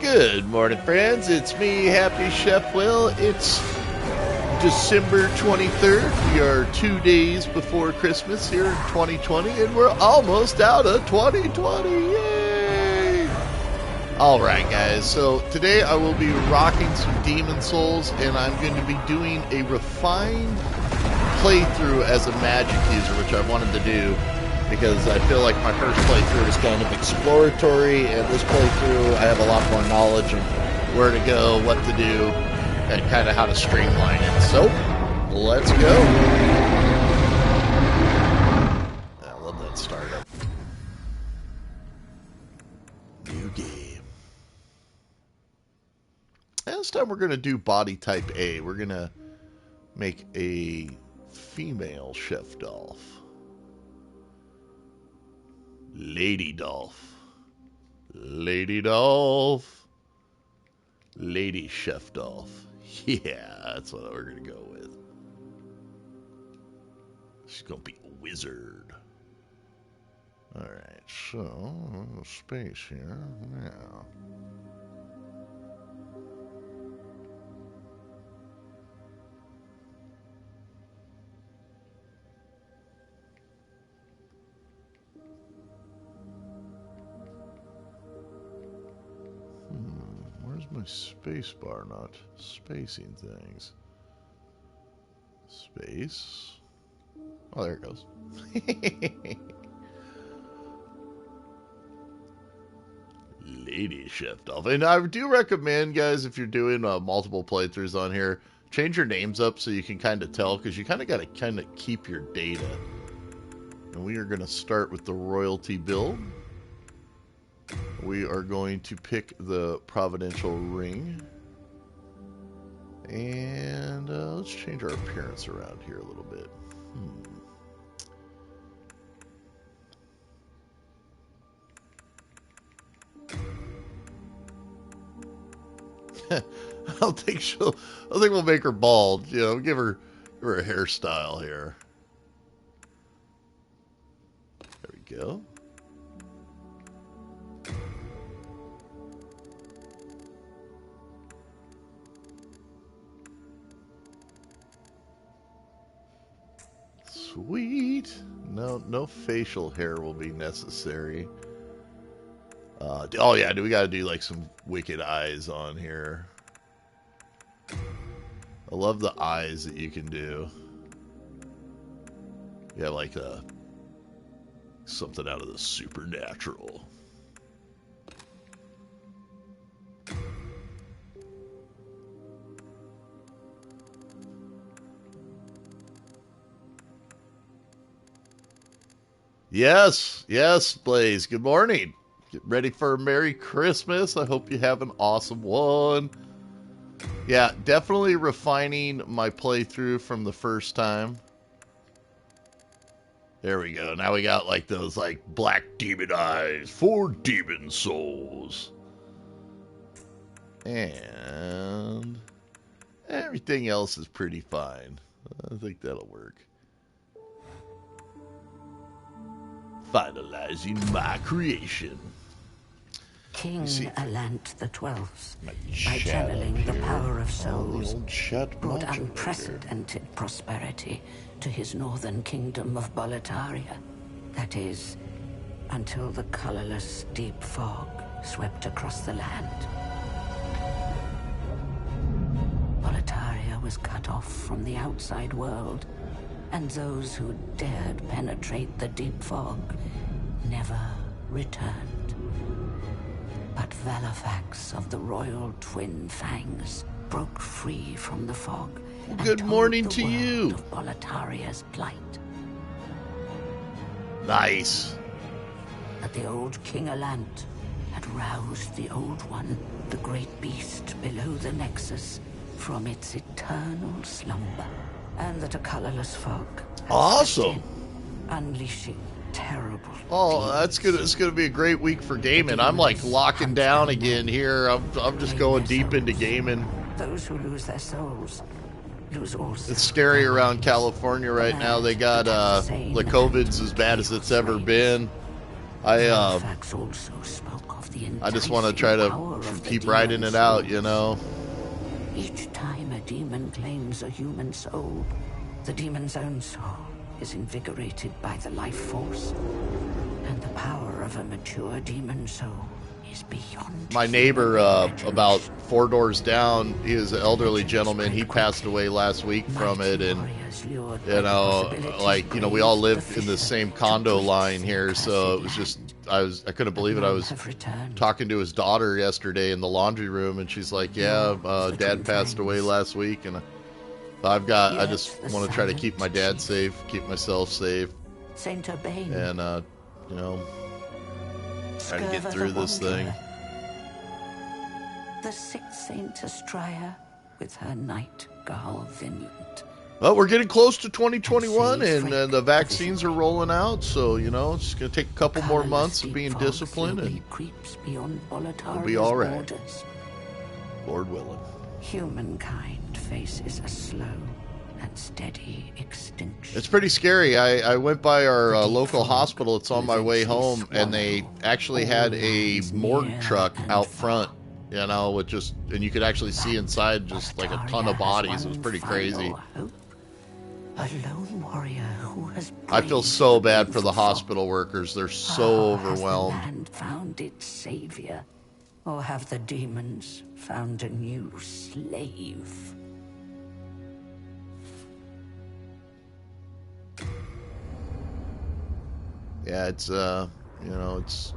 Good morning, friends. It's me, Happy Chef Will. It's December 23rd. We are 2 days before Christmas here in 2020, and we're almost out of 2020. Yay! Alright, guys. So today I will be rocking some Demon Souls, and I'm going to be doing a refined playthrough as a magic user, which I wanted to do because I feel like my first playthrough is kind of exploratory, and this playthrough I have a lot more knowledge of where to go, what to do, and kind of how to streamline it. So, let's go. I love that startup. New game. And this time we're going to do body type A. We're going to make a female Chef Dolph. Lady Dolph. Lady Dolph. Lady Chef Dolph. Yeah, that's what we're going to go with. She's going to be a wizard. Alright, so, a little space here. Now. Where's my space bar not spacing things? Space. Oh, there it goes. Lady Chef Dolph. And I do recommend, guys, if you're doing multiple playthroughs on here, change your names up so you can kind of tell, because you kind of got to kind of keep your data. And we are going to start with the royalty build. We are going to pick the Providential Ring. And let's change our appearance around here a little bit. I don't think we'll make her bald. You know, give her a hairstyle here. There we go. Sweet. No facial hair will be necessary. Oh yeah, we gotta do like some wicked eyes on here. I love the eyes that you can do. Yeah, like something out of the supernatural. Yes, Blaze. Good morning. Get ready for a Merry Christmas. I hope you have an awesome one. Yeah, definitely refining my playthrough from the first time. There we go. Now we got like those like black demon eyes for Demon Souls. And everything else is pretty fine. I think that'll work. Finalizing my creation. King Alant XII, by channeling the power of souls, brought unprecedented prosperity to his northern kingdom of Boletaria. That is, until the colorless deep fog swept across the land. Boletaria was cut off from the outside world, and those who dared penetrate the deep fog never returned. But Valifax of the Royal Twin Fangs broke free from the fog. Well, good morning to you. Of Boletaria's plight. Nice. That the old King Alant had roused the Old One, the great beast below the Nexus, from its eternal slumber, and that a colorless fog. Awesome. Unleashing terrible. Oh, that's good. It's gonna be a great week for gaming. I'm like locking down again here. I'm just going deep into gaming. Those who lose their souls lose all. It's scary around California right now. They got the COVID's as bad as it's ever been. Halifax also spoke of the I just want to try to keep writing it out, you know. Each time a demon claims a human soul, the demon's own soul is invigorated by the life force, and the power of a mature demon soul is beyond. My neighbor, about 4 doors down, he is an elderly gentleman. He passed away last week from it, and you know, like, you know, we all lived in the same condo line here, so it was just, I couldn't believe it. I was talking to his daughter yesterday in the laundry room, and she's like, "Yeah, Dad passed away last week," and I just want to try to keep my dad safe, keep myself safe, Saint Urbain, and you know, try to get through this thing. The sixth Saint Astrea with her knight Garl Vinland. Well, we're getting close to 2021, and the vaccines are rolling out, so, you know, it's going to take a couple more months of being disciplined, and we'll be all right. Lord willing. Humankind faces a slow and steady extinction. It's pretty scary. I went by our local hospital. It's on my way home, and they actually had a morgue truck out front, you know, with just, and you could actually see inside just like a ton of bodies. It was pretty crazy. A lone warrior who has I feel so bad for the hospital workers. They're so overwhelmed. Has the land found its savior, or have the demons found a new slave? Yeah, it's you know, it's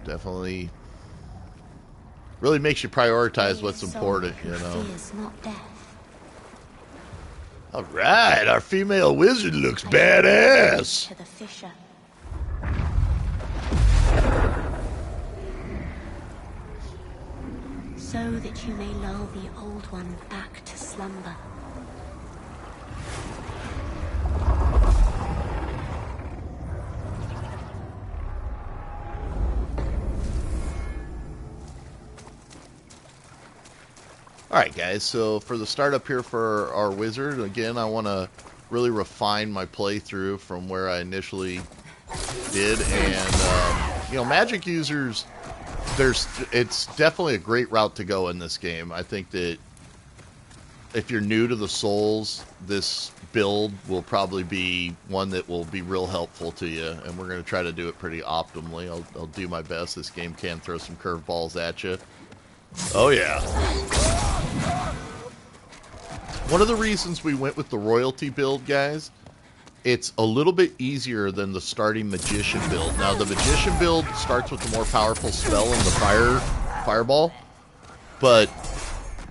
definitely really makes you prioritize what's important, you know. All right, our female wizard looks badass. To the fisher. So that you may lull the old one back to slumber. Alright guys, so for the startup here for our wizard, again I want to really refine my playthrough from where I initially did, and you know, magic users, it's definitely a great route to go in this game. I think that if you're new to the Souls, this build will probably be one that will be real helpful to you, and we're going to try to do it pretty optimally. I'll do my best. This game can throw some curveballs at you. Oh yeah. One of the reasons we went with the royalty build, guys, it's a little bit easier than the starting magician build. Now, the magician build starts with the more powerful spell and the fireball, but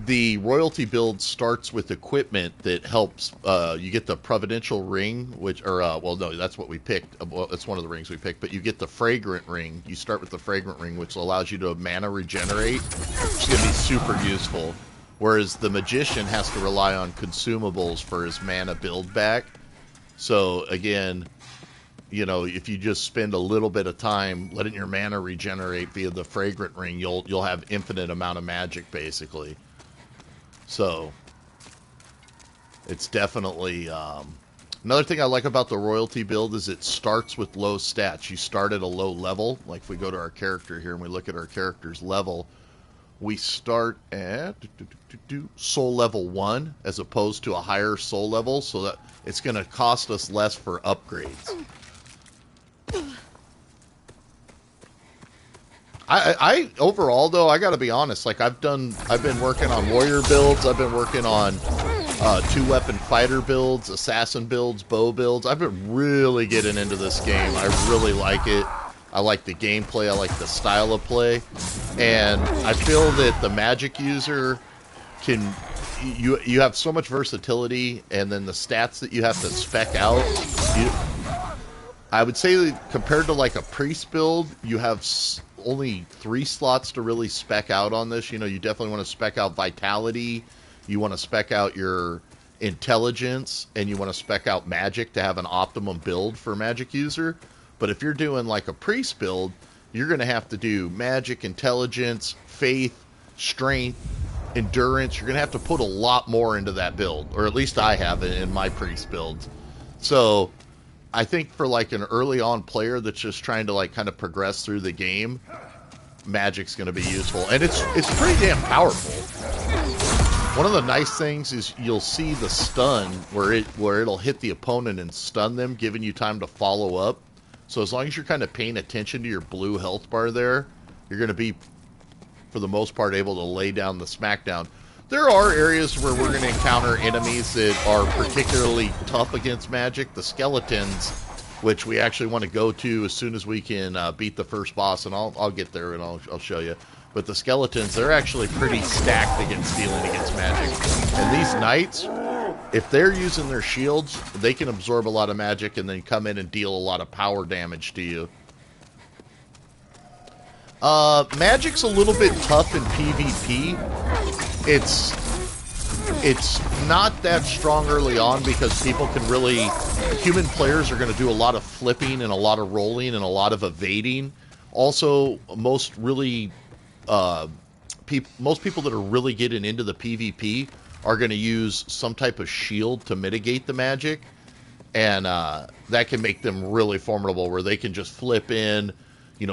the royalty build starts with equipment that helps. You get the providential ring, which, or well, no, that's what we picked. Well, it's one of the rings we picked, but you get the fragrant ring. You start with the fragrant ring, which allows you to mana regenerate. It's going to be super useful. Whereas the magician has to rely on consumables for his mana build back. So again, you know, if you just spend a little bit of time letting your mana regenerate via the fragrant ring, you'll have infinite amount of magic basically. So it's definitely another thing I like about the royalty build is it starts with low stats. You start at a low level. Like if we go to our character here and we look at our character's level, we start at soul level 1 as opposed to a higher soul level, so that it's going to cost us less for upgrades. I overall though, I got to be honest, like I've been working on warrior builds, I've been working on 2-weapon fighter builds, assassin builds, bow builds. I've been really getting into this game. I really like it. I like the gameplay, I like the style of play, and I feel that the magic user can, you have so much versatility, and then the stats that you have to spec out, I would say that compared to like a priest build, you have only 3 slots to really spec out on this. You know, you definitely want to spec out vitality, you want to spec out your intelligence, and you want to spec out magic to have an optimum build for magic user. But if you're doing like a priest build, you're going to have to do magic, intelligence, faith, strength, endurance. You're going to have to put a lot more into that build, or at least I have it in my priest builds. So I think for like an early on player that's just trying to like kind of progress through the game, magic's going to be useful, and it's pretty damn powerful. One of the nice things is you'll see the stun where it'll hit the opponent and stun them, giving you time to follow up. So as long as you're kind of paying attention to your blue health bar there, you're going to be, for the most part, able to lay down the smackdown. There are areas where we're going to encounter enemies that are particularly tough against magic. The skeletons, which we actually want to go to as soon as we can beat the first boss, and I'll get there and I'll show you. But the skeletons, they're actually pretty stacked against dealing against magic. And these knights, if they're using their shields, they can absorb a lot of magic and then come in and deal a lot of power damage to you. Magic's a little bit tough in PvP. It's not that strong early on because people can really... Human players are going to do a lot of flipping and a lot of rolling and a lot of evading. Also, most people that are really getting into the PvP are going to use some type of shield to mitigate the magic. And that can make them really formidable, where they can just flip in,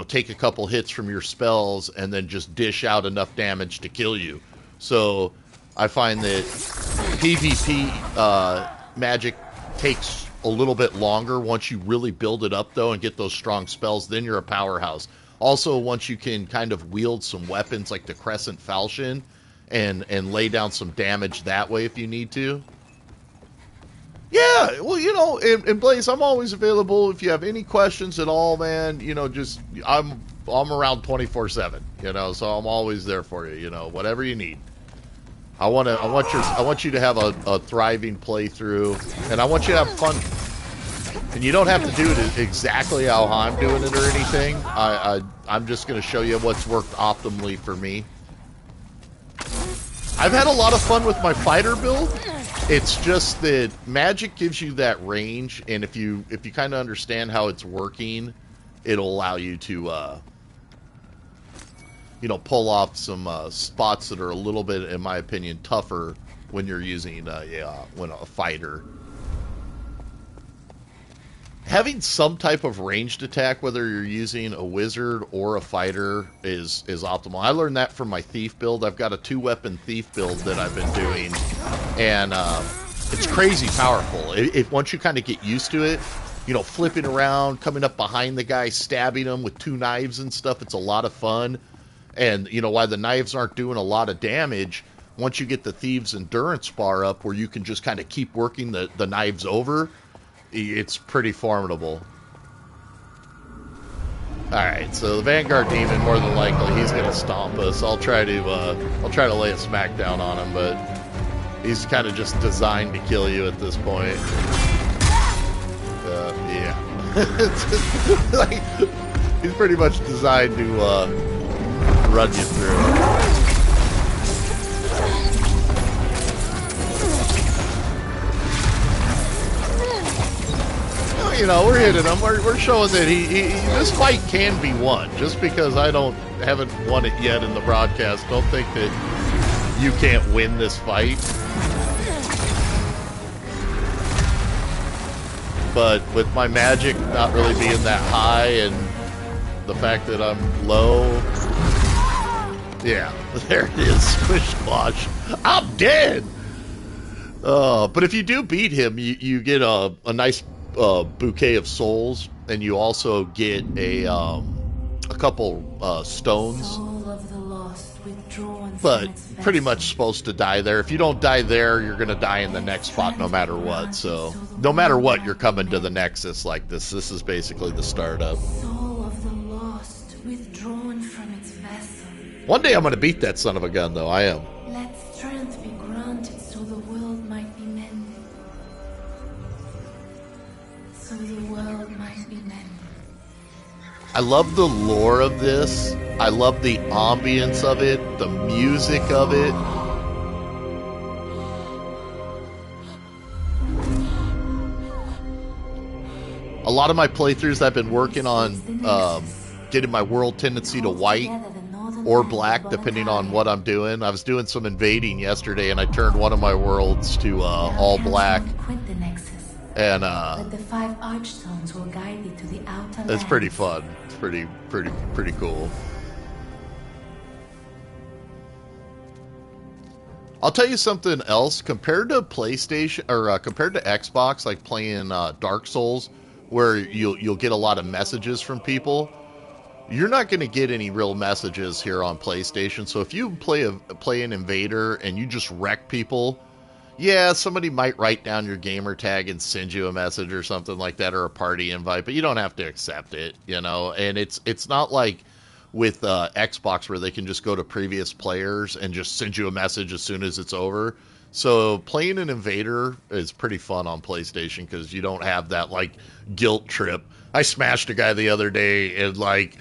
take a couple hits from your spells and then just dish out enough damage to kill you. So I find that PvP magic takes a little bit longer. Once you really build it up, though, and get those strong spells, then you're a powerhouse. Also, once you can kind of wield some weapons like the Crescent Falchion and lay down some damage that way if you need to. Yeah, well, and Blaze, I'm always available if you have any questions at all, man. Just I'm around 24/7, so I'm always there for you. Whatever you need. I want you to have a thriving playthrough, and I want you to have fun. And you don't have to do it exactly how I'm doing it or anything. I'm just going to show you what's worked optimally for me. I've had a lot of fun with my fighter build. It's just that magic gives you that range, and if you kind of understand how it's working, it'll allow you to pull off some spots that are a little bit, in my opinion, tougher when you're using when a fighter. Having some type of ranged attack, whether you're using a wizard or a fighter, is optimal. I learned that from my thief build. I've got a 2-weapon thief build that I've been doing, and it's crazy powerful. Once you kind of get used to it, flipping around, coming up behind the guy, stabbing him with 2 knives and stuff, it's a lot of fun. And, while the knives aren't doing a lot of damage, once you get the Thieves' Endurance bar up where you can just kind of keep working the knives over, it's pretty formidable. Alright, so the Vanguard Demon, more than likely, he's going to stomp us. I'll try to lay a smackdown on him, but he's kind of just designed to kill you at this point. Yeah. He's pretty much designed to run you through. We're hitting him. We're showing that this fight can be won. Just because I haven't won it yet in the broadcast, don't think that you can't win this fight. But with my magic not really being that high and the fact that I'm low, yeah, there it is. Squish squash. I'm dead. But if you do beat him, you get a nice bouquet of souls, and you also get a couple stones. But pretty much supposed to die there. If you don't die there, you're going to die in the next spot no matter what. So no matter what, you're coming to the Nexus like this. This is basically the startup. One day I'm going to beat that son of a gun, though. I am. Let strength be granted so the world might be mended. So the world might be mended. I love the lore of this. I love the ambience of it, the music of it. A lot of my playthroughs I've been working on getting my world tendency to white or black, depending on what I'm doing. I was doing some invading yesterday, and I turned one of my worlds to all black. And but the 5 archstones will guide thee to the outer it's lands. pretty fun. It's pretty cool. I'll tell you something else. Compared to PlayStation or compared to Xbox, like playing Dark Souls, where you'll get a lot of messages from people, you're not going to get any real messages here on PlayStation. So if you play an invader and you just wreck people, yeah, somebody might write down your gamer tag and send you a message or something like that, or a party invite, but you don't have to accept it, you know. And it's not like with Xbox where they can just go to previous players and just send you a message as soon as it's over. So playing an invader is pretty fun on PlayStation because you don't have that like guilt trip. I smashed a guy the other day and like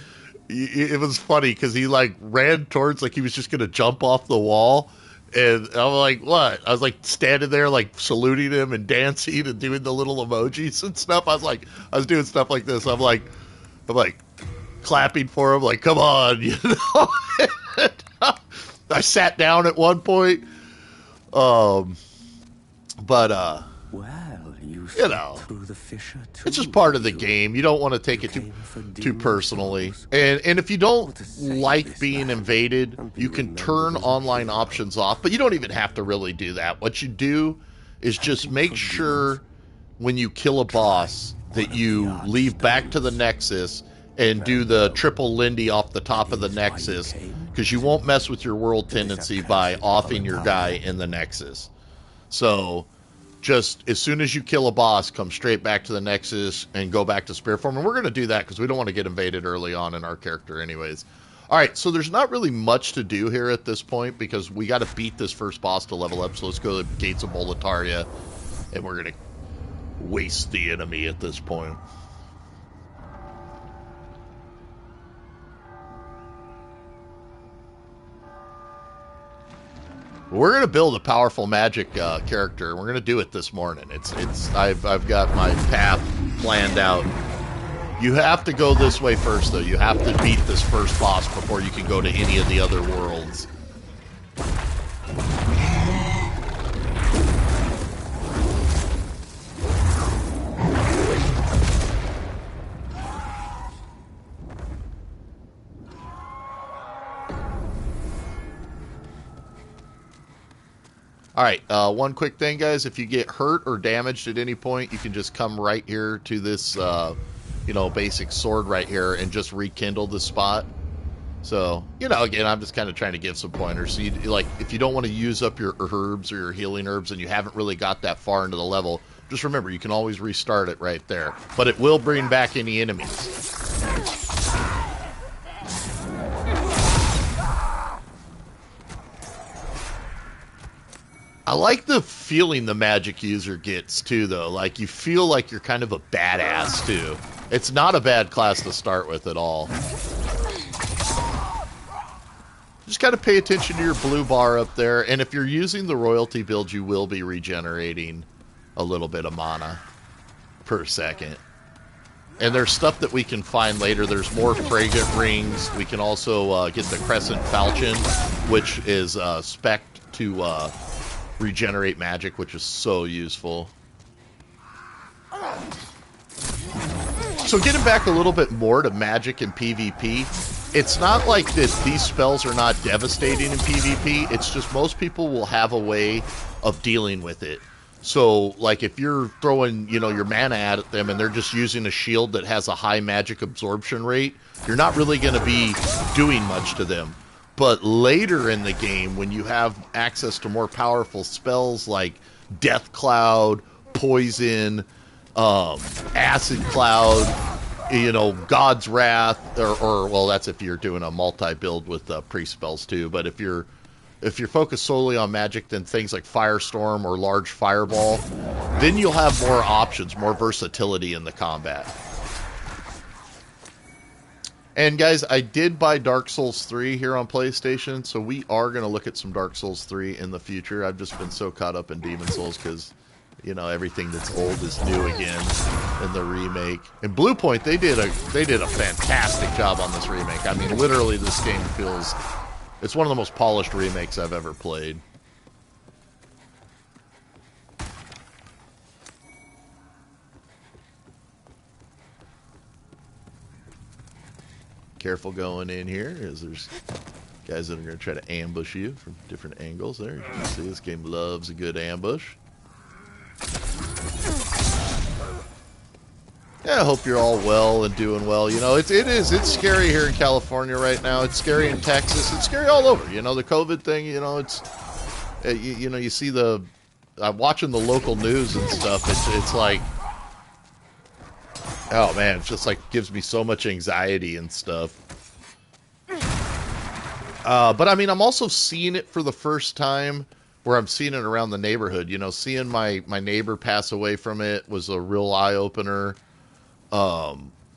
it was funny because he like ran towards, like he was just gonna jump off the wall. And I'm like, what? I was like standing there, like saluting him and dancing and doing the little emojis and stuff. I was doing stuff like this. I'm like clapping for him, like, come on, you know. I sat down at one point, but well, you know, through the fissure too, it's just part of the game. You don't want to take it too personally. And if you don't like being invaded, you can turn online options off, but you don't even have to really do that. What you do is just make sure when you kill a boss that you leave back to the Nexus and do the triple Lindy off the top of the Nexus, because you won't mess with your world tendency by offing your guy in the Nexus. So just as soon as you kill a boss, come straight back to the Nexus and go back to Spirit Form. And we're going to do that because we don't want to get invaded early on in our character anyways. All right, so there's not really much to do here at this point because we got to beat this first boss to level up. So let's go to the Gates of Boletaria, and we're going to waste the enemy at this point. We're going to build a powerful magic character, and we're going to do it this morning. I've got my path planned out. You have to go this way first, though. You have to beat this first boss before you can go to any of the other worlds. All right, one quick thing, guys. If you get hurt or damaged at any point, you can just come right here to this, basic sword right here and just rekindle the spot. So, again, I'm just kind of trying to give some pointers. So, if you don't want to use up your herbs or your healing herbs and you haven't really got that far into the level, just remember, you can always restart it right there. But it will bring back any enemies. I like the feeling the magic user gets, too, though. Like, you feel like you're kind of a badass, too. It's not a bad class to start with at all. Just got to pay attention to your blue bar up there. And if you're using the royalty build, you will be regenerating a little bit of mana per second. And there's stuff that we can find later. There's more fragrant rings. We can also get the Crescent Falchion, which is spec'd to regenerate magic, which is so useful. So getting back a little bit more to magic and PvP, it's not like that these spells are not devastating in PvP. It's just most people will have a way of dealing with it. So, like, if you're throwing, your mana at them and they're just using a shield that has a high magic absorption rate, you're not really going to be doing much to them. But later in the game, when you have access to more powerful spells like Death Cloud, Poison, Acid Cloud, God's Wrath, or that's if you're doing a multi-build with priest spells too. But if you're focused solely on magic, then things like Firestorm or Large Fireball, then you'll have more options, more versatility in the combat. And guys, I did buy Dark Souls 3 here on PlayStation, so we are going to look at some Dark Souls 3 in the future. I've just been so caught up in Demon Souls because, everything that's old is new again in the remake. And Bluepoint, they did a fantastic job on this remake. I mean, literally, this game feels... It's one of the most polished remakes I've ever played. careful going in here, as there's guys that are going to try to ambush you from different angles there. You can see this game loves a good ambush. Yeah, I hope you're all well and doing well. You know, it's scary here in California right now. It's scary in Texas. It's scary all over. You know, the COVID thing, you know, it's, you know, you see I'm watching the local news and stuff. It's like, oh man, it's just like gives me so much anxiety and stuff. But I mean, I'm also seeing it for the first time where I'm seeing it around the neighborhood. You know, seeing my neighbor pass away from it was a real eye-opener.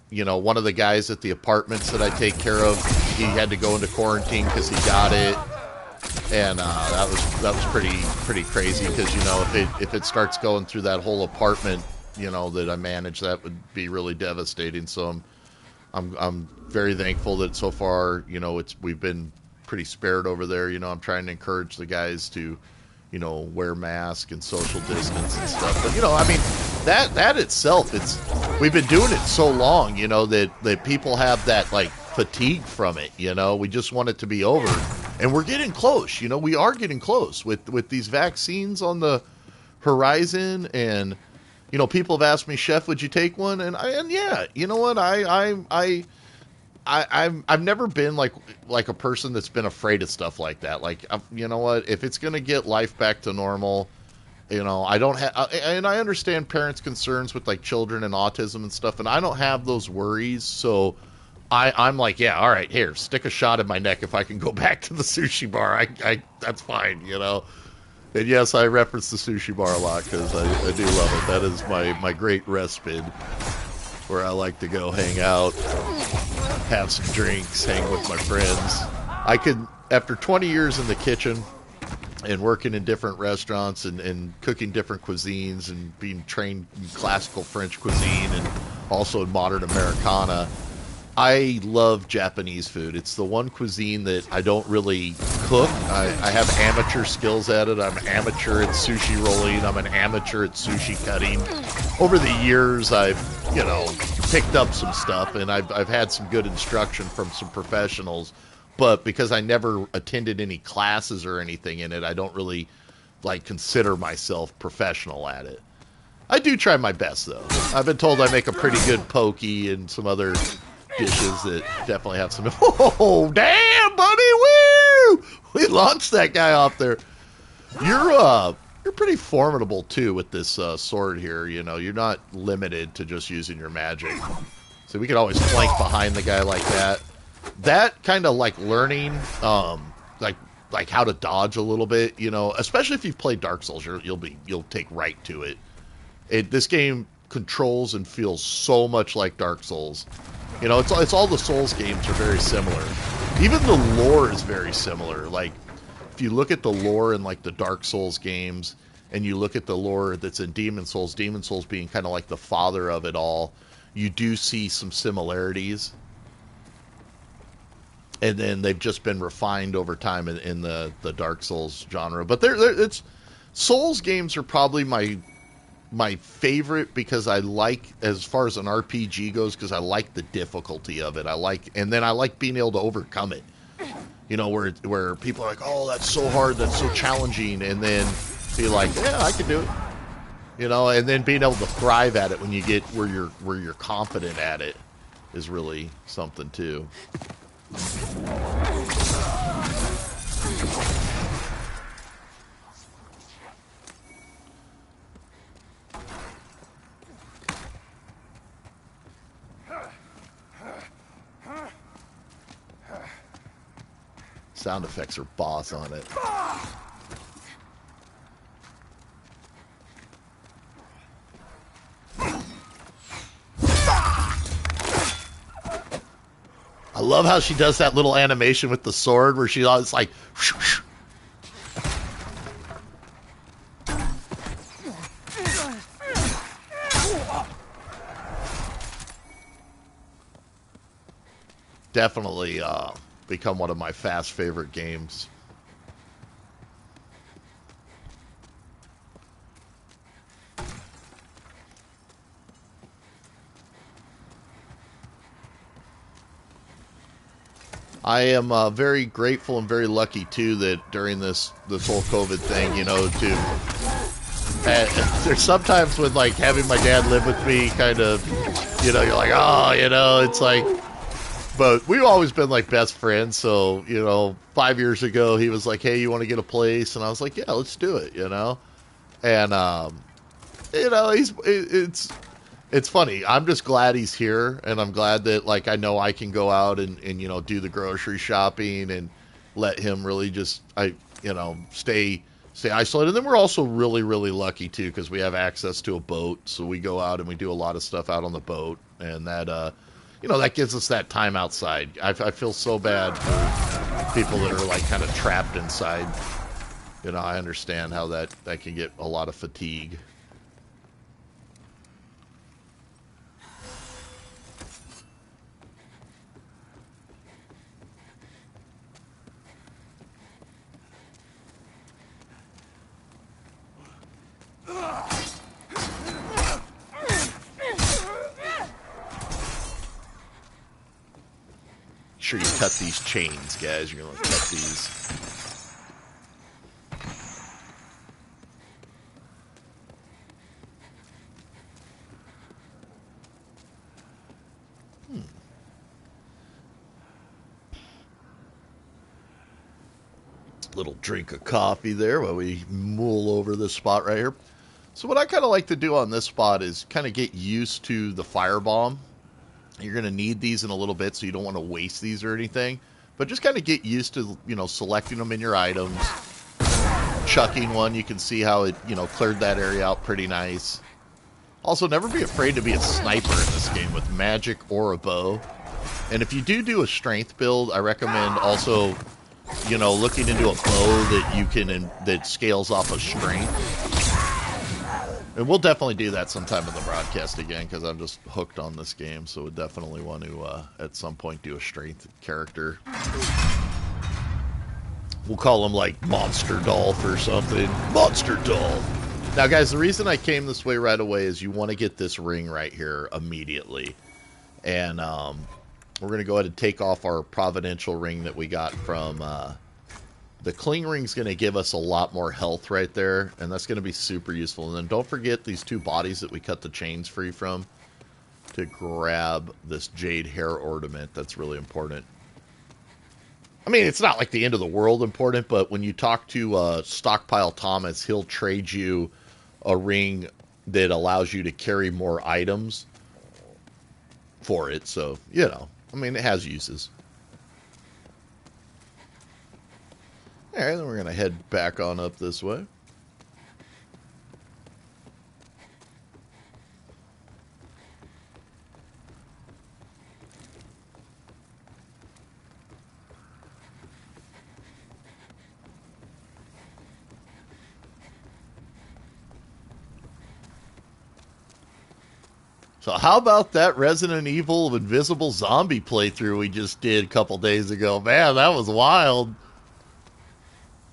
You know, one of the guys at the apartments that I take care of, he had to go into quarantine because he got it. And that was pretty crazy because, you know, if it starts going through that whole apartment, you know, that I manage, that would be really devastating. So I'm very thankful that so far, you know, we've been pretty spared over there. You know, I'm trying to encourage the guys to, you know, wear masks and social distance and stuff. But, you know, I mean, that itself, we've been doing it so long, you know, that people have that, like, fatigue from it, you know. We just want it to be over. And we're getting close, you know. We are getting close with these vaccines on the horizon. And, you know, people have asked me, Chef, would you take one? And yeah, you know what? I've never been like a person that's been afraid of stuff like that. Like, you know what? If it's going to get life back to normal, you know, I don't have, and I understand parents' concerns with like children and autism and stuff, and I don't have those worries. So I'm like, yeah, all right, here, stick a shot in my neck if I can go back to the sushi bar. I that's fine, you know. And yes, I reference the sushi bar a lot because I do love it. That is my great respite where I like to go hang out, have some drinks, hang with my friends. I could, after 20 years in the kitchen and working in different restaurants and cooking different cuisines and being trained in classical French cuisine and also in modern Americana, I love Japanese food. It's the one cuisine that I don't really cook. I have amateur skills at it. I'm amateur at sushi rolling. I'm an amateur at sushi cutting. Over the years, I've, you know, picked up some stuff, and I've had some good instruction from some professionals. But because I never attended any classes or anything in it, I don't really, like, consider myself professional at it. I do try my best, though. I've been told I make a pretty good poke and some other dishes that definitely have some. Oh, damn, buddy! Woo! We launched that guy off there. You're pretty formidable too with this sword here. You know, you're not limited to just using your magic. So we could always flank behind the guy like that. That kind of like learning, like how to dodge a little bit. You know, especially if you've played Dark Souls, you'll take right to it. This game controls and feels so much like Dark Souls. You know, it's all the Souls games are very similar. Even the lore is very similar. Like, if you look at the lore in, like, the Dark Souls games, and you look at the lore that's in Demon Souls being kind of like the father of it all, you do see some similarities. And then they've just been refined over time in the Dark Souls genre. But it's Souls games are probably my favorite because I like, as far as an RPG goes, because I like the difficulty of it. And then I like being able to overcome it. You know, where people are like, oh, that's so hard, that's so challenging, and then be like, yeah, I can do it. You know, and then being able to thrive at it when you get where you're confident at it is really something too. Sound effects are boss on it. I love how she does that little animation with the sword where she's always like, whoosh, definitely become one of my fast favorite games. I am very grateful and very lucky too that during this whole COVID thing, there's sometimes when like having my dad live with me, kind of, you're like, it's like, but we've always been like best friends. So 5 years ago he was like, hey, you want to get a place, and I was like, yeah, let's do it, and it's funny. I'm just glad he's here, and I'm glad that like I know I can go out and do the grocery shopping and let him really just stay isolated. And then we're also really, really lucky too because we have access to a boat, so we go out and we do a lot of stuff out on the boat, and that that gives us that time outside. I feel so bad for people that are like kind of trapped inside. I understand how that can get a lot of fatigue. Sure, you cut these chains, guys. You're gonna cut these. Little drink of coffee there while we mull over this spot right here. So what I kind of like to do on this spot is kind of get used to the firebomb. You're going to need these in a little bit, so you don't want to waste these or anything. But just kind of get used to, selecting them in your items. Chucking one, you can see how it, cleared that area out pretty nice. Also, never be afraid to be a sniper in this game with magic or a bow. And if you do a strength build, I recommend also, looking into a bow that you can, that scales off of strength. And we'll definitely do that sometime in the broadcast again, because I'm just hooked on this game, so we definitely want to, at some point, do a strength character. We'll call him, like, Monster Dolph or something. Monster Dolph! Now, guys, the reason I came this way right away is you want to get this ring right here immediately. And we're going to go ahead and take off our providential ring that we got from... the cling ring's going to give us a lot more health right there, and that's going to be super useful. And then don't forget these two bodies that we cut the chains free from to grab this jade hair ornament. That's really important. I mean, it's not like the end of the world important, but when you talk to Stockpile Thomas, he'll trade you a ring that allows you to carry more items for it. So, I mean, it has uses. All right, then we're going to head back on up this way. So how about that Resident Evil Invisible Zombie playthrough we just did a couple days ago? Man, that was wild.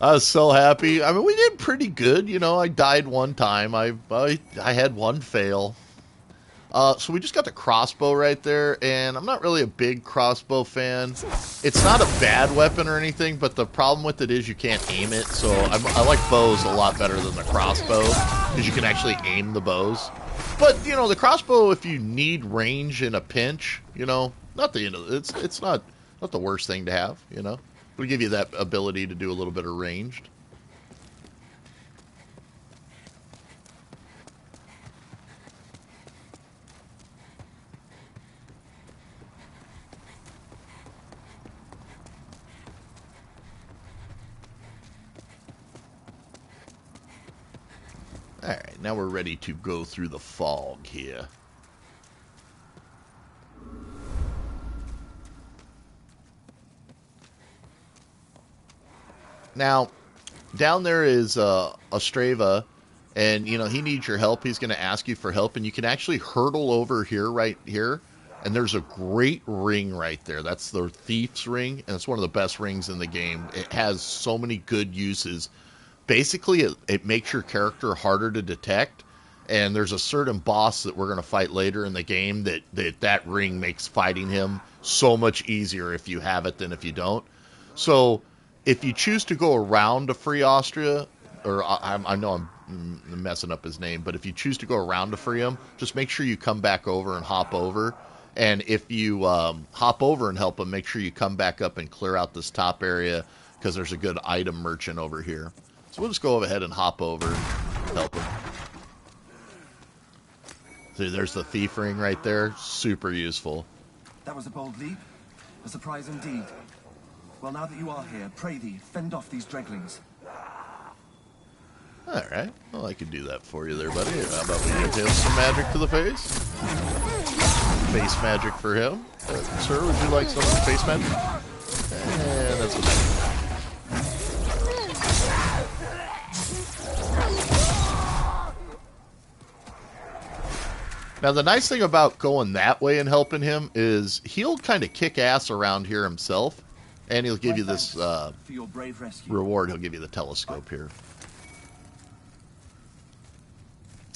I was so happy. I mean, we did pretty good. I died one time. I had one fail. So we just got the crossbow right there, and I'm not really a big crossbow fan. It's not a bad weapon or anything, but the problem with it is you can't aim it. So I like bows a lot better than the crossbow, because you can actually aim the bows. But, the crossbow, if you need range in a pinch, not the end of it. It's not the worst thing to have, It'll give you that ability to do a little bit of ranged. Alright, now we're ready to go through the fog here. Now, down there is Ostrava, and, he needs your help. He's going to ask you for help, and you can actually hurdle over here, right here, and there's a great ring right there. That's the Thief's Ring, and it's one of the best rings in the game. It has so many good uses. Basically, it makes your character harder to detect, and there's a certain boss that we're going to fight later in the game that ring makes fighting him so much easier if you have it than if you don't. So if you choose to go around to free Austria, or I know I'm messing up his name, but if you choose to go around to free him, just make sure you come back over and hop over. And if you hop over and help him, make sure you come back up and clear out this top area, because there's a good item merchant over here. So we'll just go ahead and hop over and help him. See, there's the thief ring right there. Super useful. That was a bold leap. A surprise indeed. Well, now that you are here, pray thee, fend off these dreglings. Alright. Well, I can do that for you there, buddy. How about we give him some magic to the face? Face magic for him. Sir, would you like some face magic? And that's what that is. Now, the nice thing about going that way and helping him is he'll kind of kick ass around here himself, and he'll give you this reward. He'll give you the telescope here.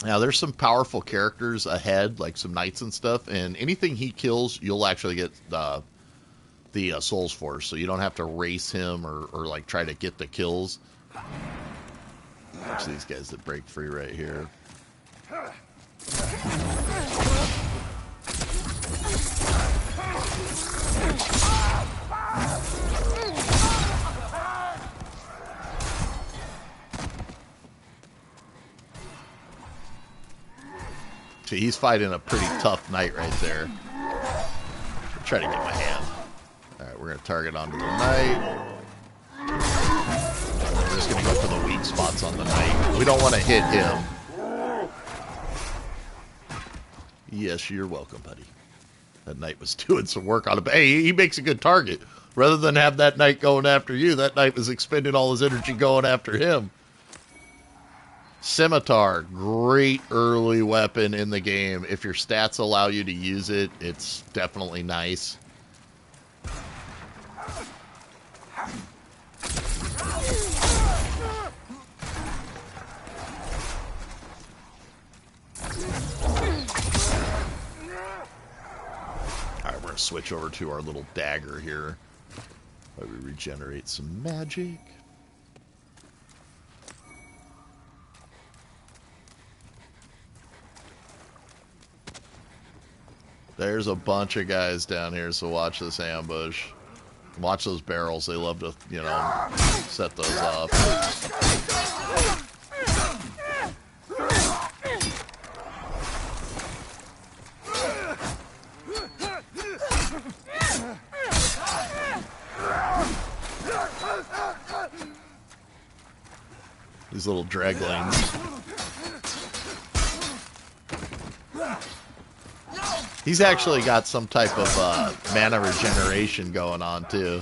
Now, there's some powerful characters ahead, like some knights and stuff, and anything he kills, you'll actually get the souls for, so you don't have to race him or like try to get the kills. Watch these guys that break free right here. See, he's fighting a pretty tough knight right there. I'll try to get my hand. Alright, we're going to target onto the knight. We're just going to go for the weak spots on the knight. We don't want to hit him. Yes, you're welcome, buddy. That knight was doing some work on him. Hey, he makes a good target. Rather than have that knight going after you, that knight was expending all his energy going after him. Scimitar, great early weapon in the game. If your stats allow you to use it, it's definitely nice. Alright, we're going to switch over to our little dagger here. While we regenerate some magic. There's a bunch of guys down here, so watch this ambush. Watch those barrels. They love to, you know, set those off. These little draglings. He's actually got some type of mana regeneration going on, too.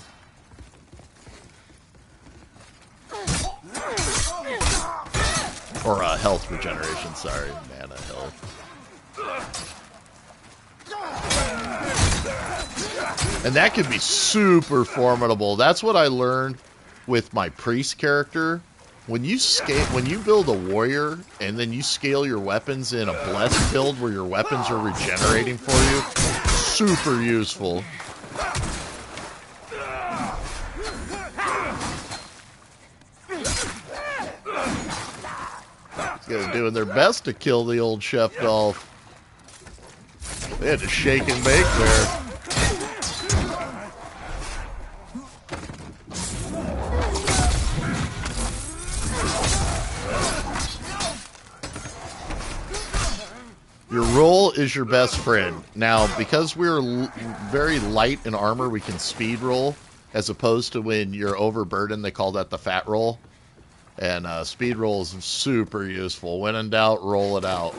Or health regeneration, sorry. Mana health. And that can be super formidable. That's what I learned with my priest character. When you build a warrior and then you scale your weapons in a blessed build where your weapons are regenerating for you, super useful. These guys are doing their best to kill the old Chef Dolph. They had to shake and bake there. Your roll is your best friend. Now, because we're very light in armor, we can speed roll, as opposed to when you're overburdened, they call that the fat roll. And speed roll is super useful. When in doubt, roll it out.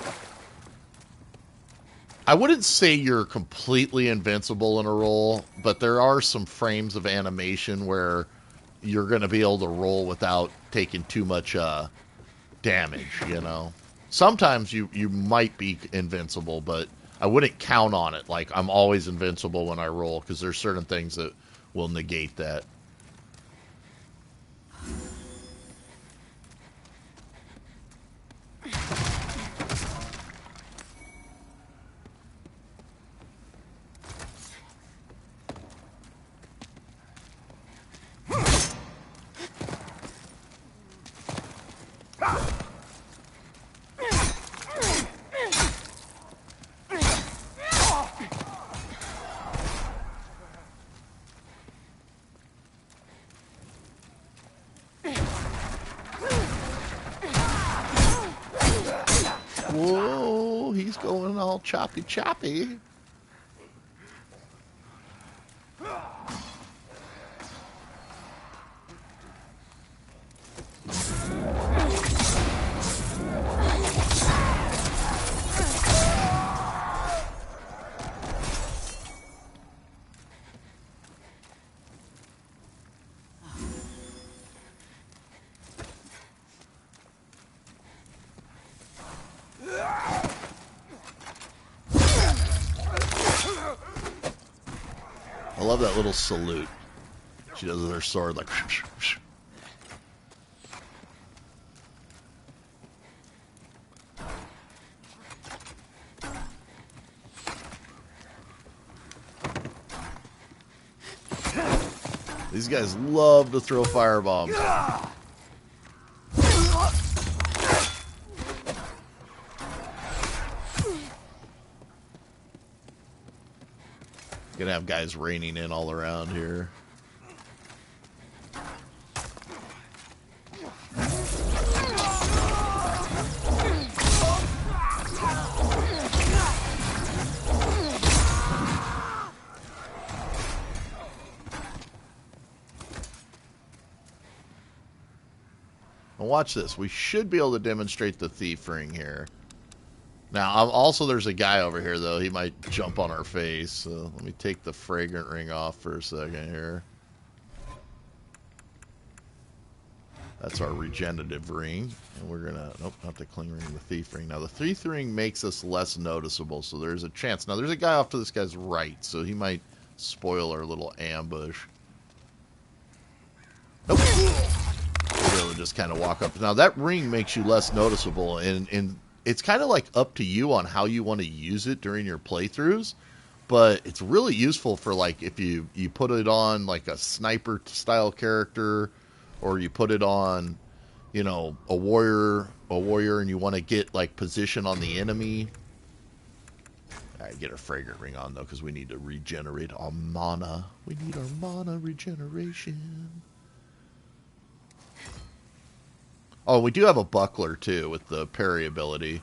I wouldn't say you're completely invincible in a roll, but there are some frames of animation where you're going to be able to roll without taking too much damage, you know. Sometimes you might be invincible, but I wouldn't count on it. Like, I'm always invincible when I roll, because there's certain things that will negate that. all choppy choppy. I love that little salute she does with her sword, like. These guys love to throw firebombs. Gonna have guys raining in all around here. Now watch this. We should be able to demonstrate the thief ring here. Now, also there's a guy over here, though. He might jump on our face. So let me take the fragrant ring off for a second here. That's our regenerative ring. And we're going to... Nope, not the cling ring, the thief ring. Now, the thief ring makes us less noticeable, so there's a chance. Now, there's a guy off to this guy's right, so he might spoil our little ambush. Nope. We'll be able to just kind of walk up. Now, that ring makes you less noticeable, and it's kind of like up to you on how you want to use it during your playthroughs, but it's really useful for like if you put it on like a sniper style character, or you put it on, you know, a warrior and you want to get like position on the enemy. All right, get our fragrant ring on though, because we need to regenerate our mana. We need our mana regeneration. Oh, we do have a buckler, too, with the parry ability.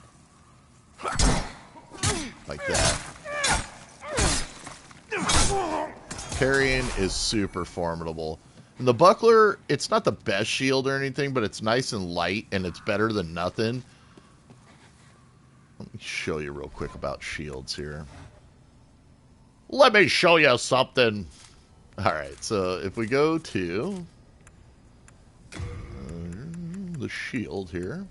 Like that. Parrying is super formidable. And the buckler, it's not the best shield or anything, but it's nice and light, and it's better than nothing. Let me show you real quick about shields here. Let me show you something. Alright, so if we go to... the shield here,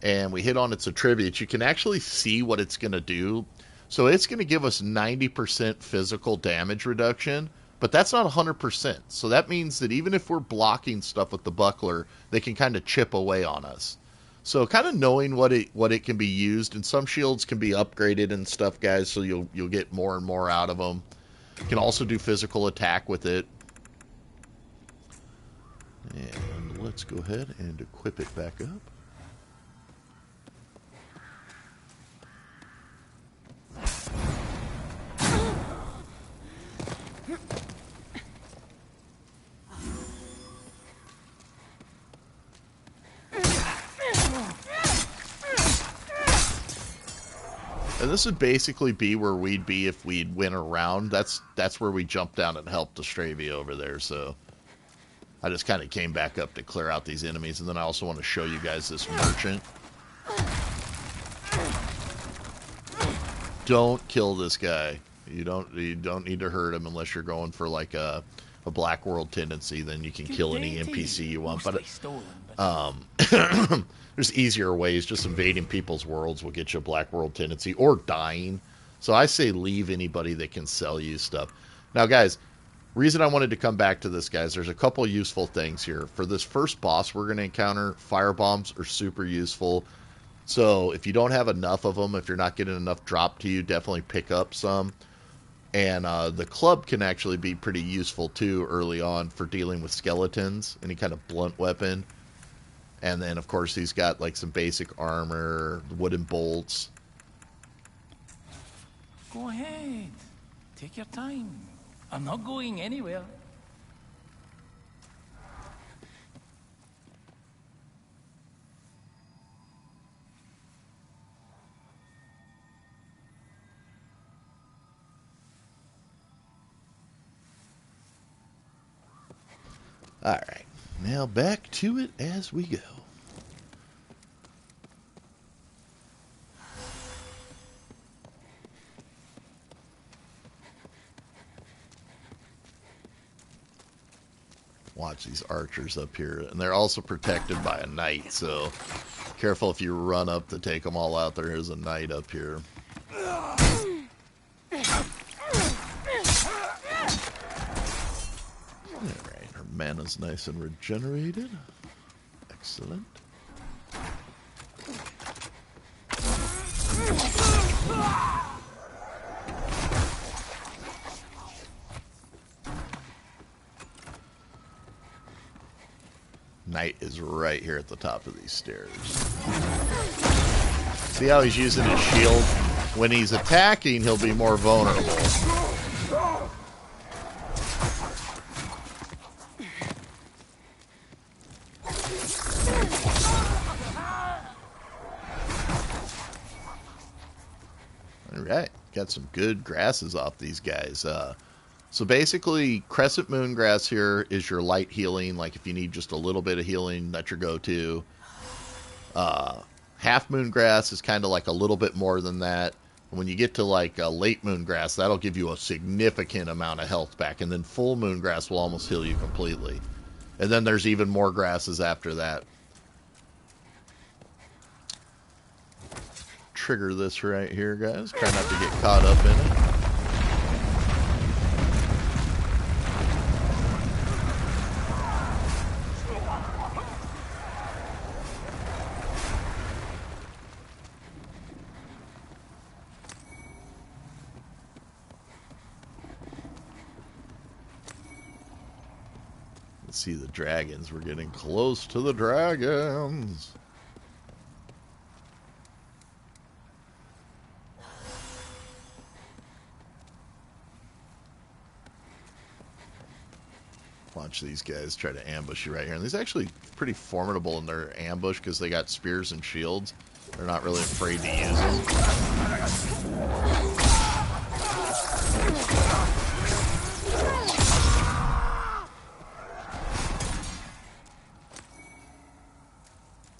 and we hit on its attributes, you can actually see what it's going to do. So it's going to give us 90% physical damage reduction, but that's not 100%. So that means that even if we're blocking stuff with the buckler, they can kind of chip away on us. So kind of knowing what it can be used, and some shields can be upgraded and stuff, guys, so you'll get more and more out of them. You can also do physical attack with it. And let's go ahead and equip it back up. And this would basically be where we'd be if we'd went around. That's where we jumped down and helped Estravia over there, so... I just kind of came back up to clear out these enemies, and then I also want to show you guys this merchant. Don't kill this guy. You don't need to hurt him unless you're going for like a Black World tendency. Then you can kill any NPC you want. But there's easier ways. Just invading people's worlds will get you a Black World tendency, or dying. So I say leave anybody that can sell you stuff. Now, guys. Reason I wanted to come back to this, guys, there's a couple useful things here. For this first boss we're going to encounter, firebombs are super useful. So if you don't have enough of them, if you're not getting enough drop to you, definitely pick up some. And the club can actually be pretty useful, too, early on for dealing with skeletons, any kind of blunt weapon. And then, of course, he's got like some basic armor, wooden bolts. Go ahead. Take your time. I'm not going anywhere. Alright, now back to it as we go. Watch these archers up here, and they're also protected by a knight, so careful if you run up to take them all out. There is a knight up here. Alright, our mana's nice and regenerated. Excellent. Knight is right here at the top of these stairs. See how he's using his shield? When he's attacking, he'll be more vulnerable. Alright, got some good grasses off these guys. So basically, Crescent Moongrass here is your light healing. Like if you need just a little bit of healing, that's your go-to. Half Moongrass is kind of like a little bit more than that. When you get to like late Moongrass, that'll give you a significant amount of health back. And then full Moongrass will almost heal you completely. And then there's even more grasses after that. Trigger this right here, guys. Try not to get caught up in it. See the dragons. We're getting close to the dragons. Watch these guys try to ambush you right here. And these are actually pretty formidable in their ambush because they got spears and shields. They're not really afraid to use them.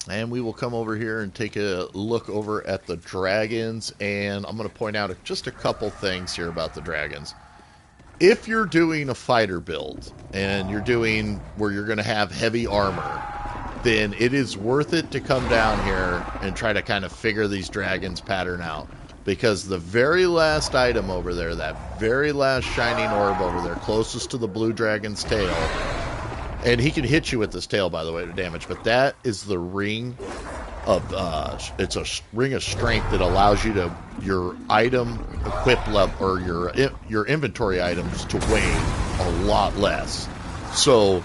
And we will come over here and take a look over at the dragons. And I'm going to point out just a couple things here about the dragons. If you're doing a fighter build and you're doing where you're going to have heavy armor, then it is worth it to come down here and try to kind of figure these dragons pattern out. Because the very last item over there, that very last shining orb over there, closest to the blue dragon's tail, and he can hit you with this tail, by the way, to damage. But that is the ring of, it's a ring of strength that allows you to, your item equip level, or your inventory items to weigh a lot less. So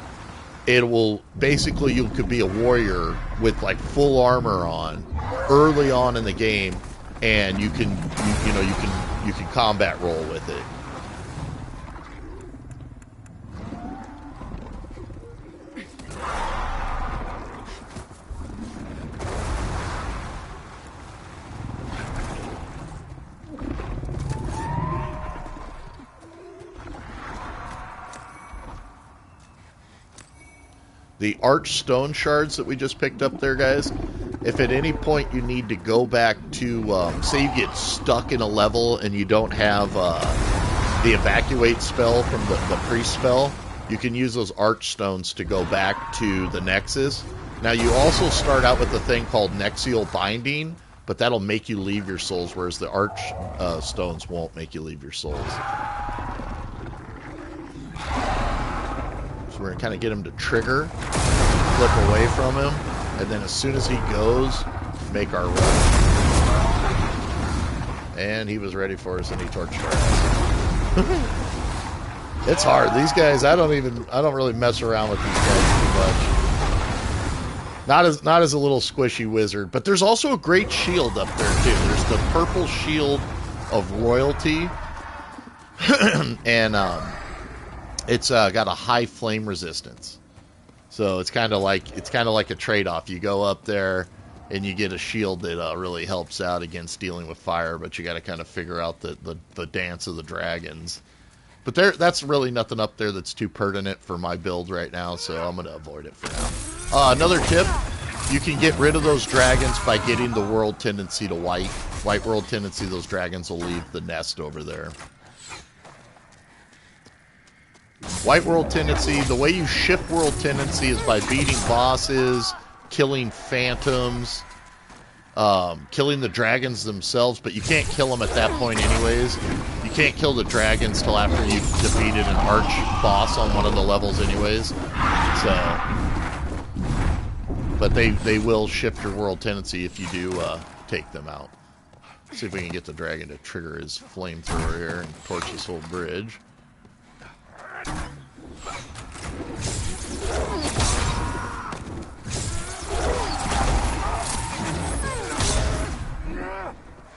it will, basically you could be a warrior with like full armor on early on in the game, and you can, you can combat roll with it. The arch stone shards that we just picked up there, guys, if at any point you need to go back to, say you get stuck in a level and you don't have the evacuate spell from the priest spell, you can use those arch stones to go back to the Nexus. Now, you also start out with a thing called Nexial Binding, but that'll make you leave your souls, whereas the arch stones won't make you leave your souls. We're going to kind of get him to trigger, flip away from him, and then as soon as he goes, make our run. And he was ready for us, and he torched our ass. It's hard. These guys, I don't really mess around with these guys too much. Not as a little squishy wizard, but there's also a great shield up there too. There's the purple shield of royalty, and it's got a high flame resistance, so it's kind of like a trade-off. You go up there and you get a shield that really helps out against dealing with fire, but you got to kind of figure out the dance of the dragons. But that's really nothing up there that's too pertinent for my build right now, so I'm going to avoid it for now. Another tip, you can get rid of those dragons by getting the world tendency to white. White world tendency, those dragons will leave the nest over there. White world tendency, the way you shift world tendency is by beating bosses, killing phantoms, killing the dragons themselves, but you can't kill them at that point anyways. You can't kill the dragons till after you've defeated an arch boss on one of the levels anyways. So, but they will shift your world tendency if you do take them out. See if we can get the dragon to trigger his flamethrower here and torch this whole bridge.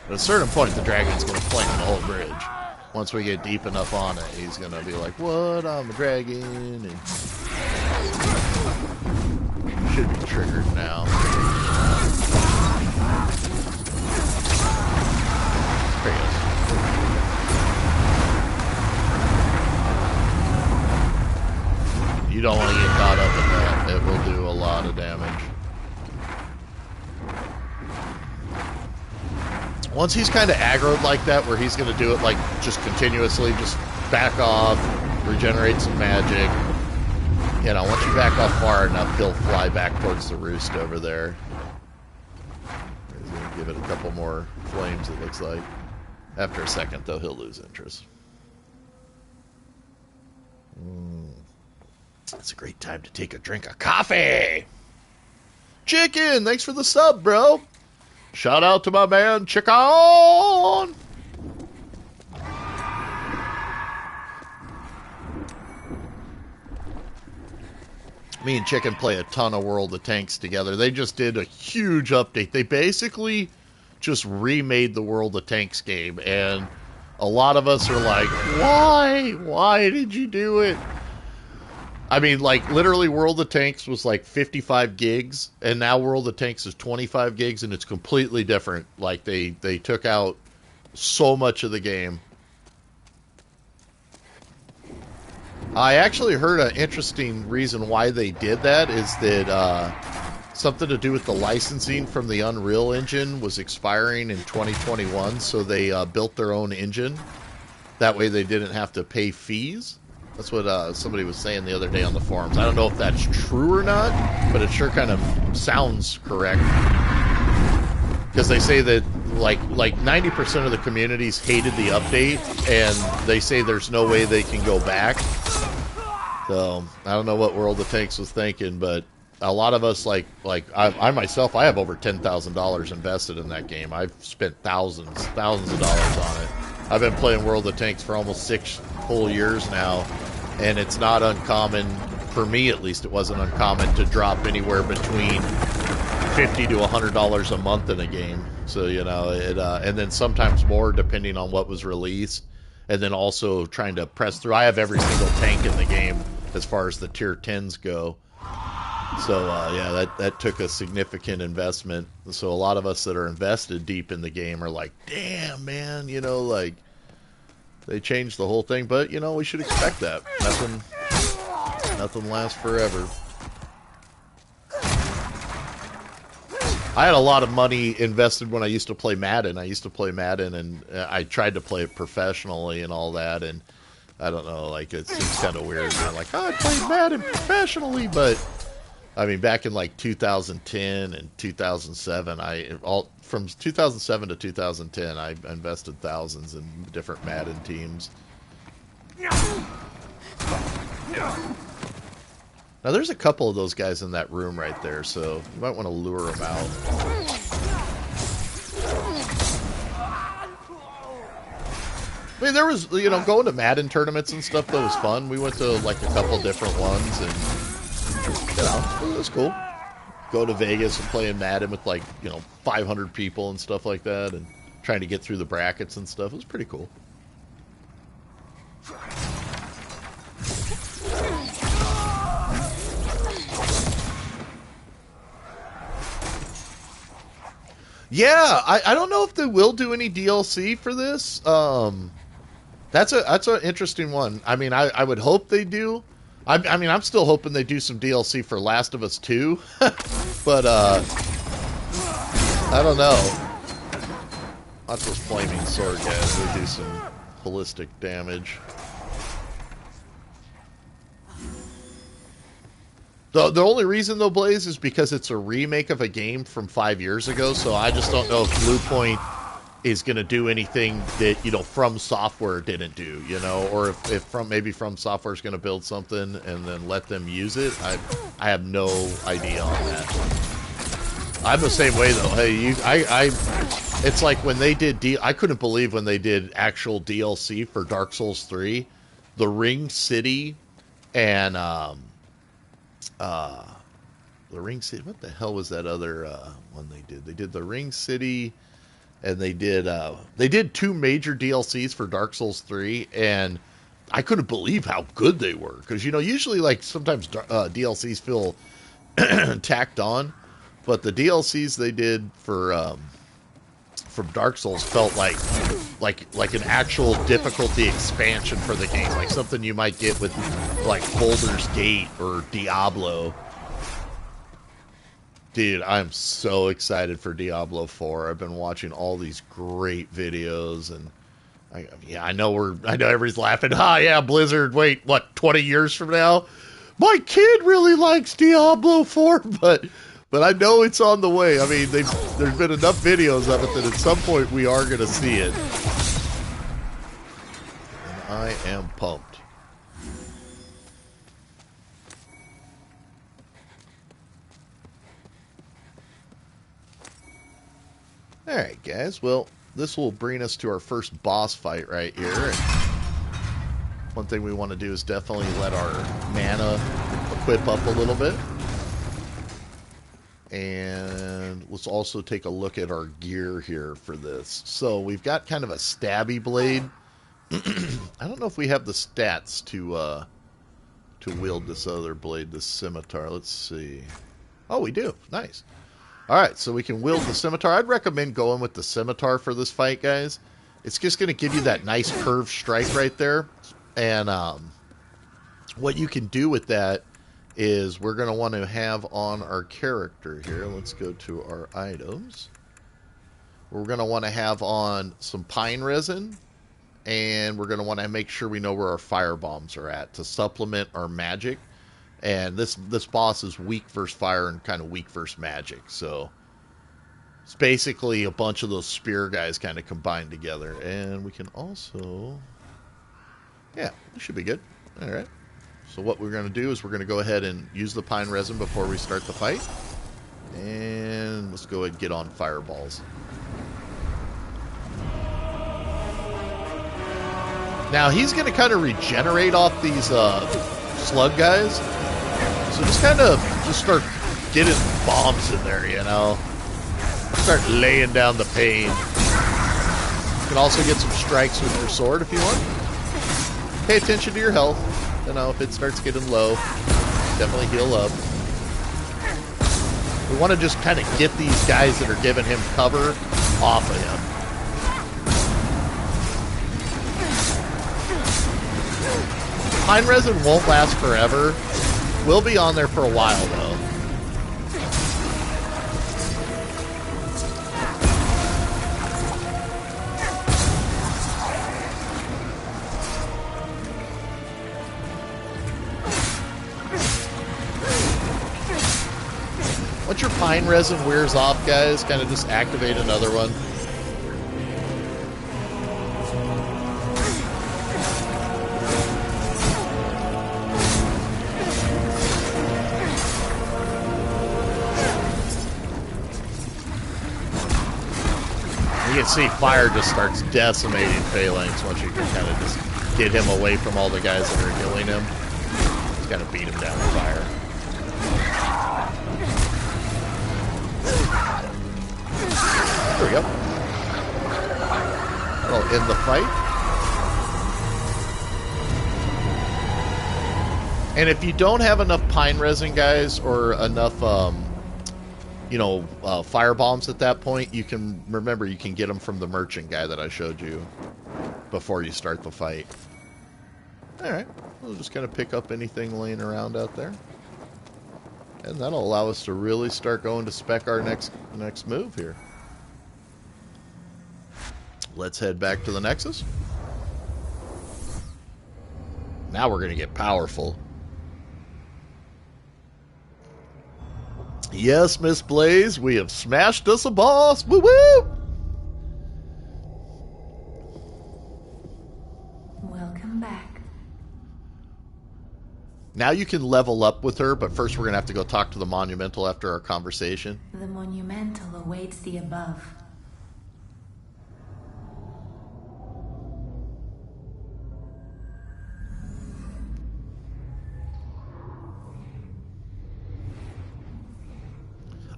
At a certain point, the dragon's going to flame the whole bridge. Once we get deep enough on it, he's going to be like, what? I'm a dragon. And should be triggered now. There he goes. You don't want to get caught up in that. It will do a lot of damage. Once he's kind of aggroed like that, where he's going to do it like just continuously, just back off, regenerate some magic. You know, once you back off far enough, he'll fly back towards the roost over there. He's going to give it a couple more flames, it looks like. After a second, though, he'll lose interest. It's a great time to take a drink of coffee. Chicken, thanks for the sub, bro. Shout out to my man, Chicken. Me and Chicken play a ton of World of Tanks together. They just did a huge update. They basically just remade the World of Tanks game, and a lot of us are like, why? Why did you do it? I mean, like, literally World of Tanks was like 55 gigs, and now World of Tanks is 25 gigs, and it's completely different. Like, they took out so much of the game. I actually heard an interesting reason why they did that is that something to do with the licensing from the Unreal Engine was expiring in 2021, so they built their own engine. That way they didn't have to pay fees. That's what somebody was saying the other day on the forums. I don't know if that's true or not, but it sure kind of sounds correct. Because they say that like 90% of the communities hated the update, and they say there's no way they can go back. So I don't know what World of Tanks was thinking, but a lot of us, like I myself, I have over $10,000 invested in that game. I've spent thousands of dollars on it. I've been playing World of Tanks for almost 6 full years now, and it's not uncommon, for me at least, it wasn't uncommon to drop anywhere between $50 to $100 a month in a game. So, you know, it and then sometimes more depending on what was released, and then also trying to press through. I have every single tank in the game as far as the tier 10s go. So, yeah, that took a significant investment. So a lot of us that are invested deep in the game are like, damn, man, you know, like, they changed the whole thing. But, you know, we should expect that. Nothing lasts forever. I had a lot of money invested when I used to play Madden. I used to play Madden, and I tried to play it professionally and all that, and I don't know, like, it seems kind of weird. I'm like, oh, I played Madden professionally, but I mean, back in like 2010 and 2007, from 2007 to 2010, I invested thousands in different Madden teams. Now, there's a couple of those guys in that room right there, so you might want to lure them out. I mean, there was, you know, going to Madden tournaments and stuff, that was fun. We went to like a couple different ones, and you know, it was cool. Go to Vegas and play in Madden with like, you know, 500 people and stuff like that, and trying to get through the brackets and stuff. It was pretty cool. Yeah, I don't know if they will do any DLC for this. That's an interesting one. I mean, I would hope they do. I mean, I'm still hoping they do some DLC for Last of Us 2. But, I don't know. Not those flaming sword guys. They do some holistic damage. The only reason, though, Blaze, is because it's a remake of a game from 5 years ago, so I just don't know if Bluepoint is going to do anything that, you know, From Software didn't do, you know, or if maybe From Software is going to build something and then let them use it. I have no idea on that. I'm the same way, though. Hey, it's like when they did, I couldn't believe when they did actual DLC for Dark Souls 3, the Ring City and, the Ring City, what the hell was that other one they did? They did the Ring City, and they did 2 major DLCs for Dark Souls 3, and I couldn't believe how good they were. Because, you know, usually, like, sometimes DLCs feel tacked on, but the DLCs they did for Dark Souls felt like an actual difficulty expansion for the game, like something you might get with, like, Baldur's Gate or Diablo. Dude, I'm so excited for Diablo 4. I've been watching all these great videos, and I know everybody's laughing. Yeah, Blizzard, wait, what, 20 years from now? My kid really likes Diablo 4, but I know it's on the way. I mean, there's been enough videos of it that at some point we are going to see it. And I am pumped. Alright, guys. Well, this will bring us to our first boss fight right here. And one thing we want to do is definitely let our mana equip up a little bit. And let's also take a look at our gear here for this. So we've got kind of a stabby blade. I don't know if we have the stats to wield this other blade, this scimitar. Let's see. Oh, we do. Nice. Alright, so we can wield the scimitar. I'd recommend going with the scimitar for this fight, guys. It's just going to give you that nice curved strike right there. And what you can do with that is we're going to want to have on our character here. Let's go to our items. We're going to want to have on some pine resin. And we're going to want to make sure we know where our fire bombs are at to supplement our magic. And this boss is weak versus fire and kind of weak versus magic. So it's basically a bunch of those spear guys kind of combined together. And we can also... yeah, we should be good. All right. So what we're going to do is we're going to go ahead and use the pine resin before we start the fight. And let's go ahead and get on fireballs. Now he's going to kind of regenerate off these slug guys. So just start getting bombs in there, you know. Start laying down the pain. You can also get some strikes with your sword if you want. Pay attention to your health. You know, if it starts getting low, definitely heal up. We want to just kind of get these guys that are giving him cover off of him. Pine resin won't last forever. We'll be on there for a while, though. Once your pine resin wears off, guys, kind of just activate another one. You can see fire just starts decimating Phalanx once you can kind of just get him away from all the guys that are healing him. Just kind of beat him down with fire. There we go. That'll end the fight. And if you don't have enough pine resin, guys, or enough, fire bombs at that point, you can get them from the merchant guy that I showed you. before you start the fight. Alright, we'll just kind of pick up anything laying around out there. And that'll allow us to really start going to spec our next move here. Let's head back to the Nexus. Now we're going to get powerful. Yes, Miss Blaze, we have smashed us a boss. Woo woo! Welcome back. Now you can level up with her, but first we're going to have to go talk to the Monumental after our conversation. The Monumental awaits the above.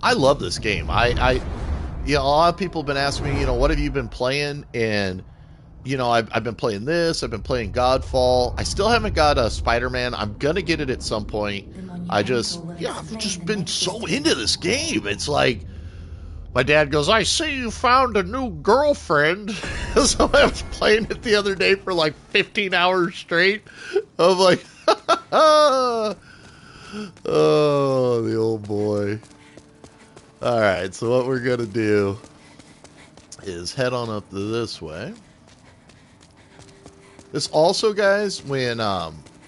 I love this game. You know, a lot of people have been asking me, you know, what have you been playing? And, you know, I've been playing this. I've been playing Godfall. I still haven't got a Spider-Man. I'm going to get it at some point. I've just been so into this game. It's like, my dad goes, I see you found a new girlfriend. So I was playing it the other day for like 15 hours straight. I'm like, oh, the old boy. Alright, so what we're going to do is head on up this way. This also, guys, when,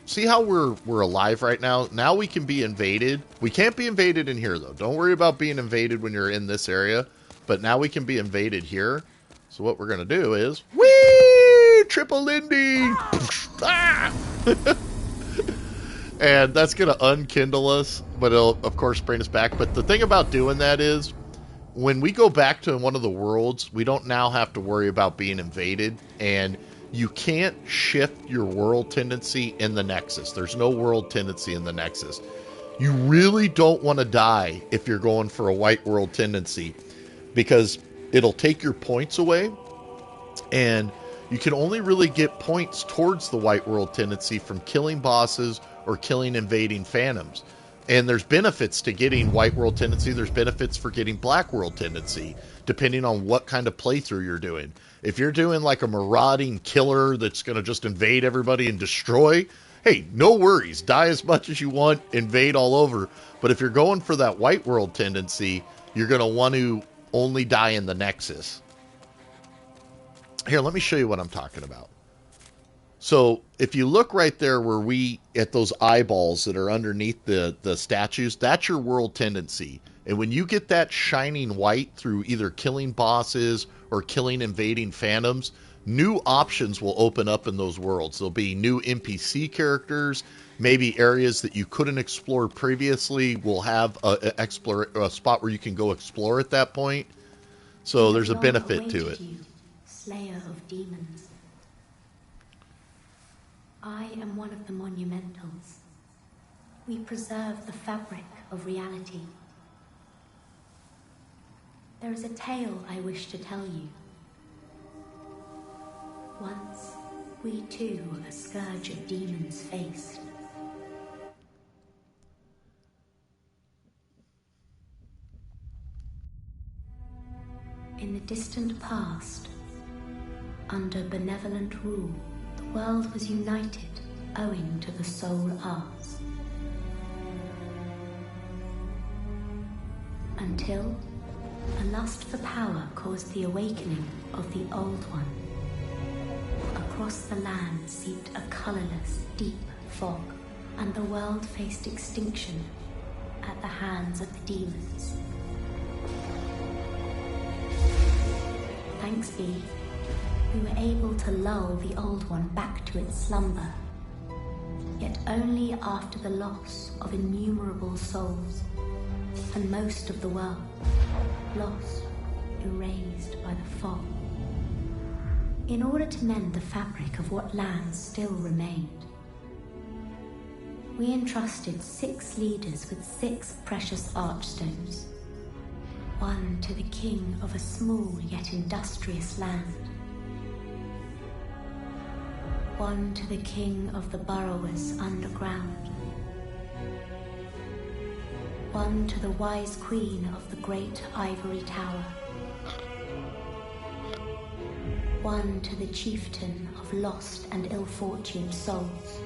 see how we're alive right now? Now we can be invaded. We can't be invaded in here, though. Don't worry about being invaded when you're in this area. But now we can be invaded here. So what we're going to do is, whee! Triple Lindy! Ah! And that's going to unkindle us, but it'll, of course, bring us back. But the thing about doing that is, when we go back to one of the worlds, we don't now have to worry about being invaded. And you can't shift your world tendency in the Nexus. There's no world tendency in the Nexus. You really don't want to die if you're going for a white world tendency, because it'll take your points away. And you can only really get points towards the white world tendency from killing bosses or killing invading phantoms. And there's benefits to getting white world tendency. There's benefits for getting black world tendency, depending on what kind of playthrough you're doing. If you're doing like a marauding killer that's going to just invade everybody and destroy, hey, no worries. Die as much as you want, invade all over. But if you're going for that white world tendency, you're going to want to only die in the Nexus. Here, let me show you what I'm talking about. So if you look right there where at those eyeballs that are underneath the statues, that's your world tendency. And when you get that shining white through either killing bosses or killing invading phantoms, new options will open up in those worlds. There'll be new NPC characters, maybe areas that you couldn't explore previously will have a spot where you can go explore at that point. So there's a benefit to it. Slayer of demons. I am one of the Monumentals. We preserve the fabric of reality. There is a tale I wish to tell you. Once, we too a scourge of demons faced. In the distant past, under benevolent rule, the world was united owing to the soul arts. Until a lust for power caused the awakening of the Old One. Across the land seeped a colorless, deep fog, and the world faced extinction at the hands of the demons. Thanks be, we were able to lull the Old One back to its slumber, yet only after the loss of innumerable souls, and most of the world, lost, erased by the fog. In order to mend the fabric of what lands still remained, we entrusted 6 leaders with 6 precious archstones, one to the king of a small yet industrious land, one to the king of the burrowers underground, one to the wise queen of the great ivory tower, One to the chieftain of lost and ill-fortuned souls.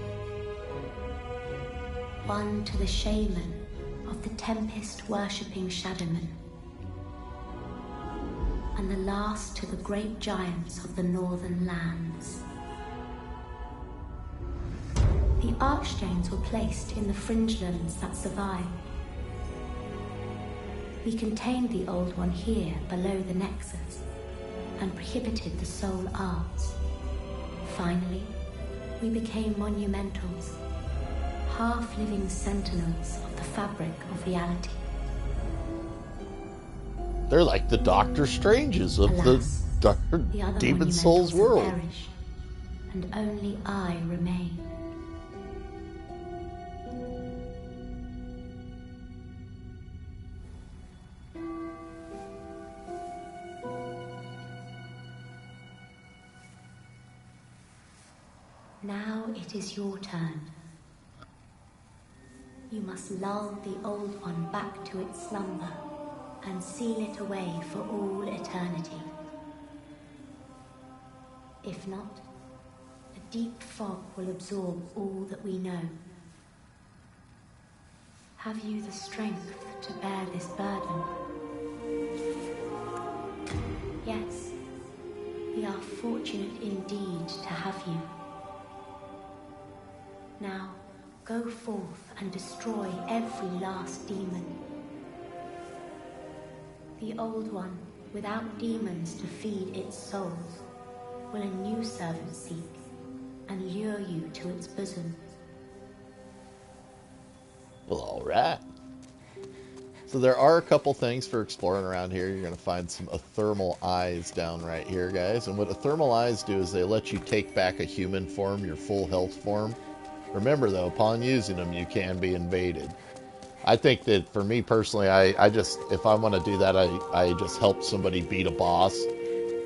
One to the shaman of the tempest-worshipping Shadowmen. And the last to the great giants of the northern lands. The Archdanes were placed in the fringelands that survived. We contained the Old One here below the Nexus, and prohibited the soul arts. Finally, we became monumentals, half-living sentinels of the fabric of reality. They're like the Doctor Stranges of Alas, the other Demon Souls monumentals have world. perished, and only I remain. Now it is your turn. You must lull the Old One back to its slumber and seal it away for all eternity. If not, a deep fog will absorb all that we know. Have you the strength to bear this burden? Yes, we are fortunate indeed to have you. Now, go forth and destroy every last demon. The Old One, without demons to feed its souls, will a new servant seek and lure you to its bosom. Well, all right. So there are a couple things for exploring around here. You're going to find some thermal eyes down right here, guys. And what thermal eyes do is they let you take back a human form, your full health form. Remember, though, upon using them, you can be invaded. I think that for me personally, I just, if I want to do that, I just help somebody beat a boss,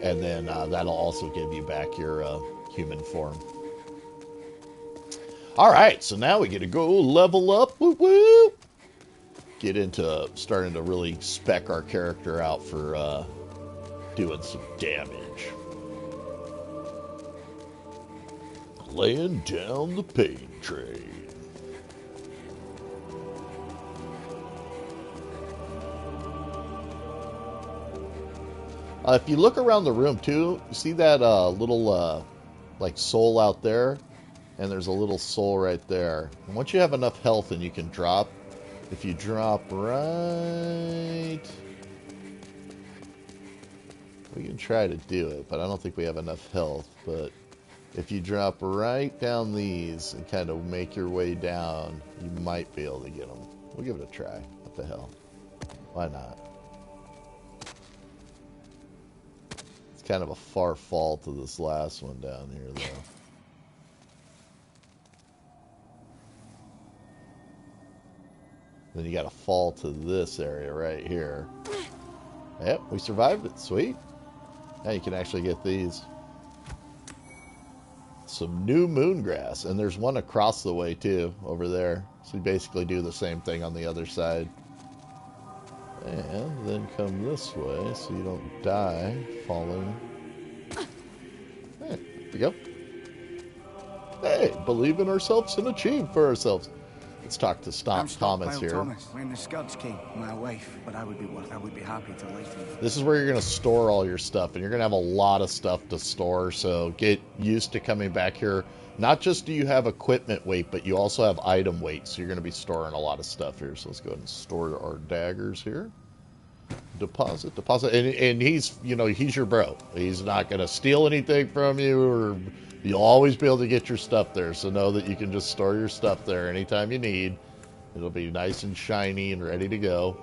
and then that'll also give you back your human form. All right, so now we get to go level up. Woo woo! Get into starting to really spec our character out for doing some damage. Laying down the pain train. If you look around the room too, you see that little like soul out there, and there's a little soul right there. And once you have enough health and you can drop, if you drop right, we can try to do it, but I don't think we have enough health. But if you drop right down these and kind of make your way down, you might be able to get them. We'll give it a try. What the hell? Why not? It's kind of a far fall to this last one down here, though. Then you got to fall to this area right here. Yep, we survived it. Sweet. Now you can actually get these. Some new moon grass, and there's one across the way too over there, so you basically do the same thing on the other side, and then come this way so you don't die falling. Hey, there we go. Hey, believe in ourselves and achieve for ourselves. Let's talk to Thomas here. Thomas, when the Scots came, my wife, but I would be happy to lighten. This is where you're going to store all your stuff, and you're going to have a lot of stuff to store, so get used to coming back here. Not just do you have equipment weight, but you also have item weight, so you're going to be storing a lot of stuff here. So let's go ahead and store our daggers here. Deposit. And he's, he's your bro. He's not going to steal anything from you, or you'll always be able to get your stuff there. So know that you can just store your stuff there anytime you need. It'll be nice and shiny and ready to go.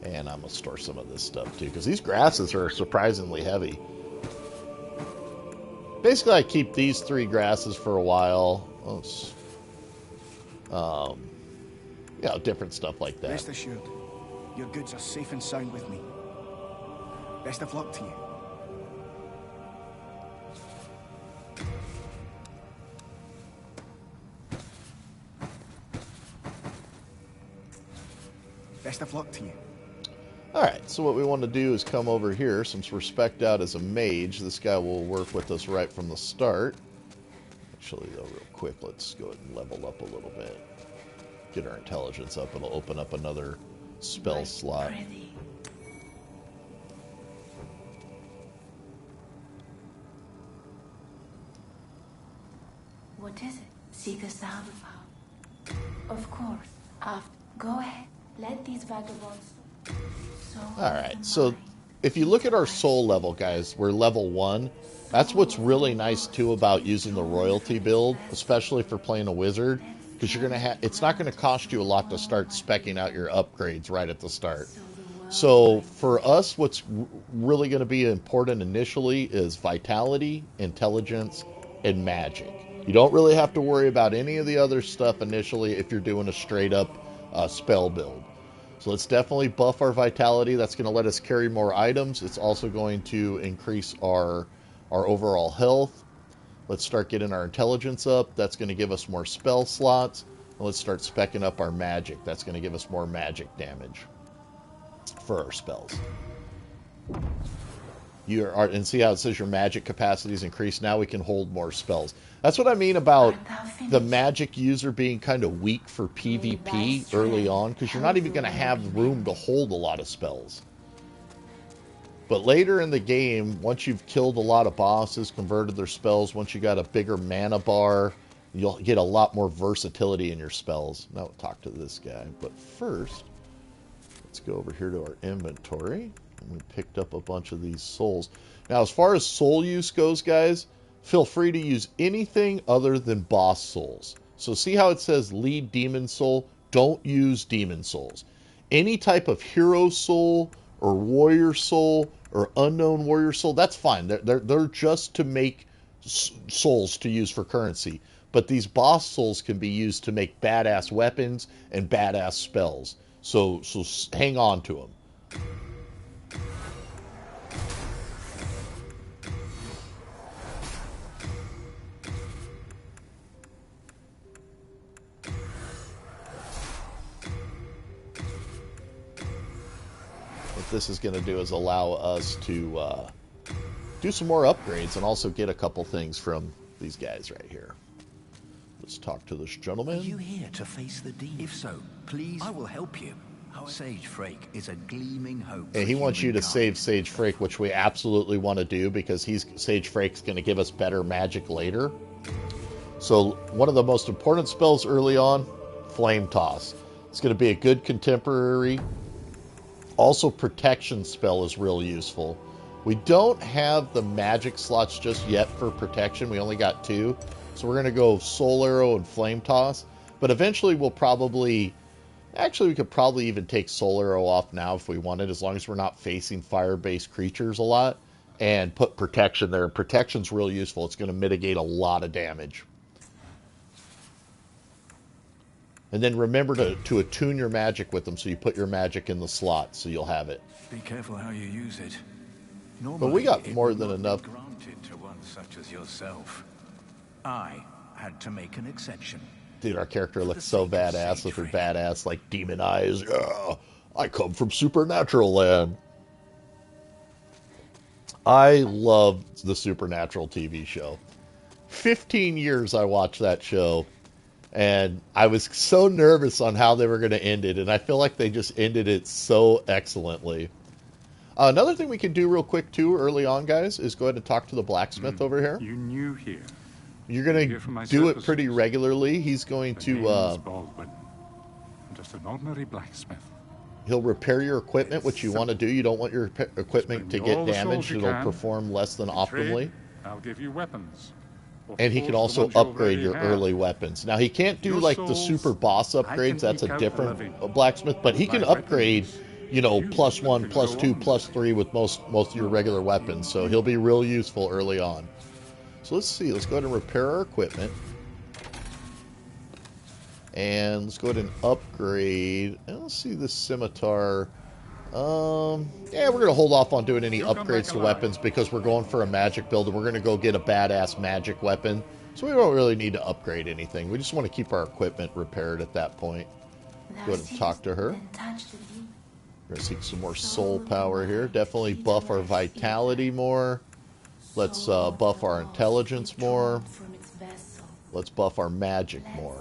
And I'm going to store some of this stuff too, because these grasses are surprisingly heavy. Basically, I keep these 3 grasses for a while. Different stuff like that. Rest assured, your goods are safe and sound with me. Best of luck to you. Best of luck to you. Alright, so what we want to do is come over here. Since we're spec'd out as a mage, this guy will work with us right from the start. Actually, though, real quick, let's go ahead and level up a little bit. Get our intelligence up. It'll open up another spell slot. What is it? Seekest thou the power? Of course. Go ahead. Let these vagabonds. Alright, so if you look at our soul level, guys, we're level 1. That's what's really nice, too, about using the royalty build, especially for playing a wizard, because you're gonna have. It's not going to cost you a lot to start speccing out your upgrades right at the start. So for us, what's really going to be important initially is vitality, intelligence, and magic. You don't really have to worry about any of the other stuff initially if you're doing a straight-up spell build. So let's definitely buff our vitality. That's going to let us carry more items. It's also going to increase our overall health. Let's start getting our intelligence up. That's going to give us more spell slots. And let's start speccing up our magic. That's going to give us more magic damage for our spells. And see how it says your magic capacity is increased? Now we can hold more spells. That's what I mean about the magic user being kind of weak for PvP early on, because you're not even going to have room to hold a lot of spells. But later in the game, once you've killed a lot of bosses, converted their spells, once you got a bigger mana bar, you'll get a lot more versatility in your spells. Now we'll talk to this guy. But first, let's go over here to our inventory. And we picked up a bunch of these souls. Now, as far as soul use goes, guys, feel free to use anything other than boss souls. So see how it says lead demon soul? Don't use demon souls. Any type of hero soul or warrior soul or unknown warrior soul, that's fine. They're just to make souls to use for currency. But these boss souls can be used to make badass weapons and badass spells. So hang on to them. What this is going to do is allow us to do some more upgrades and also get a couple things from these guys right here. Let's talk to this gentleman. Are you here to face the demon? If so, please, I will help you. Sage Frake is a gleaming hope. And he wants you to save Sage Frake, which we absolutely want to do because Sage Frake's going to give us better magic later. So one of the most important spells early on, Flame Toss. It's going to be a good contemporary. Also, Protection spell is real useful. We don't have the magic slots just yet for protection. We only got 2. So we're going to go Soul Arrow and Flame Toss. But eventually we'll probably... Actually, we could probably even take Soul Arrow off now if we wanted, as long as we're not facing fire-based creatures a lot. And put Protection there. Protection's real useful. It's going to mitigate a lot of damage. And then remember to attune your magic with them, so you put your magic in the slot, so you'll have it. Be careful how you use it. But we got more than enough. Granted to one such as yourself. I had to make an exception. Dude, our character looks so badass with her badass, like, demon eyes. Yeah, I come from supernatural land. I love the Supernatural TV show. 15 years I watched that show, and I was so nervous on how they were going to end it, and I feel like they just ended it so excellently. Another thing we can do real quick, too, early on, guys, is go ahead and talk to the blacksmith over here. You new here. You're going to do it pretty regularly. He's going to... Baldwin. I'm just an ordinary blacksmith. He'll repair your equipment, which you want to do. You don't want your equipment to get damaged. It'll perform less than optimally. I'll give you weapons. And he can also upgrade your early weapons. Now, he can't do, like, the super boss upgrades. That's a different blacksmith. But he can upgrade, you know, +1, +2, +3 with most of your regular weapons. So he'll be real useful early on. So let's see. Let's go ahead and repair our equipment. And let's go ahead and upgrade. And let's see this scimitar. Yeah, we're going to hold off on doing any upgrades to weapons because we're going for a magic build and we're going to go get a badass magic weapon. So we don't really need to upgrade anything. We just want to keep our equipment repaired at that point. Go ahead and talk to her. We're going to seek some more soul power here. Definitely buff our vitality more. Let's buff our intelligence more. Let's buff our magic more.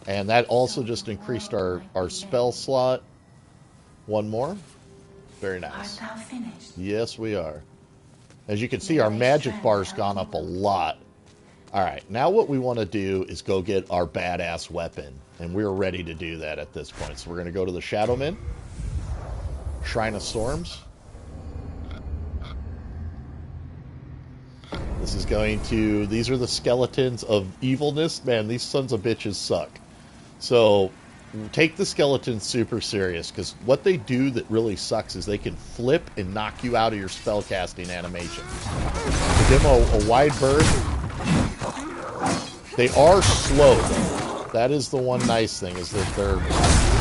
And that also just increased our spell slot. One more. Very nice. Yes, we are. As you can see, our magic bar's gone up a lot. Alright, now what we want to do is go get our badass weapon. And we're ready to do that at this point. So we're going to go to the Shadowmen. Shrine of Storms. This is going to... These are the skeletons of evilness. Man, these sons of bitches suck. So, take the skeletons super serious, because what they do that really sucks is they can flip and knock you out of your spellcasting animation. To give them a wide berth, they are slow. That is the one nice thing, is that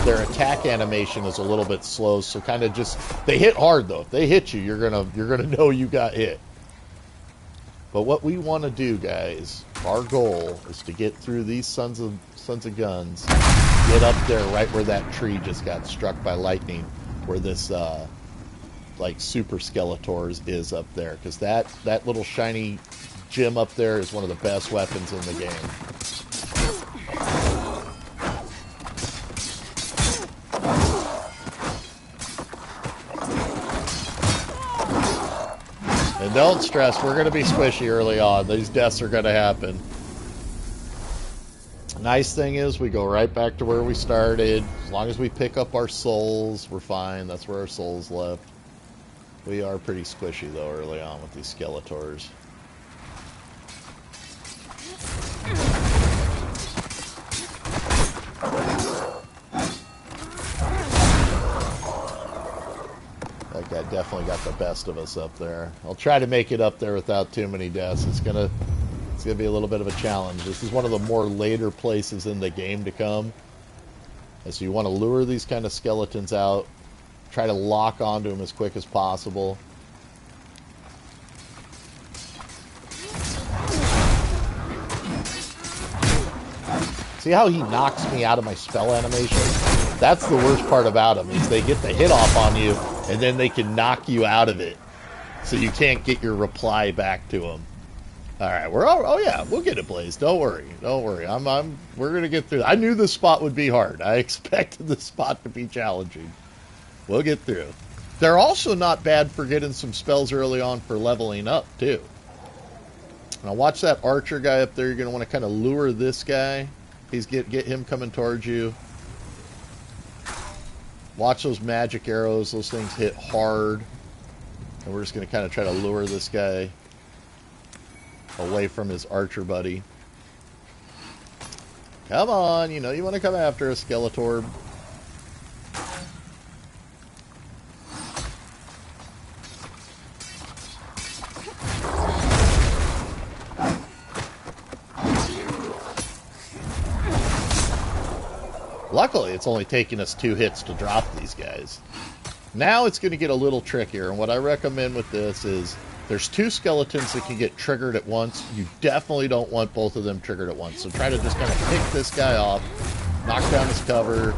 their attack animation is a little bit slow, so kind of just... They hit hard, though. If they hit you, you're gonna know you got hit. But what we want to do, guys, our goal is to get through these sons of guns, get up there right where that tree just got struck by lightning, where this like Super Skeletors is up there, because that little shiny gem up there is one of the best weapons in the game. And don't stress, we're going to be squishy early on. These deaths are going to happen. Nice thing is, we go right back to where we started. As long as we pick up our souls, we're fine. That's where our souls left. We are pretty squishy, though, early on with these Skeletors. That guy definitely got the best of us up there. I'll try to make it up there without too many deaths. It's gonna be a little bit of a challenge. This is one of the more later places in the game to come. And so you want to lure these kind of skeletons out. Try to lock onto them as quick as possible. See how he knocks me out of my spell animation? That's the worst part about them, is they get the hit off on you, and then they can knock you out of it. So you can't get your reply back to them. Alright, oh yeah, we'll get it, Blaze. Don't worry. We're gonna get through. I knew this spot would be hard. I expected this spot to be challenging. We'll get through. They're also not bad for getting some spells early on for leveling up, too. Now watch that archer guy up there. You're gonna want to kind of lure this guy. Get him coming towards you. Watch those magic arrows. Those things hit hard. And we're just gonna kind of try to lure this guy away from his archer buddy. Come on, you know you want to come after a Skeletor. Luckily, it's only taking us 2 hits to drop these guys. Now it's going to get a little trickier, and what I recommend with this is there's 2 skeletons that can get triggered at once. You definitely don't want both of them triggered at once. So try to just kind of pick this guy off, knock down his cover,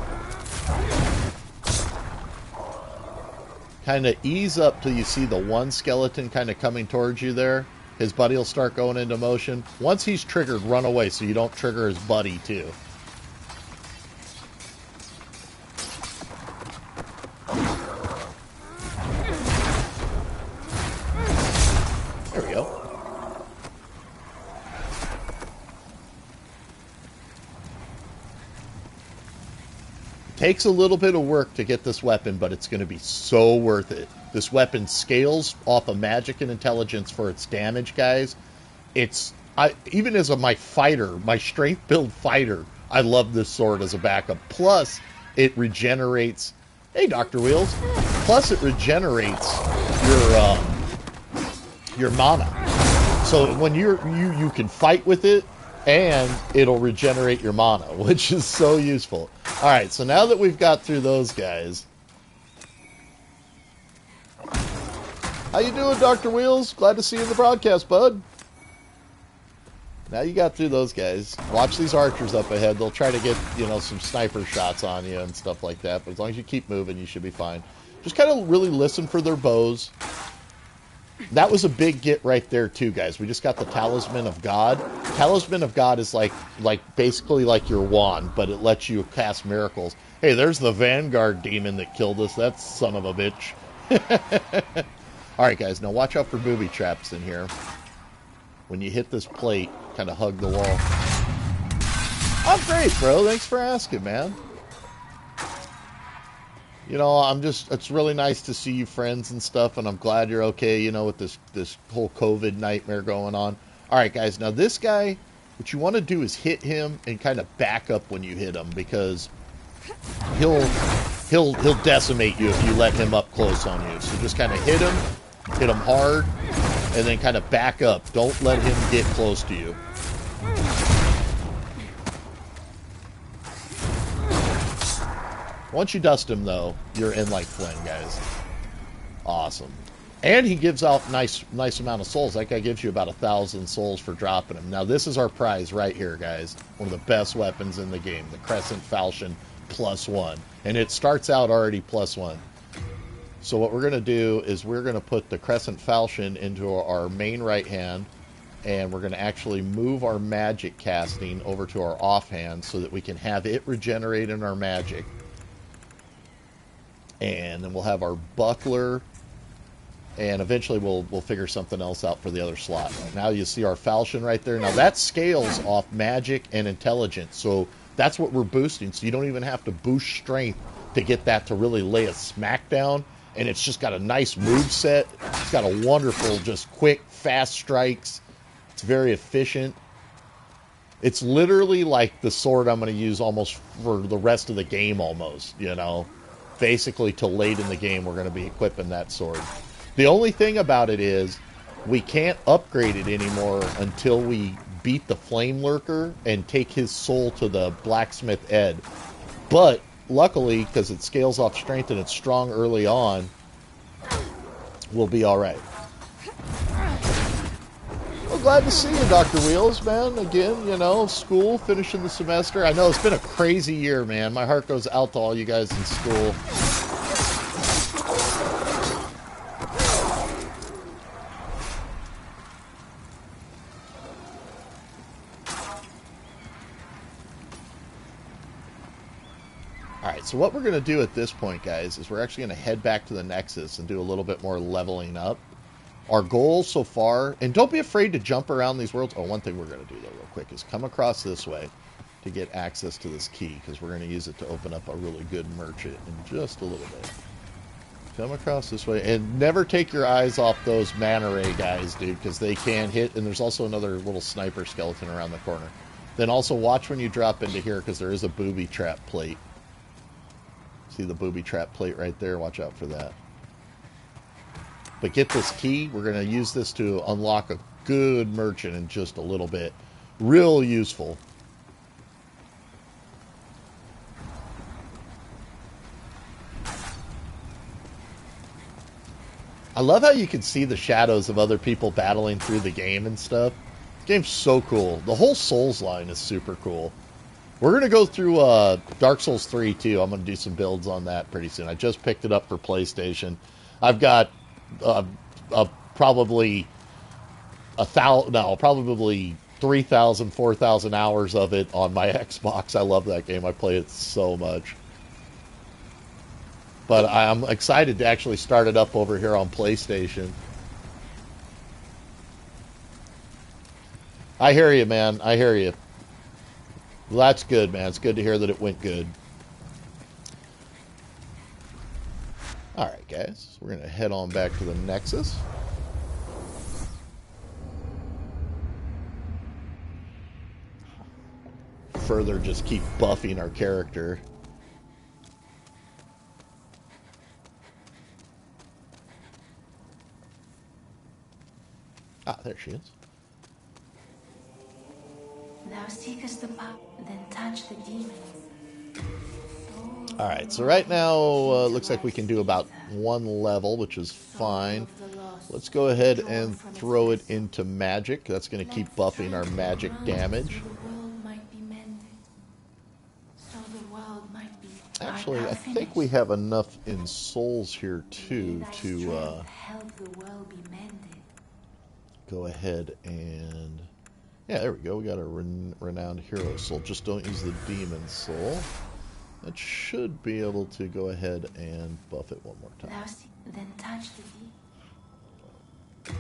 kind of ease up till you see the one skeleton kind of coming towards you there. His buddy will start going into motion. Once he's triggered, run away so you don't trigger his buddy too. There we go. It takes a little bit of work to get this weapon, but it's going to be so worth it. This weapon scales off of magic and intelligence for its damage, guys. Even as my strength build fighter, I love this sword as a backup. Plus, it regenerates. Hey, Dr. Wheels. Plus, it regenerates your mana. So when you can fight with it, and it'll regenerate your mana, which is so useful. All right, so now that we've got through those guys, how you doing, Dr. Wheels? Glad to see you in the broadcast, bud. Now you got through those guys. Watch these archers up ahead. They'll try to get, you know, some sniper shots on you and stuff like that. But as long as you keep moving, you should be fine. Just kind of really listen for their bows. That was a big get right there too, guys. We just got the Talisman of God. Talisman of God is like basically like your wand, but it lets you cast miracles. Hey, there's the Vanguard demon that killed us. That son of a bitch. Alright, guys. Now watch out for booby traps in here. When you hit this plate, kind of hug the wall. I'm great, bro. Thanks for asking, man. You know, it's really nice to see you friends and stuff, and I'm glad you're okay, you know, with this whole COVID nightmare going on. All right, guys, now this guy, what you want to do is hit him and kind of back up when you hit him, because he'll decimate you if you let him up close on you. So just kind of hit him hard, and then kind of back up. Don't let him get close to you. Once you dust him, though, you're in like Flynn, guys. Awesome. And he gives out nice amount of souls. That guy gives you about 1,000 souls for dropping him. Now, this is our prize right here, guys. One of the best weapons in the game, the Crescent Falchion +1. And it starts out already +1. So what we're going to do is we're going to put the Crescent Falchion into our main right hand, and we're going to actually move our magic casting over to our offhand so that we can have it regenerate in our magic. And then we'll have our buckler, and eventually we'll figure something else out for the other slot. Now you see our falchion right there. Now that scales off magic and intelligence, so that's what we're boosting. So you don't even have to boost strength to get that to really lay a smackdown. And it's just got a nice move set. It's got a wonderful, just quick, fast strikes. It's very efficient. It's literally like the sword I'm going to use almost for the rest of the game almost, you know. Basically, till late in the game, we're going to be equipping that sword. The only thing about it is we can't upgrade it anymore until we beat the Flame Lurker and take his soul to the Blacksmith Ed. But luckily, because it scales off strength and it's strong early on, we'll be all right. Well, glad to see you, Dr. Wheels, man. Again, you know, school, finishing the semester. I know it's been a crazy year, man. My heart goes out to all you guys in school. Alright, so what we're going to do at this point, guys, is we're actually going to head back to the Nexus and do a little bit more leveling up. Our goal so far, and don't be afraid to jump around these worlds. Oh, one thing we're going to do, though, real quick, is come across this way to get access to this key, because we're going to use it to open up a really good merchant in just a little bit. Come across this way, and never take your eyes off those Manta Ray guys, dude, because they can hit, and there's also another little sniper skeleton around the corner. Then also watch when you drop into here, because there is a booby trap plate. See the booby trap plate right there? Watch out for that. But get this key. We're going to use this to unlock a good merchant in just a little bit. Real useful. I love how you can see the shadows of other people battling through the game and stuff. This game's so cool. The whole Souls line is super cool. We're going to go through Dark Souls 3 too. I'm going to do some builds on that pretty soon. I just picked it up for PlayStation. I've got probably 3,000, 4,000 hours of it on my Xbox. I love that game. I play it so much. But I'm excited to actually start it up over here on PlayStation. I hear you, man. I hear you. Well, that's good, man. It's good to hear that it went good. Alright, guys. We're going to head on back to the Nexus. Further, just keep buffing our character. Ah, there she is. Thou seekest the power, then touch the demons. Alright, so right now, looks like we can do about one level, which is fine. Let's go ahead and throw it into magic. That's going to keep buffing our magic damage. Actually, I think we have enough in souls here, too, to go ahead and... Yeah, there we go. We got a renowned hero soul. Just don't use the demon soul. That should be able to go ahead and buff it one more time. Then touch the deep.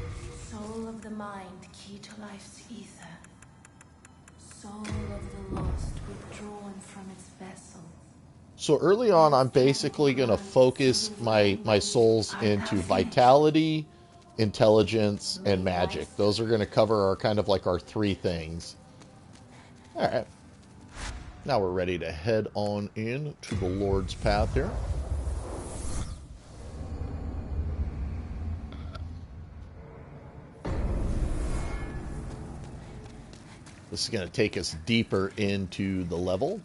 Soul of the mind, key to life's ether. Soul of the lost, withdrawn from its vessel. So early on, I'm basically going to focus my souls into vitality, intelligence, and magic. Those are going to cover our kind of like our three things. All right. Now we're ready to head on in to the Lord's Path here. This is going to take us deeper into the level.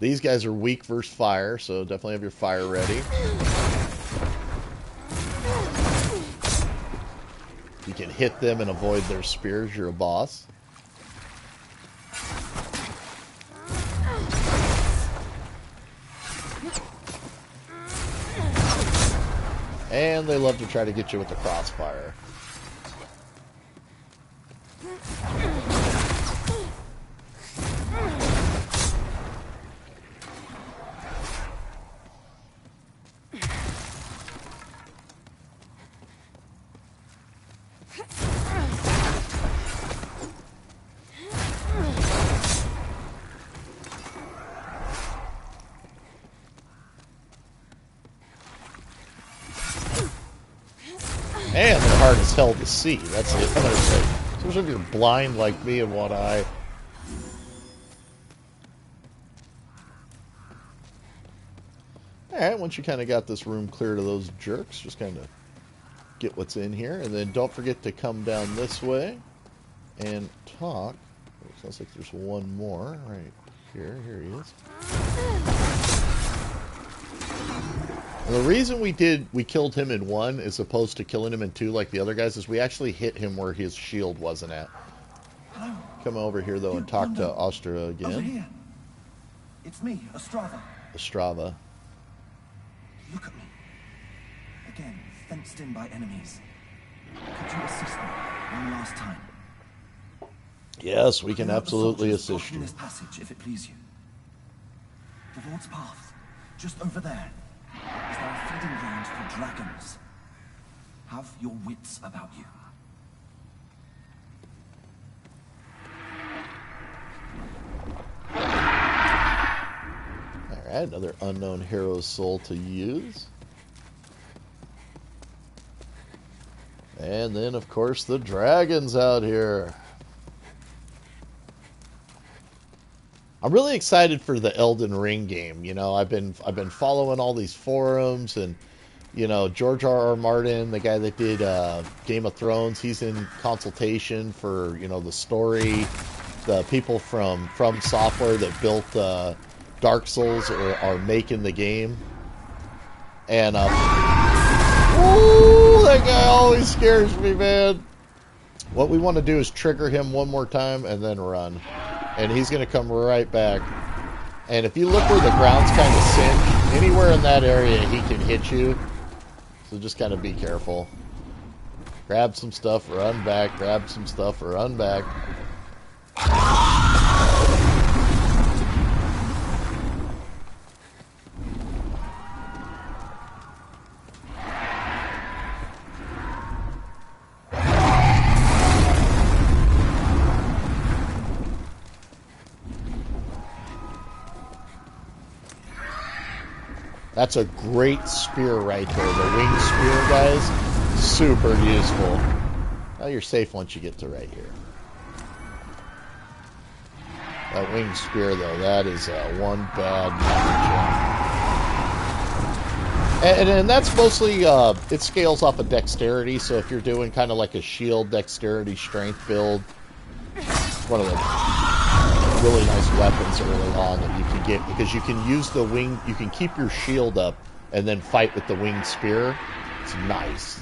These guys are weak versus fire, so definitely have your fire ready. You can hit them and avoid their spears. You're a boss. And they love to try to get you with the crossfire. And they're hard as hell to see. That's the other thing. Especially if you're blind like me in one eye. Alright, once you kind of got this room clear to those jerks, just kind of get what's in here. And then don't forget to come down this way and talk. It sounds like there's one more right here. Here he is. And the reason we killed him in one as opposed to killing him in two like the other guys is we actually hit him where his shield wasn't at. Come over here though and talk to Astra again. Over here. It's me, Ostrava. Ostrava. Look at me. Again, fenced in by enemies. Could you assist me one last time? Yes, we can absolutely assist you. This passage, if it please you. The Lord's Path, just over there. Is there a feeding ground for dragons? Have your wits about you. Alright, another unknown hero soul to use. And then, of course, the dragons out here. I'm really excited for the Elden Ring game. You know, I've been following all these forums, and you know, George R.R. Martin, the guy that did Game of Thrones, he's in consultation for, you know, the story. The people from Software that built Dark Souls are making the game. And ooh, that guy always scares me, man. What we want to do is trigger him one more time and then run. And he's going to come right back. And if you look where the ground's kind of singed, anywhere in that area he can hit you. So just kind of be careful. Grab some stuff, run back. Grab some stuff, run back. That's a great spear right there. The wing spear, guys, super useful. Now you're safe once you get to right here. That wing spear, though, that is one bad number. And that's mostly, it scales off of dexterity, so if you're doing kind of like a shield, dexterity, strength build, one of them. really nice weapons early on that you can get, because you can use the wing, you can keep your shield up and then fight with the winged spear. It's nice.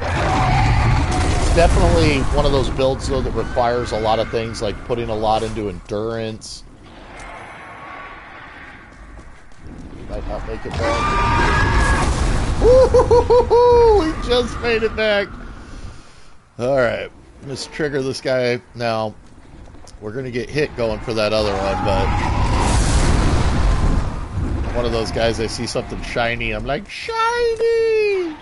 It's definitely one of those builds, though, that requires a lot of things, like putting a lot into endurance. You might not make it back. Woo-hoo-hoo-hoo-hoo! We just made it back. Alright, let's trigger this guy. Now, we're going to get hit going for that other one, but one of those guys, I see something shiny, I'm like, shiny!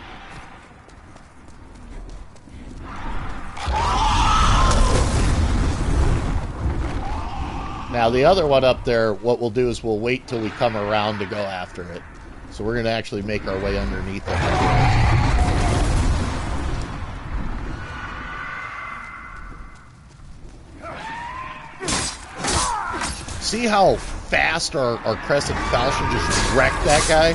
Now, the other one up there, what we'll do is we'll wait till we come around to go after it. So we're going to actually make our way underneath it. See how fast our Crescent Falchion just wrecked that guy?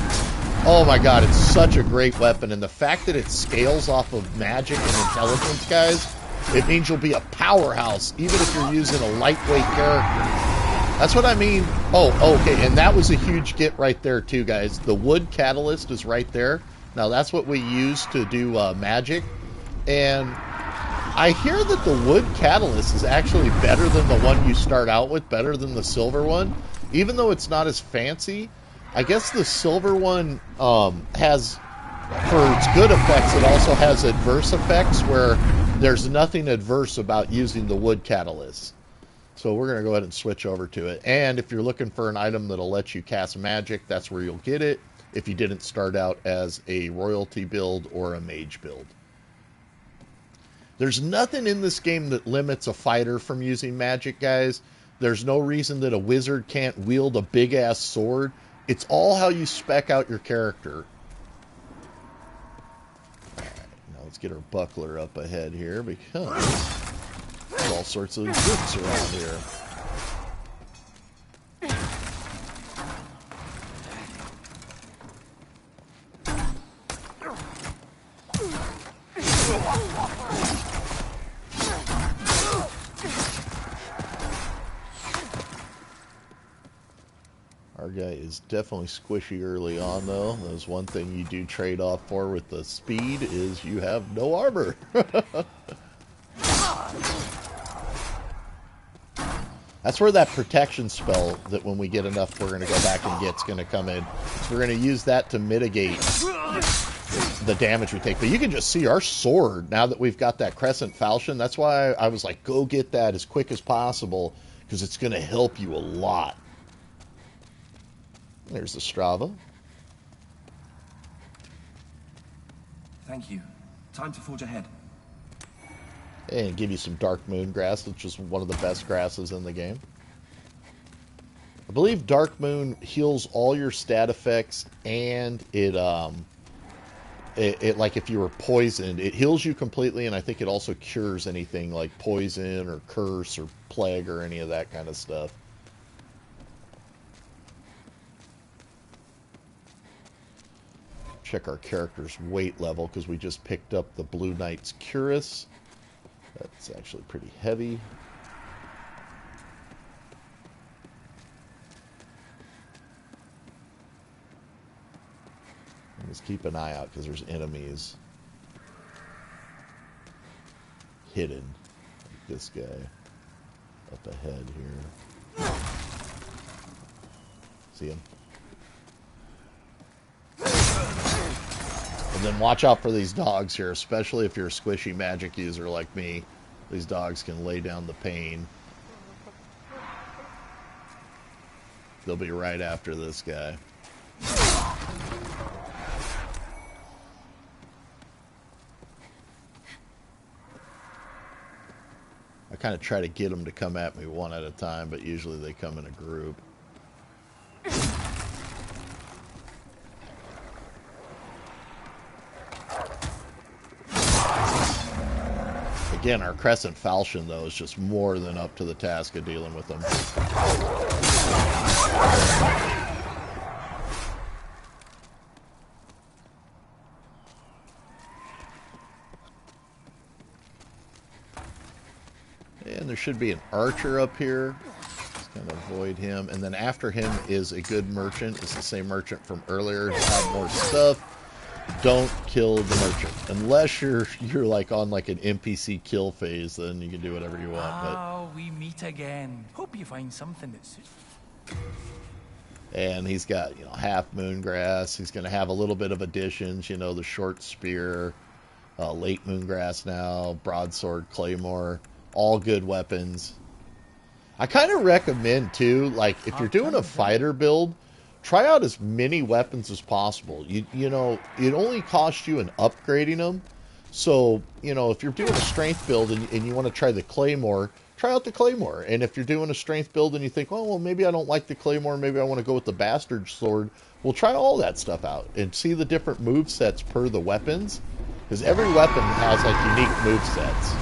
Oh my god, it's such a great weapon. And the fact that it scales off of magic and intelligence, guys, it means you'll be a powerhouse, even if you're using a lightweight character. That's what I mean. Oh, okay, and that was a huge get right there too, guys. The wood catalyst is right there. Now, that's what we use to do magic. And I hear that the wood catalyst is actually better than the one you start out with, better than the silver one. Even though it's not as fancy, I guess the silver one has, for its good effects, it also has adverse effects where there's nothing adverse about using the wood catalyst. So we're going to go ahead and switch over to it. And if you're looking for an item that'll let you cast magic, that's where you'll get it if you didn't start out as a royalty build or a mage build. There's nothing in this game that limits a fighter from using magic, guys. There's no reason that a wizard can't wield a big-ass sword. It's all how you spec out your character. Alright, now let's get our buckler up ahead here, because there's all sorts of goods around here. Our guy is definitely squishy early on, though. There's one thing you do trade off for with the speed is you have no armor. That's where that protection spell that when we get enough we're going to go back and get's going to come in. So we're going to use that to mitigate the damage we take. But you can just see our sword, now that we've got that Crescent Falchion, that's why I was like, go get that as quick as possible, because it's going to help you a lot. There's the Strava. Thank you. Time to forge ahead. And give you some Dark Moon grass, which is one of the best grasses in the game. I believe Dark Moon heals all your stat effects, and it like if you were poisoned, it heals you completely, and I think it also cures anything like poison or curse or plague or any of that kind of stuff. Check our character's weight level, because we just picked up the Blue Knight's Cuirass. That's actually pretty heavy. And just keep an eye out, because there's enemies hidden. Like this guy up ahead here. See him? And then watch out for these dogs here, especially if you're a squishy magic user like me. These dogs can lay down the pain. They'll be right after this guy. I kind of try to get them to come at me one at a time, but usually they come in a group. Again, our Crescent Falchion, though, is just more than up to the task of dealing with them. And there should be an archer up here. Kind of avoid him. And then after him is a good merchant. It's the same merchant from earlier. Have more stuff. Don't kill the merchant. Unless you're like on like an NPC kill phase, then you can do whatever you want. Oh, we meet again. Hope you find something that suits. And he's got, half moongrass. He's going to have a little bit of additions, the short spear, late moongrass now, broadsword, claymore, all good weapons. I kind of recommend, too, like, if you're doing a fighter build, try out as many weapons as possible. You know, it only costs you in upgrading them. So, if you're doing a strength build and you want to try the claymore, try out the claymore. And if you're doing a strength build and you think, oh, well, maybe I don't like the claymore, maybe I want to go with the bastard sword, well, try all that stuff out and see the different move sets per the weapons. Because every weapon has, like, unique move sets.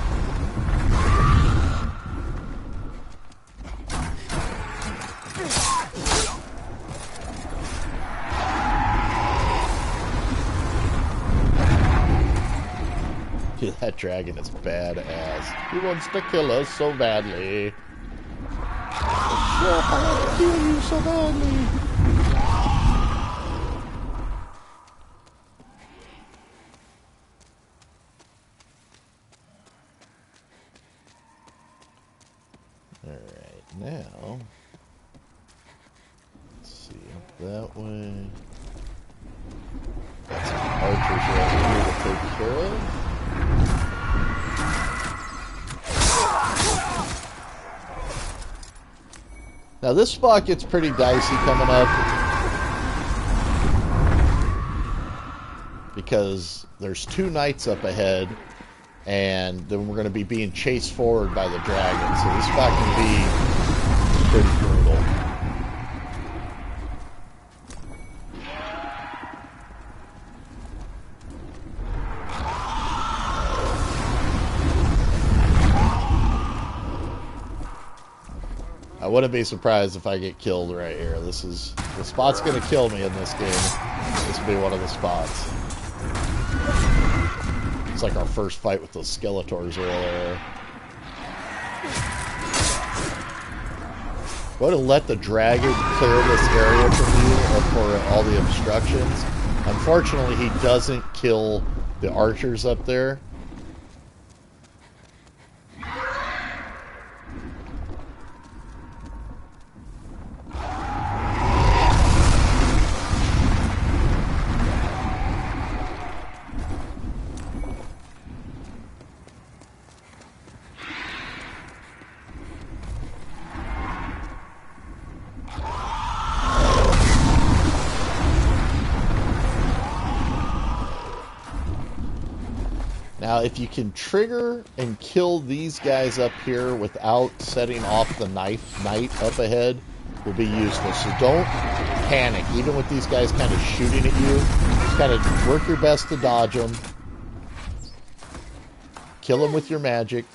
Dude, that dragon is badass. He wants to kill us so badly. I want to kill you so badly. Alright, now let's see, up that way. Got some archers right here to take care of. Now this spot gets pretty dicey coming up because there's 2 knights up ahead and then we're going to be being chased forward by the dragon, so this spot can be pretty brutal. I wouldn't be surprised if I get killed right here. The spot's going to kill me in this game. This will be one of the spots. It's like our first fight with those Skeletors earlier. Go ahead and let the dragon clear this area from you or for all the obstructions. Unfortunately, he doesn't kill the archers up there. Now, if you can trigger and kill these guys up here without setting off the knight up ahead, will be useful. So don't panic, even with these guys kind of shooting at you. Just kind of work your best to dodge them. Kill them with your magic.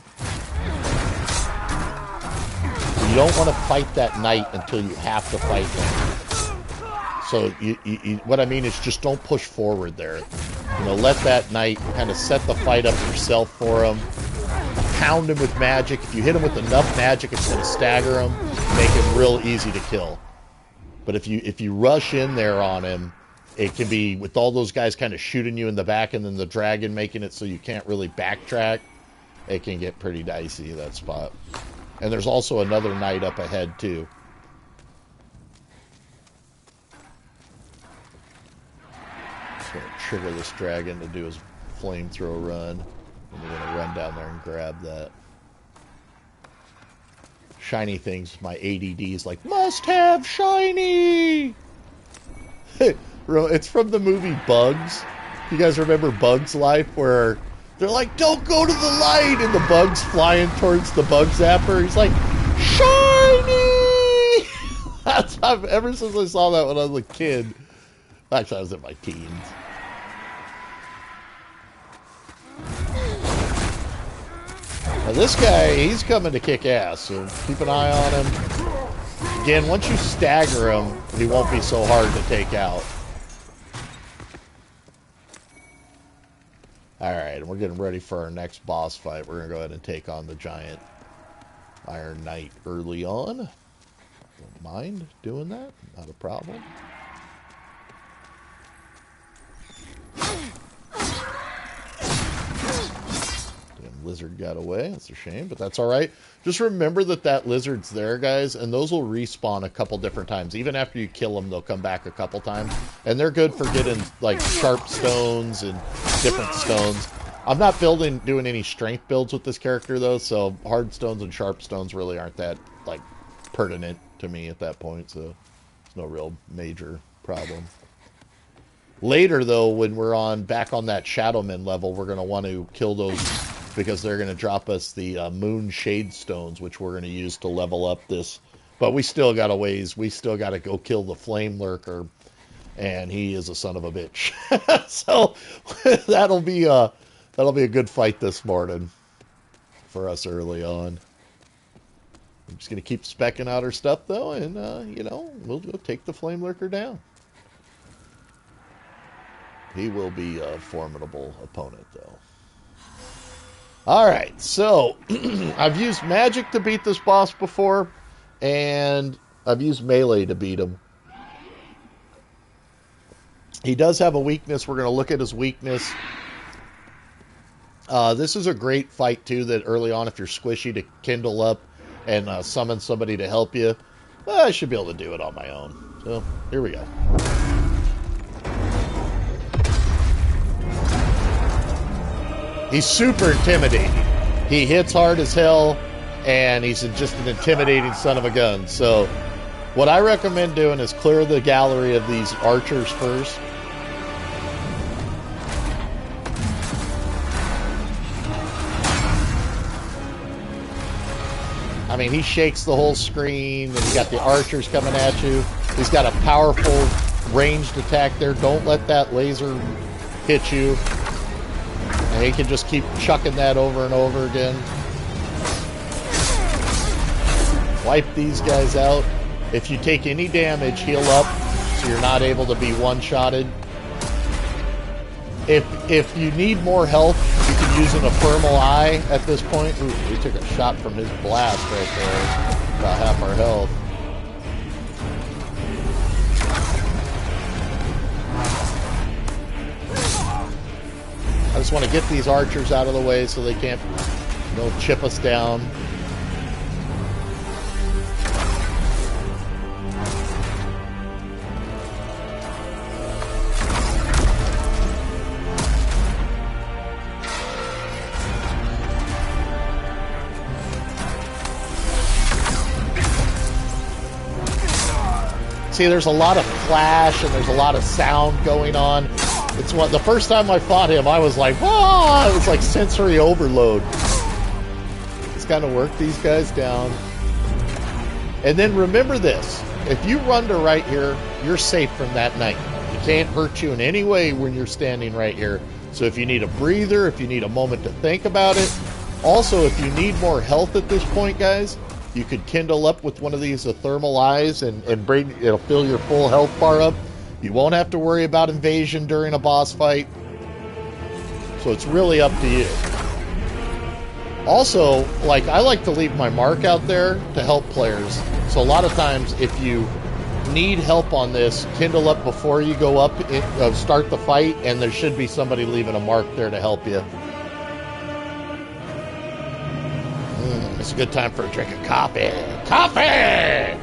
You don't want to fight that knight until you have to fight them. So what I mean is just don't push forward there. Let that knight kind of set the fight up yourself for him. Pound him with magic. If you hit him with enough magic, it's going to stagger him, make him real easy to kill. But if you rush in there on him, it can be, with all those guys kind of shooting you in the back and then the dragon making it so you can't really backtrack, it can get pretty dicey, that spot. And there's also another knight up ahead, too. Going to trigger this dragon to do his flamethrower run. And we're going to run down there and grab that. Shiny things, my ADD is like, must have shiny! It's from the movie Bugs. You guys remember Bugs Life, where they're like, don't go to the light! And the bug's flying towards the bug zapper. He's like, shiny! Ever since I saw that when I was a kid. Actually, I was in my teens. Now this guy, he's coming to kick ass, so keep an eye on him. Again, once you stagger him, he won't be so hard to take out. Alright, we're getting ready for our next boss fight. We're going to go ahead and take on the giant Iron Knight early on. mind doing that. Not a problem. Damn lizard got away. That's a shame, but that's all right. Just remember that lizard's there, guys, and those will respawn a couple different times. Even after you kill them, they'll come back a couple times. And they're good for getting, like, sharp stones and different stones. I'm not doing any strength builds with this character, though, so hard stones and sharp stones really aren't that, like, pertinent to me at that point, so it's no real major problem. Later, though, when we're back on that Shadowman level, we're going to want to kill those because they're going to drop us the Moon Shade Stones, which we're going to use to level up this. But we still got a ways. We still got to go kill the Flame Lurker, and he is a son of a bitch. So that'll be a good fight this morning for us early on. I'm just going to keep specking out our stuff, though, and, you know, we'll go take the Flame Lurker down. He will be a formidable opponent, though. Alright, so I've used magic to beat this boss before, and I've used melee to beat him. He does have a weakness. We're going to look at his weakness. This is a great fight, too, that early on, if you're squishy, to kindle up and summon somebody to help you. I should be able to do it on my own. So, here we go. He's super intimidating. He hits hard as hell, and he's just an intimidating son of a gun. So, what I recommend doing is clear the gallery of these archers first. I mean, he shakes the whole screen, and you got the archers coming at you. He's got a powerful ranged attack there. Don't let that laser hit you. And he can just keep chucking that over and over again. Wipe these guys out. If you take any damage, heal up so you're not able to be one-shotted. If you need more health, you can use an Ephemeral Eye at this point. Ooh, we took a shot from his blast right there. About half our health. I just want to get these archers out of the way so they can't, chip us down. See, there's a lot of flash and there's a lot of sound going on. It's the first time I fought him, I was like, "Whoa!" It was like sensory overload. Just kind of work these guys down. And then remember this. If you run to right here, you're safe from that knight. He can't hurt you in any way when you're standing right here. So if you need a breather, if you need a moment to think about it. Also, if you need more health at this point, guys, you could kindle up with one of these Ephemeral Eyes and it'll fill your full health bar up. You won't have to worry about invasion during a boss fight. So it's really up to you. Also, I like to leave my mark out there to help players. So a lot of times, if you need help on this, kindle up before you go up, start the fight, and there should be somebody leaving a mark there to help you. It's a good time for a drink of coffee. Coffee!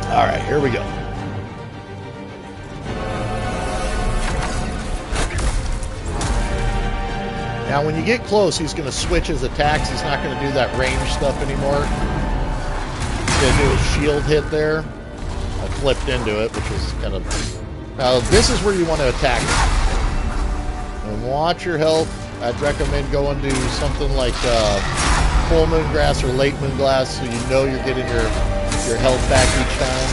All right, here we go. Now, when you get close, he's going to switch his attacks. He's not going to do that range stuff anymore. He's going to do a shield hit there. I flipped into it, which was kind of... Now, this is where you want to attack. And watch your health. I'd recommend going to something like Full Moon Grass or Late Moon Glass so you know you're getting your health back each time.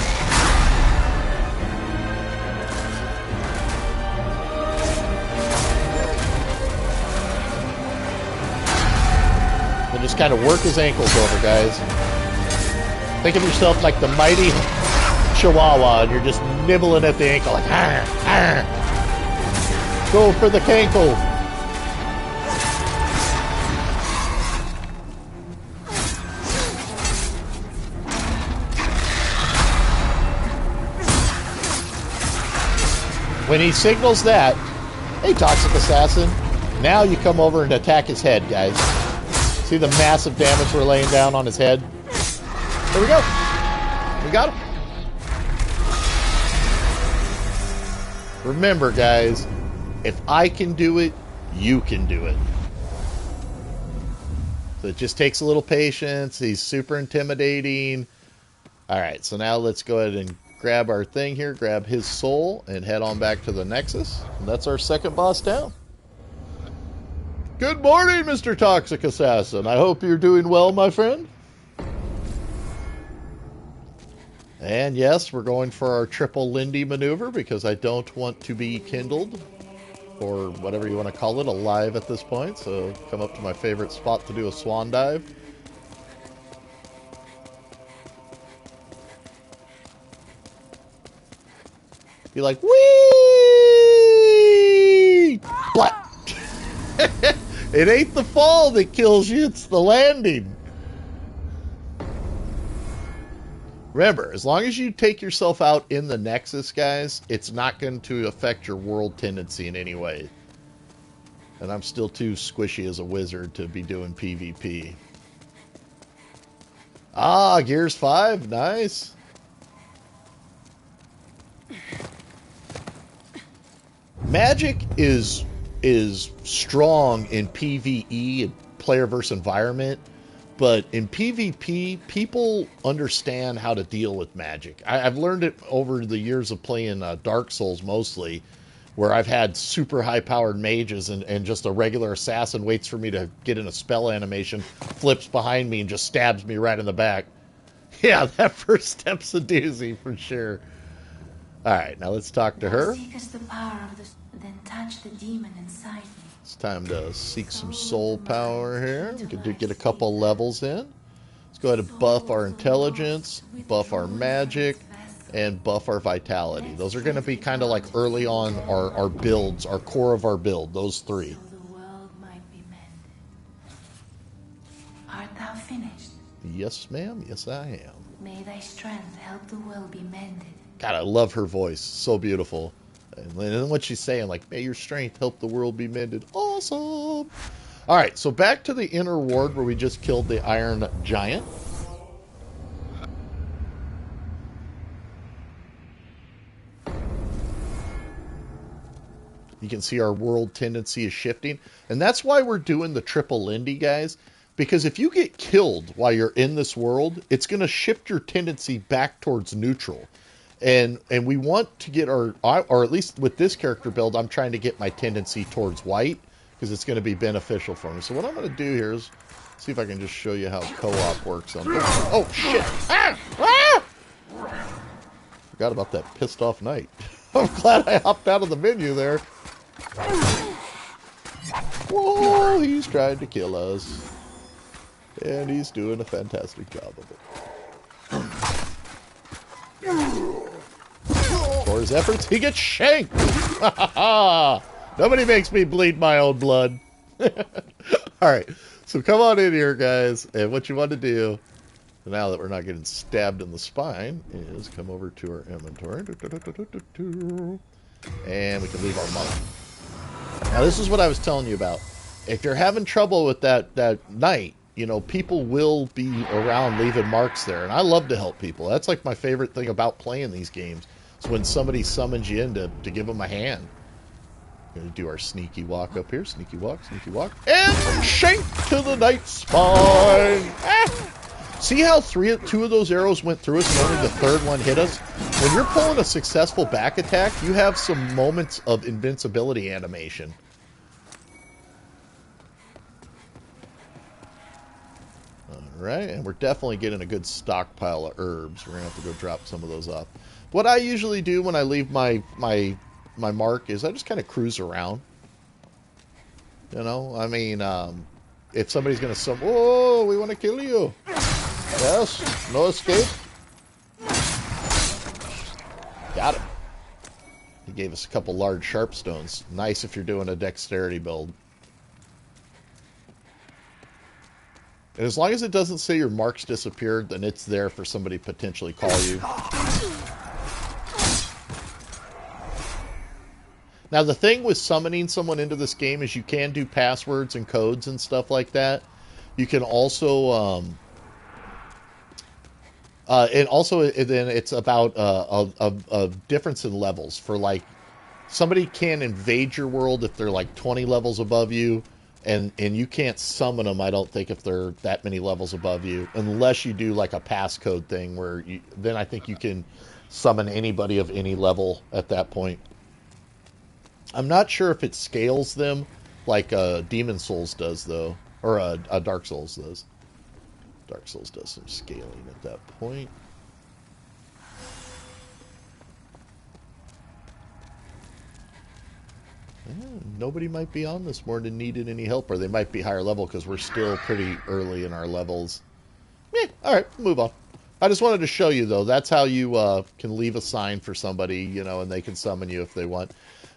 And just kind of work his ankles over, guys. Think of yourself like the mighty Chihuahua, and you're just nibbling at the ankle like, Go for the cankle. when he signals that, hey, Toxic Assassin, now you come over and attack his head, guys. See the massive damage we're laying down on his head? There we go. We got him. Remember, guys, if I can do it, you can do it. So it just takes a little patience. He's super intimidating. All right, so now let's go ahead and grab our thing here, grab his soul, and head on back to the Nexus. And that's our second boss down. Good morning, Mr. Toxic Assassin. I hope you're doing well, my friend. And yes, we're going for our triple Lindy maneuver because I don't want to be kindled, or whatever you want to call it, alive at this point. So come up to my favorite spot to do a swan dive. Be like, whee! Blah! It ain't the fall that kills you, it's the landing. Remember, as long as you take yourself out in the Nexus, guys, it's not going to affect your world tendency in any way. And I'm still too squishy as a wizard to be doing PvP. Ah, Gears 5, nice. Magic is strong in PvE, player versus environment, but in PvP, people understand how to deal with magic. I've learned it over the years of playing Dark Souls mostly, where I've had super high-powered mages and just a regular assassin waits for me to get in a spell animation, flips behind me, and just stabs me right in the back. Yeah, that first step's a doozy for sure. All right, now let's talk to her. Seek us the power of the, then touch the demon inside me. It's time to seek some soul power here. We can get a couple levels in. Let's go ahead and buff our intelligence, buff our magic, and buff our vitality. Those are going to be kind of like early on our builds, our core of our build, those three. So the world might be mended. Art thou finished? Yes, ma'am. Yes, I am. May thy strength help the world be mended. God, I love her voice. So beautiful. And then what she's saying, like, may your strength help the world be mended. Awesome. All right, so back to the inner ward where we just killed the Iron Giant. You can see our world tendency is shifting. And that's why we're doing the triple Lindy, guys. Because if you get killed while you're in this world, it's going to shift your tendency back towards neutral. And we want to get or at least with this character build, I'm trying to get my tendency towards white because it's going to be beneficial for me. So what I'm going to do here is see if I can just show you how co-op works on this. Oh, shit. Ah! Ah! Forgot about that pissed off knight. I'm glad I hopped out of the menu there. Whoa, he's trying to kill us. And he's doing a fantastic job of it. For his efforts, he gets shanked! Nobody makes me bleed my own blood. Alright, so come on in here, guys. And what you want to do, now that we're not getting stabbed in the spine, is come over to our inventory. And we can leave our mark. Now, this is what I was telling you about. If you're having trouble with that knight, you know, people will be around leaving marks there. And I love to help people. That's like my favorite thing about playing these games. It's when somebody summons you in to give them a hand. We're going to do our sneaky walk up here. Sneaky walk, and shank to the knight's spine. Ah! See how two of those arrows went through us and only the third one hit us? When you're pulling a successful back attack, you have some moments of invincibility animation. Alright, and we're definitely getting a good stockpile of herbs. We're going to have to go drop some of those off. What I usually do when I leave my mark is I just kind of cruise around. You know, I mean, if somebody's going to oh, we want to kill you. Yes, no escape. Got him. He gave us a couple large sharp stones. Nice if you're doing a dexterity build. And as long as it doesn't say your mark's disappeared, then it's there for somebody to potentially call you. Now, the thing with summoning someone into this game is you can do passwords and codes and stuff like that. You can also, and also then it's about a difference in levels. For like, somebody can invade your world if they're like 20 levels above you, and you can't summon them, I don't think, if they're that many levels above you, unless you do like a passcode thing where then I think you can summon anybody of any level at that point. I'm not sure if it scales them like Demon Souls does, though. Or Dark Souls does. Dark Souls does some scaling at that point. Nobody might be on this morning needing any help, or they might be higher level because we're still pretty early in our levels. Alright, move on. I just wanted to show you, though, that's how you can leave a sign for somebody, you know, and they can summon you if they want.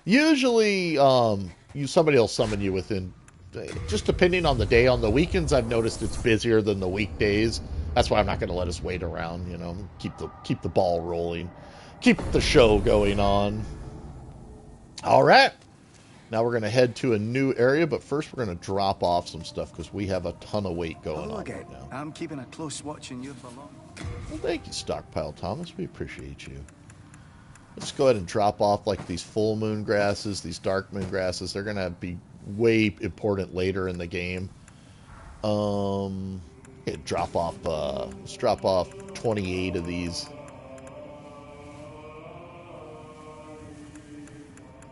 Usually, somebody will summon you within, just depending on the day. On the weekends, I've noticed it's busier than the weekdays. That's why I'm not going to let us wait around, you know, keep the ball rolling, keep the show going on. All right. Now we're going to head to a new area, but first we're going to drop off some stuff because we have a ton of weight going on right now. I'm keeping a close watch on your belongings. Well, thank you, Stockpile Thomas. We appreciate you. Let's go ahead and drop off like these full moon grasses, these dark moon grasses. They're going to be way important later in the game. Let's drop off 28 of these.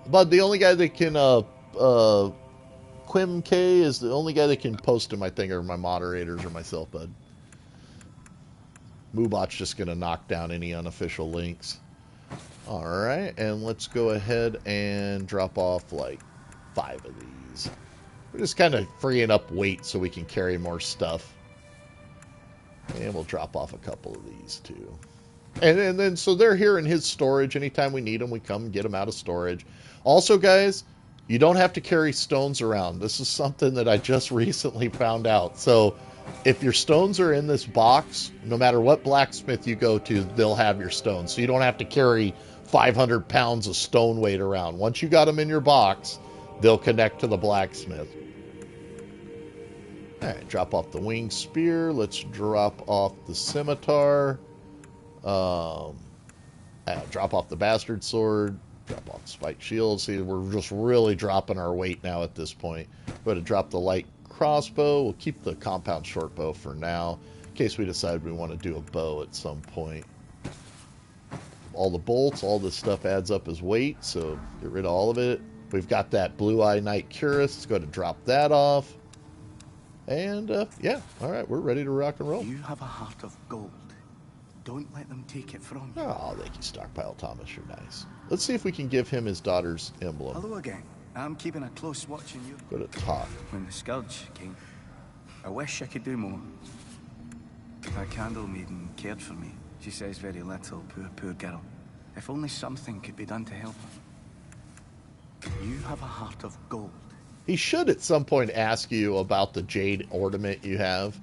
But the only guy that can, Quim K is the only guy that can post to my thing, or my moderators or myself, bud. Moobot's just going to knock down any unofficial links. Alright, and let's go ahead and drop off like 5 of these. We're just kind of freeing up weight so we can carry more stuff. And we'll drop off a couple of these too. And then, so they're here in his storage. Anytime we need them, we come and get them out of storage. Also, guys, you don't have to carry stones around. This is something that I just recently found out. So, if your stones are in this box, no matter what blacksmith you go to, they'll have your stones. So you don't have to carry 500 pounds of stone weight around. Once you got them in your box, they'll connect to the blacksmith. Alright, drop off the winged spear. Let's drop off the scimitar. Drop off the bastard sword. Drop off the spiked shield. See, we're just really dropping our weight now at this point. We're going to drop the light crossbow. We'll keep the compound short bow for now, in case we decide we want to do a bow at some point. All the bolts, all this stuff adds up as weight, so get rid of all of it. We've got that Blue Eye Knight Cuirass. Let's go ahead and drop that off. And, yeah, alright, we're ready to rock and roll. You have a heart of gold. Don't let them take it from you. Oh, thank you, Stockpile Thomas. You're nice. Let's see if we can give him his daughter's emblem. Hello again. I'm keeping a close watch on you. Go to talk. When the Scourge came, I wish I could do more. My candle maiden cared for me. She says very little, poor girl. If only something could be done to help her. You have a heart of gold. He should at some point ask you about the jade ornament you have,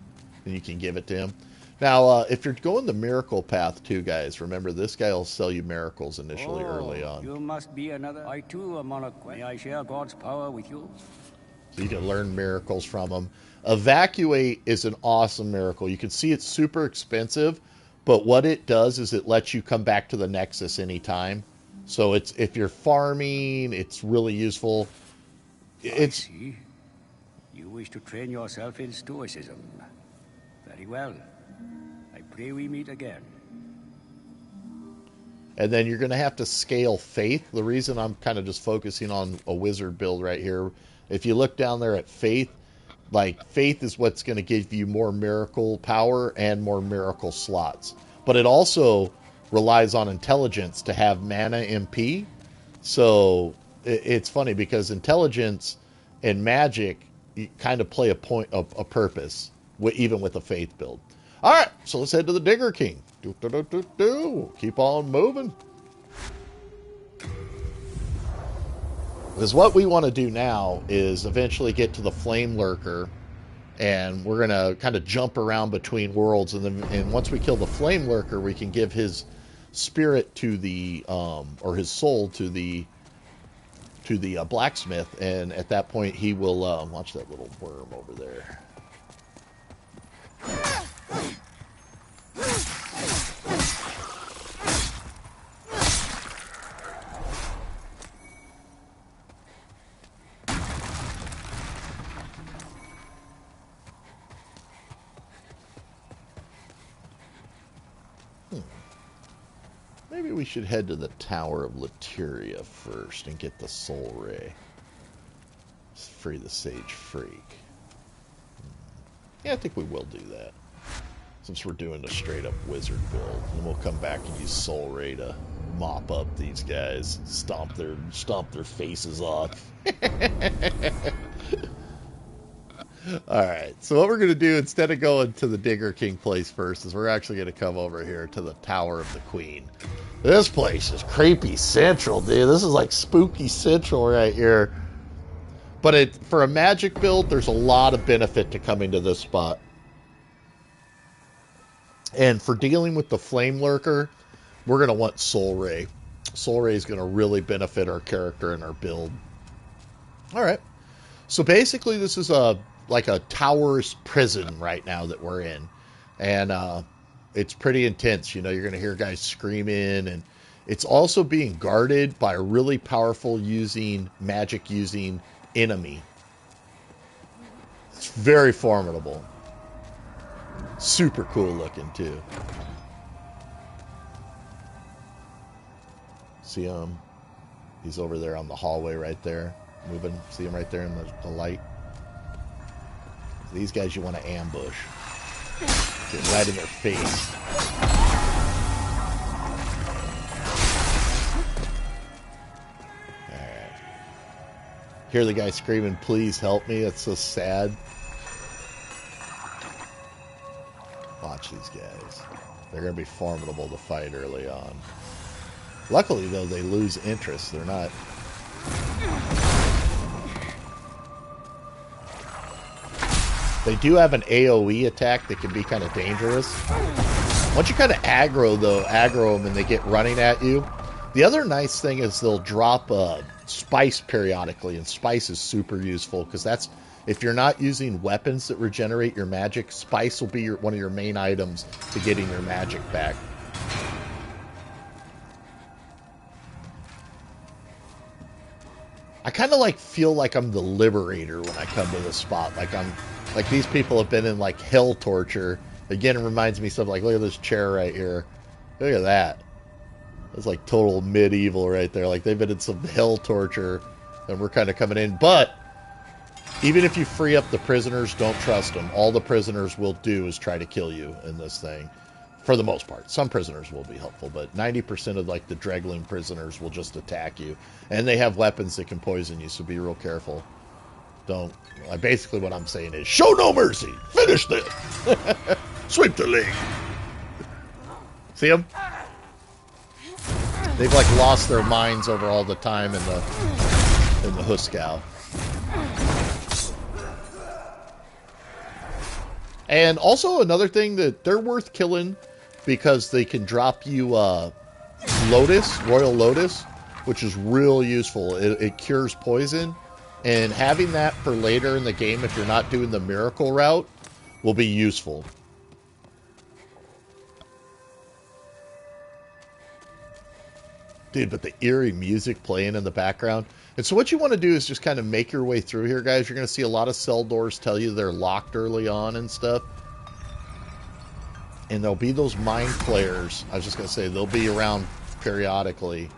and you can give it to him. Now, if you're going the miracle path too, guys, remember this guy will sell you miracles initially early on. You must be another. I too am on a quest. May I share God's power with you? So you can learn miracles from him. Evacuate is an awesome miracle. You can see it's super expensive, but what it does is it lets you come back to the Nexus anytime. So it's, if you're farming, it's really useful. I see. You wish to train yourself in stoicism. Very well. I pray we meet again. And then you're going to have to scale faith. The reason I'm kind of just focusing on a wizard build right here, if you look down there at faith, like faith is what's going to give you more miracle power and more miracle slots. But it also relies on intelligence to have mana MP. So it's funny because intelligence and magic kind of play a purpose, even with a faith build. All right, so let's head to the Digger King. Keep on moving. Because what we want to do now is eventually get to the Flame Lurker, and we're going to kind of jump around between worlds, and once we kill the Flame Lurker, we can give his spirit to the, or his soul to the to the blacksmith, and at that point he will watch that little worm over there. Maybe we should head to the Tower of Lateria first and get the Soul Ray. Just free the Sage Freak. Yeah, I think we will do that. Since we're doing a straight-up wizard build. And we'll come back and use Soul Ray to mop up these guys. Stomp their faces off. Alright, so what we're going to do, instead of going to the Digger King place first, is we're actually going to come over here to the Tower of the Queen. This place is creepy central, dude. This is like spooky central right here. But for a magic build, there's a lot of benefit to coming to this spot. And for dealing with the Flame Lurker, we're going to want Soul Ray. Soul Ray is going to really benefit our character and our build. Alright, so basically this is like a tower's prison right now that we're in. And it's pretty intense. You know, you're going to hear guys screaming, and it's also being guarded by a really powerful magic using enemy. It's very formidable. Super cool looking too. See him? He's over there on the hallway right there, moving. See him right there in the light? These guys you want to ambush. Get right in their face. Alright. Hear the guy screaming, "Please help me." It's so sad. Watch these guys. They're going to be formidable to fight early on. Luckily, though, they lose interest. They're not... They do have an AoE attack that can be kind of dangerous. Once you kind of aggro them and they get running at you, the other nice thing is they'll drop spice periodically, and spice is super useful because that's, if you're not using weapons that regenerate your magic, spice will be one of your main items to getting your magic back. I kind of feel like I'm the liberator when I come to this spot. Like these people have been in like hell torture. Again, it reminds me of look at this chair right here. Look at that. That's like total medieval right there. Like they've been in some hell torture, and we're kind of coming in. But even if you free up the prisoners, don't trust them. All the prisoners will do is try to kill you in this thing. For the most part. Some prisoners will be helpful, but 90% of the Dregling prisoners will just attack you. And they have weapons that can poison you, so be real careful. Basically what I'm saying is, show no mercy! Finish this! Sweep the leg! See them? They've lost their minds over all the time in the Huskarl. And also another thing that they're worth killing because they can drop you Royal Lotus, which is real useful. It cures poison, and having that for later in the game if you're not doing the miracle route will be useful. Dude, but the eerie music playing in the background. And so what you want to do is just kind of make your way through here, guys. You're going to see a lot of cell doors tell you they're locked early on and stuff. And there'll be those mind flayers. I was just going to say, they'll be around periodically.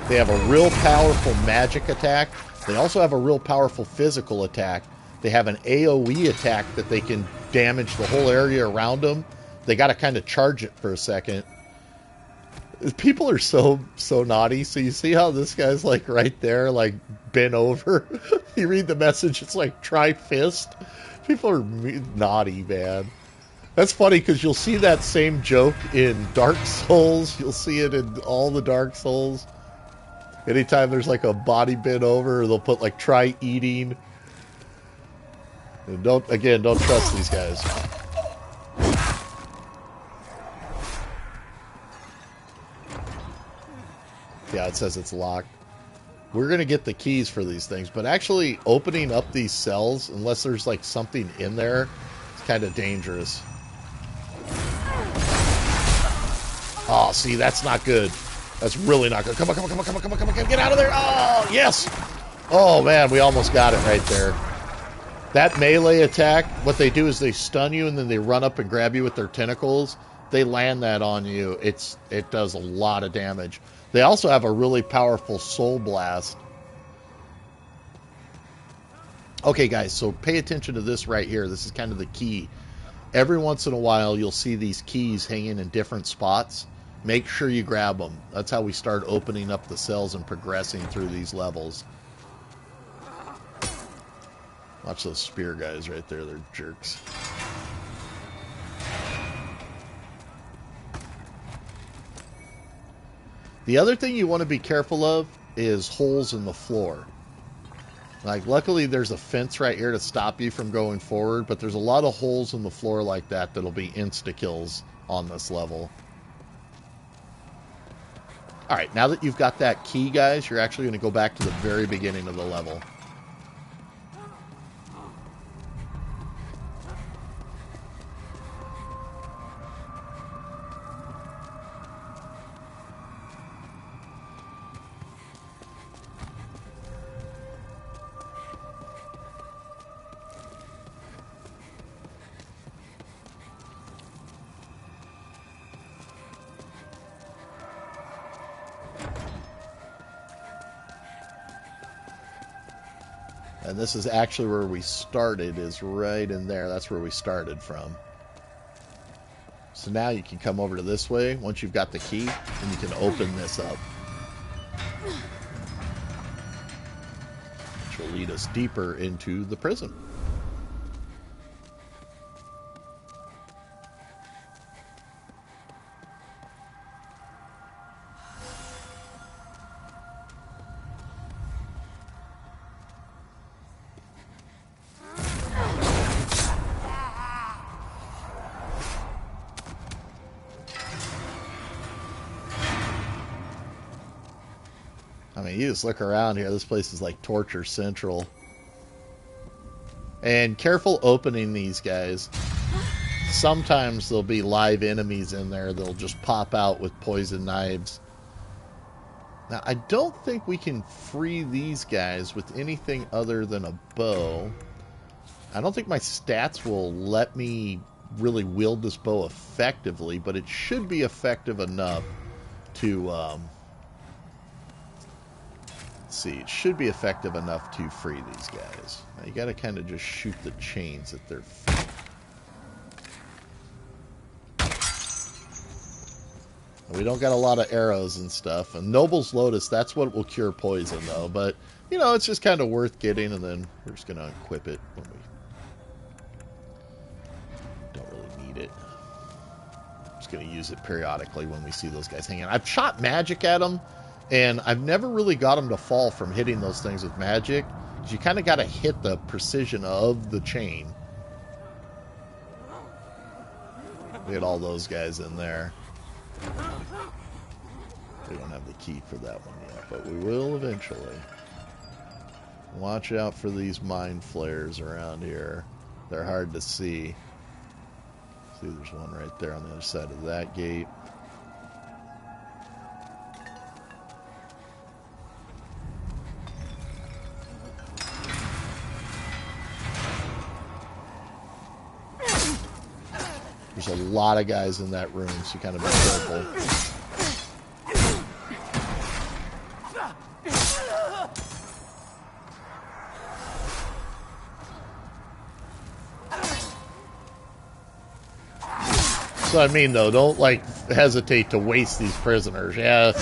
They have a real powerful magic attack. They also have a real powerful physical attack. They have an AoE attack that they can damage the whole area around them. They got to kind of charge it for a second. People are so naughty. So you see how this guy's right there, bent over? You read the message, it's try fist. People are naughty, man. That's funny because you'll see that same joke in Dark Souls. You'll see it in all the Dark Souls. Anytime there's a body bent over, they'll put try eating. And don't trust these guys. Yeah, it says it's locked. We're going to get the keys for these things, but actually opening up these cells, unless there's like something in there, it's kind of dangerous. Oh, see, that's not good. That's really not good. Come on, come on, come on, come on, come on, come on, get out of there. Oh, yes. Oh, man, we almost got it right there. That melee attack, what they do is they stun you and then they run up and grab you with their tentacles. They land that on you. It does a lot of damage. They also have a really powerful soul blast. Okay, guys, so pay attention to this right here. This is kind of the key. Every once in a while, you'll see these keys hanging in different spots. Make sure you grab them. That's how we start opening up the cells and progressing through these levels. Watch those spear guys right there. They're jerks. The other thing you want to be careful of is holes in the floor. Like, luckily there's a fence right here to stop you from going forward, but there's a lot of holes in the floor like that that'll be insta-kills on this level. Alright, now that you've got that key, guys, you're actually going to go back to the very beginning of the level. And this is actually where we started, is right in there. That's where we started from. So now you can come over to this way once you've got the key, and you can open this up. Which will lead us deeper into the prison. I mean, you just look around here. This place is like torture central. And careful opening these guys. Sometimes there'll be live enemies in there. They'll just pop out with poison knives. Now, I don't think we can free these guys with anything other than a bow. I don't think my stats will let me really wield this bow effectively, but it should be effective enough to... see, it should be effective enough to free these guys. Now you gotta kind of just shoot the chains at their feet. We don't got a lot of arrows and stuff. And Noble's Lotus, that's what will cure poison though. But, you know, it's just kind of worth getting, and then we're just gonna equip it when we don't really need it. Just gonna use it periodically when we see those guys hanging. I've shot magic at them, and I've never really got them to fall from hitting those things with magic. Because you kind of got to hit the precision of the chain. Look at all those guys in there. We don't have the key for that one yet, but we will eventually. Watch out for these mind flares around here. They're hard to see. See, there's one right there on the other side of that gate. There's a lot of guys in that room, so you kind of be careful. So I mean, though, don't like hesitate to waste these prisoners. Yeah, it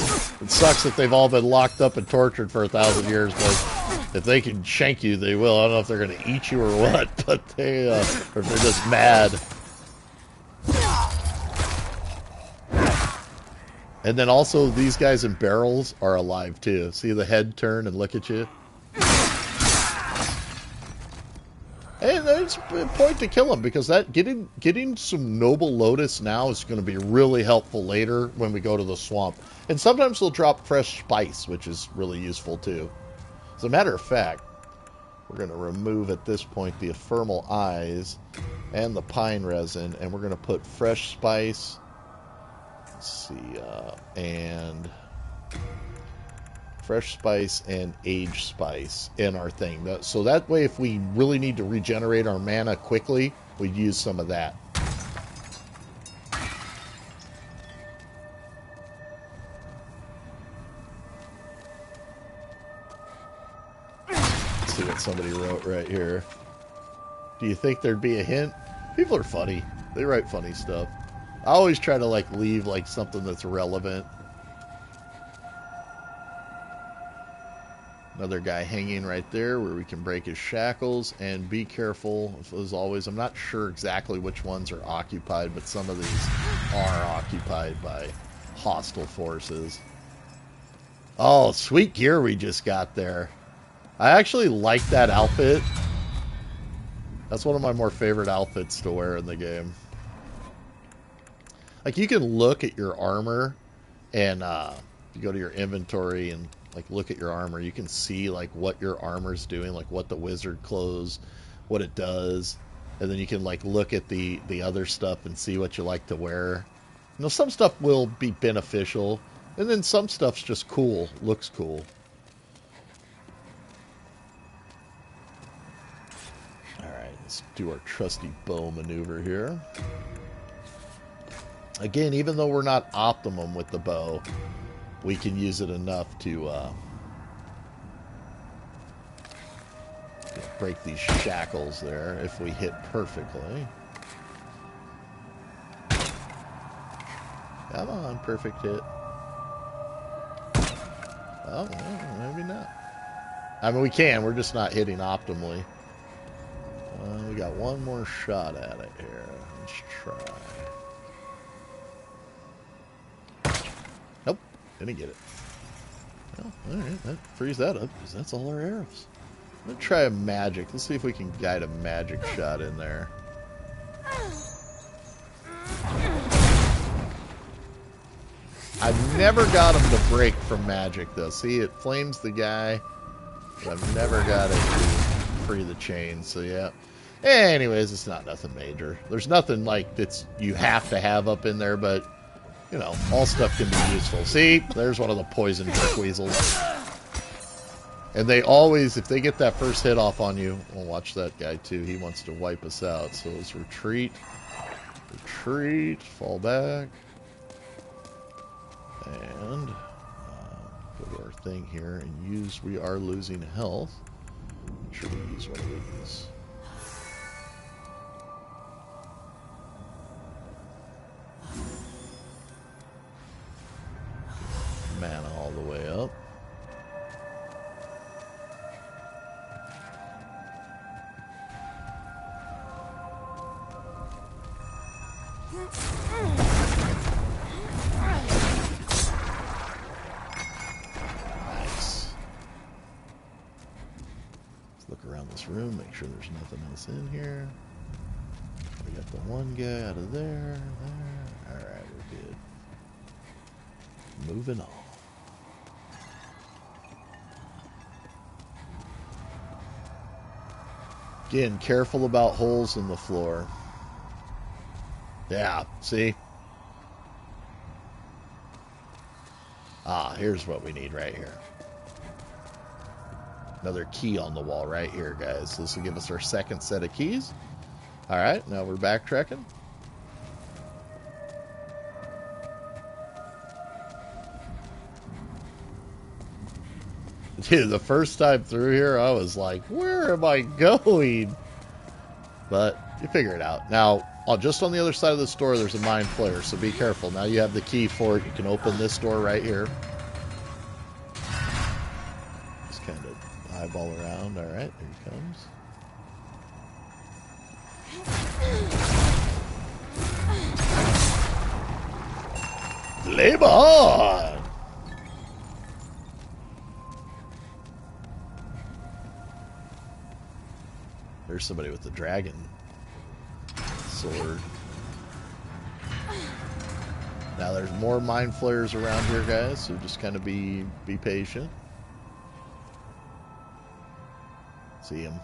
sucks that they've all been locked up and tortured for 1,000 years, but if they can shank you, they will. I don't know if they're going to eat you or what, but they, or if they're just mad. And then also, these guys in barrels are alive too. See the head turn and look at you? And it's a point to kill them, because that getting some Noble Lotus now is going to be really helpful later when we go to the swamp. And sometimes they'll drop fresh spice, which is really useful too. As a matter of fact, we're going to remove at this point the ephemeral eyes and the pine resin, and we're going to put fresh spice. Let's see, and fresh spice and aged spice in our thing. So that way, if we really need to regenerate our mana quickly, we'd use some of that. Let's see what somebody wrote right here. Do you think there'd be a hint? People are funny. They write funny stuff. I always try to like leave like something that's relevant. Another guy hanging right there where we can break his shackles. And be careful, as always. I'm not sure exactly which ones are occupied, but some of these are occupied by hostile forces. Oh, sweet gear we just got there. I actually like that outfit. That's one of my more favorite outfits to wear in the game. Like, you can look at your armor, and you go to your inventory and like look at your armor. You can see like what your armor's doing, like what the wizard clothes, what it does, and then you can like look at the other stuff and see what you like to wear. You know, some stuff will be beneficial, and then some stuff's just cool, looks cool. All right, let's do our trusty bow maneuver here. Again, even though we're not optimum with the bow, we can use it enough to break these shackles there if we hit perfectly. Come on, perfect hit. Oh, no, maybe not. I mean, we can. We're just not hitting optimally. We got one more shot at it here. Let's try. Nope. Didn't get it. Well, alright, that frees that up, because that's all our arrows. I'm going to try a magic. Let's see if we can guide a magic shot in there. I've never got him to break from magic, though. See, it flames the guy, but I've never got it to free the chain, so yeah. Anyways, it's not nothing major. There's nothing like that's you have to have up in there, but you know, all stuff can be useful. See, there's one of the poison jerk weasels. And they always, if they get that first hit off on you, well, watch that guy too. He wants to wipe us out. So let's retreat, fall back, and go to our thing here and use. We are losing health. Make sure we use one of these. Mana all the way up. Nice. Let's look around this room, make sure there's nothing else in here. We got the one guy out of there. Alright, we're good. Moving on. Again, careful about holes in the floor. Yeah, see? Ah, here's what we need right here. Another key on the wall right here, guys. This will give us our second set of keys. Alright, now we're backtracking. Dude, the first time through here, I was like, where am I going? But you figure it out. Now, just on the other side of this door, there's a mind flayer, so be careful. Now you have the key for it. You can open this door right here. Just kind of eyeball around. All right, here he comes. Labor on! there's somebody with the dragon sword. Now there's more mind flayers around here, guys, so just kind of be patient. See them.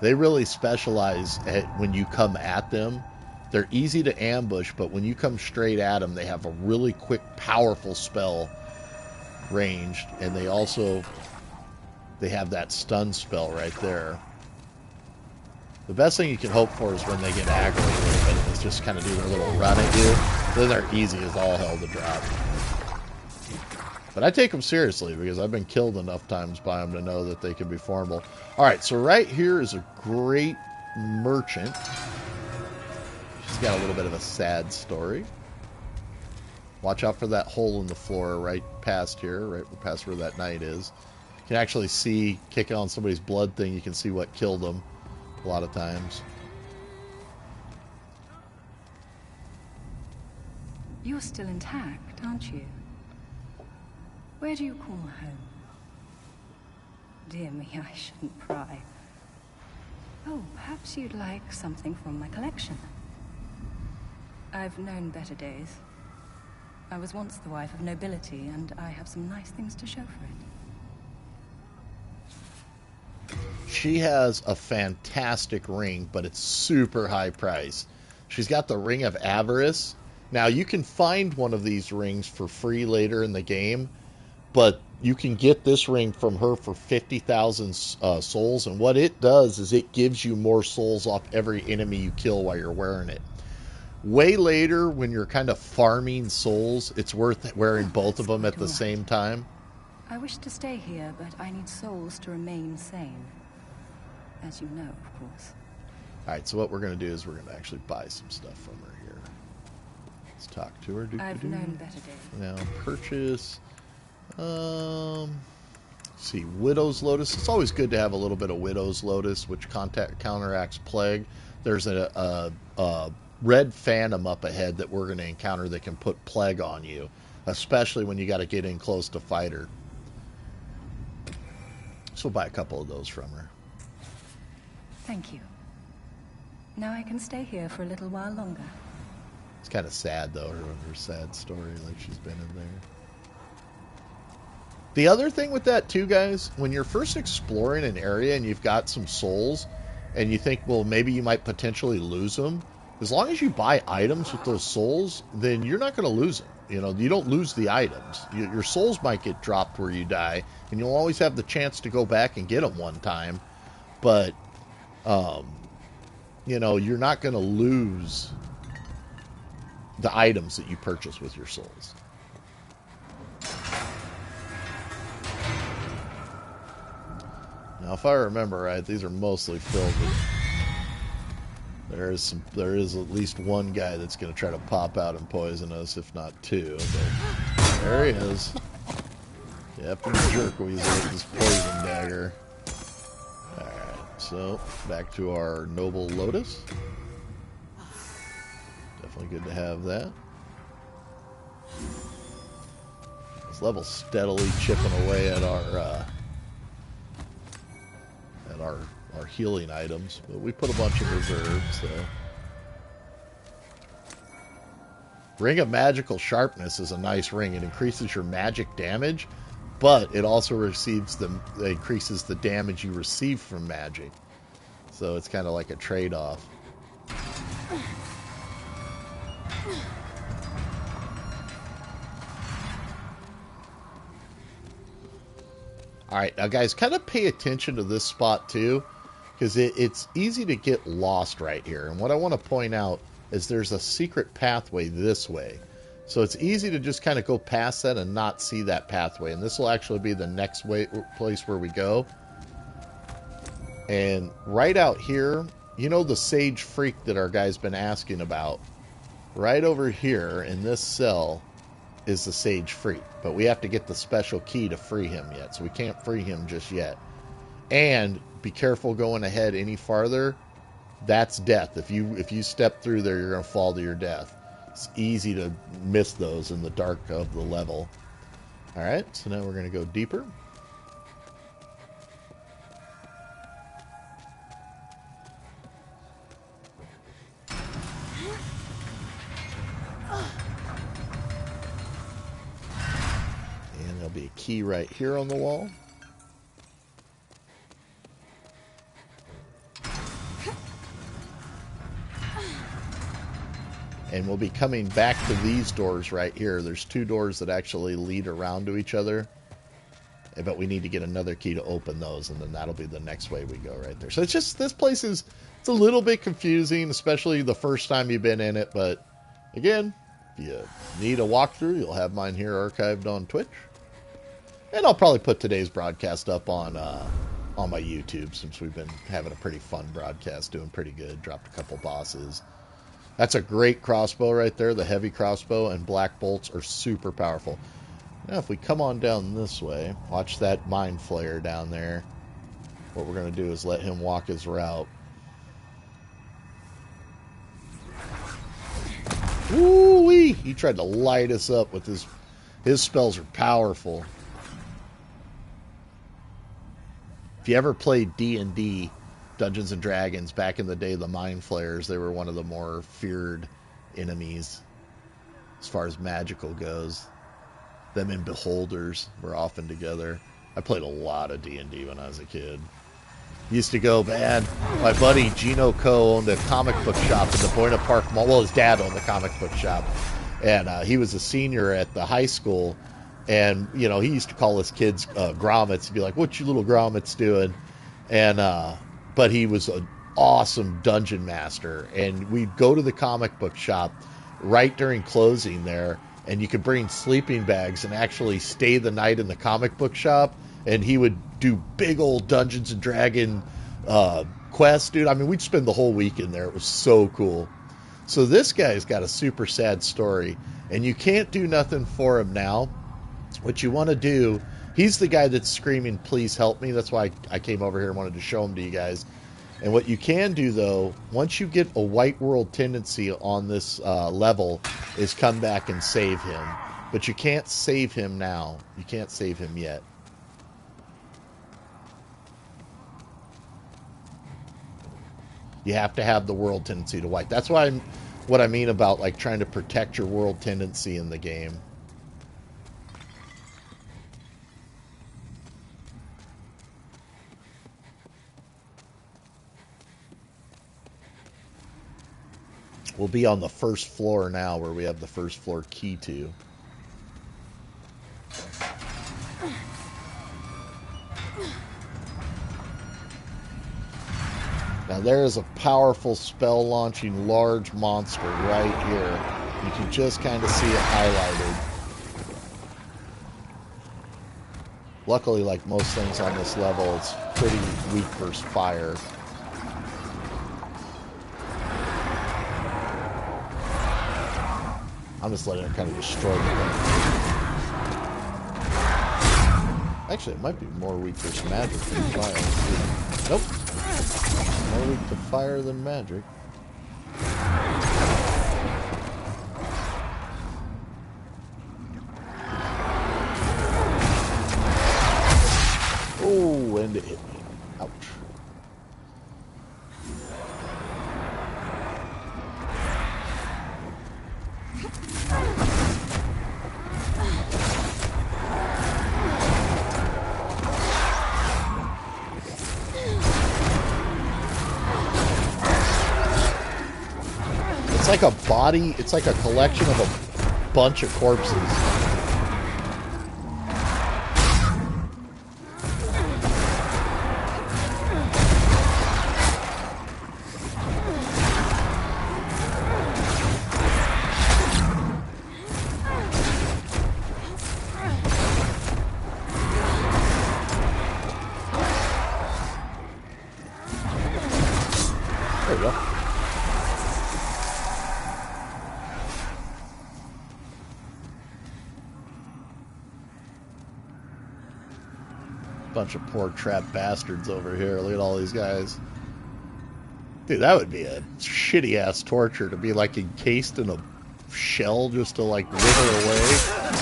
They really specialize at when you come at them. They're easy to ambush, but when you come straight at them, they have a really quick, powerful spell ranged, and they have that stun spell right there. The best thing you can hope for is when they get aggro a little bit, is just kind of do their little run at you. Then they're easy as all hell to drop. But I take them seriously because I've been killed enough times by them to know that they can be formidable. Alright, so right here is a great merchant. She's got a little bit of a sad story. Watch out for that hole in the floor right past here, right past where that knight is. You can actually see, kicking on somebody's blood thing, you can see what killed them a lot of times. You're still intact, aren't you? Where do you call home? Dear me, I shouldn't pry. Oh, perhaps you'd like something from my collection. I've known better days. I was once the wife of nobility, and I have some nice things to show for it. She has a fantastic ring, but it's super high price. She's got the Ring of Avarice. Now, you can find one of these rings for free later in the game, but you can get this ring from her for 50,000 souls, and what it does is it gives you more souls off every enemy you kill while you're wearing it. Way later, when you're kind of farming souls, it's worth wearing both of them at the same time. I wish to stay here, but I need souls to remain sane. As you know, of course. Alright, so what we're going to do is we're going to actually buy some stuff from her here. Let's talk to her. I've known better days. Now, purchase. See, Widow's Lotus. It's always good to have a little bit of Widow's Lotus, which counteracts plague. There's a red phantom up ahead that we're going to encounter that can put plague on you, especially when you got to get in close to fight her. So we'll buy a couple of those from her. Thank you. Now I can stay here for a little while longer. It's kind of sad, though, her sad story, like she's been in there. The other thing with that, too, guys, when you're first exploring an area and you've got some souls, and you think, well, maybe you might potentially lose them, as long as you buy items with those souls, then you're not going to lose them. You know, you don't lose the items. Your souls might get dropped where you die, and you'll always have the chance to go back and get them one time, but, you know, you're not going to lose the items that you purchase with your souls. Now, if I remember right, these are mostly filled with... There is at least one guy that's going to try to pop out and poison us, if not two. But there he is. Captain Jerkweasel with his poison dagger. Alright, so back to our Noble Lotus. Definitely good to have that. This level's steadily chipping away at our healing items, but we put a bunch of reserves, so. Ring of Magical Sharpness is a nice ring. It increases your magic damage, but it also increases the damage you receive from magic. So it's kind of like a trade-off. Alright, now guys, kind of pay attention to this spot too, because it's easy to get lost right here. And what I want to point out is there's a secret pathway this way. So it's easy to just kind of go past that and not see that pathway. And this will actually be the next place where we go. And right out here, you know the Sage Freak that our guy's been asking about? Right over here in this cell is the Sage Freak, but we have to get the special key to free him yet, so we can't free him just yet. And be careful going ahead any farther. That's death. If you step through there, you're going to fall to your death. It's easy to miss those in the dark of the level. Alright, so now we're going to go deeper. there'll be a key right here on the wall. And we'll be coming back to these doors right here. There's 2 doors that actually lead around to each other. But we need to get another key to open those, and then that'll be the next way we go right there. So it's just, this place is, it's a little bit confusing, especially the first time you've been in it. But again, if you need a walkthrough, you'll have mine here archived on Twitch. And I'll probably put today's broadcast up on my YouTube, since we've been having a pretty fun broadcast, doing pretty good. Dropped a couple bosses. That's a great crossbow right there, the heavy crossbow, and black bolts are super powerful. Now if we come on down this way, watch that mind flayer down there. What we're going to do is let him walk his route. Woo-wee! He tried to light us up with his spells are powerful. If you ever played D&D, Dungeons and Dragons, back in the day, the Mind Flayers, they were one of the more feared enemies as far as magical goes. Them and Beholders were often together. I played a lot of D&D when I was a kid. Used to go, man, my buddy Gino Coe owned a comic book shop in the Buena Park Mall. Well, his dad owned the comic book shop. And he was a senior at the high school. And, you know, he used to call his kids grommets. He'd be like, what you little grommets doing? And, but he was an awesome dungeon master, and we'd go to the comic book shop right during closing there, and you could bring sleeping bags and actually stay the night in the comic book shop, and he would do big old Dungeons and Dragon quests, dude. I mean, we'd spend the whole week in there. It was so cool. So this guy's got a super sad story, and you can't do nothing for him now. What you want to do, he's the guy that's screaming, please help me. That's why I came over here and wanted to show him to you guys. And what you can do, though, once you get a white world tendency on this level, is come back and save him. But you can't save him now. You can't save him yet. You have to have the world tendency to white. That's why what I mean about like trying to protect your world tendency in the game. We'll be on the first floor now, where we have the first floor key to. Now there is a powerful spell launching large monster right here. You can just kind of see it highlighted. Luckily, like most things on this level, it's pretty weak versus fire. I'm just letting it kind of destroy the thing. Actually, it might be more weak versus magic than fire. Nope. More weak to fire than magic. Oh, and it hit me. Ouch. It's like a body, it's like a collection of a bunch of corpses. There we go. Bunch of poor trapped bastards over here. Look at all these guys. Dude, that would be a shitty ass torture to be like encased in a shell just to like wither away.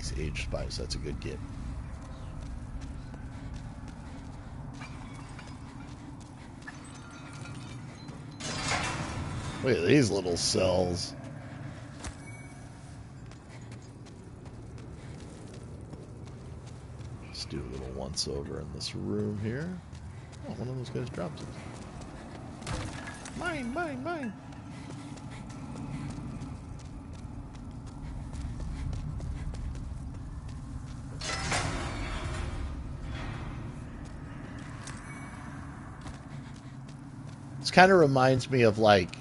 Nice, aged spice. That's a good get. Look at these little cells. Let's do a little once over in this room here. Oh, one of those guys dropped it. Mine, mine, mine. This kind of reminds me of like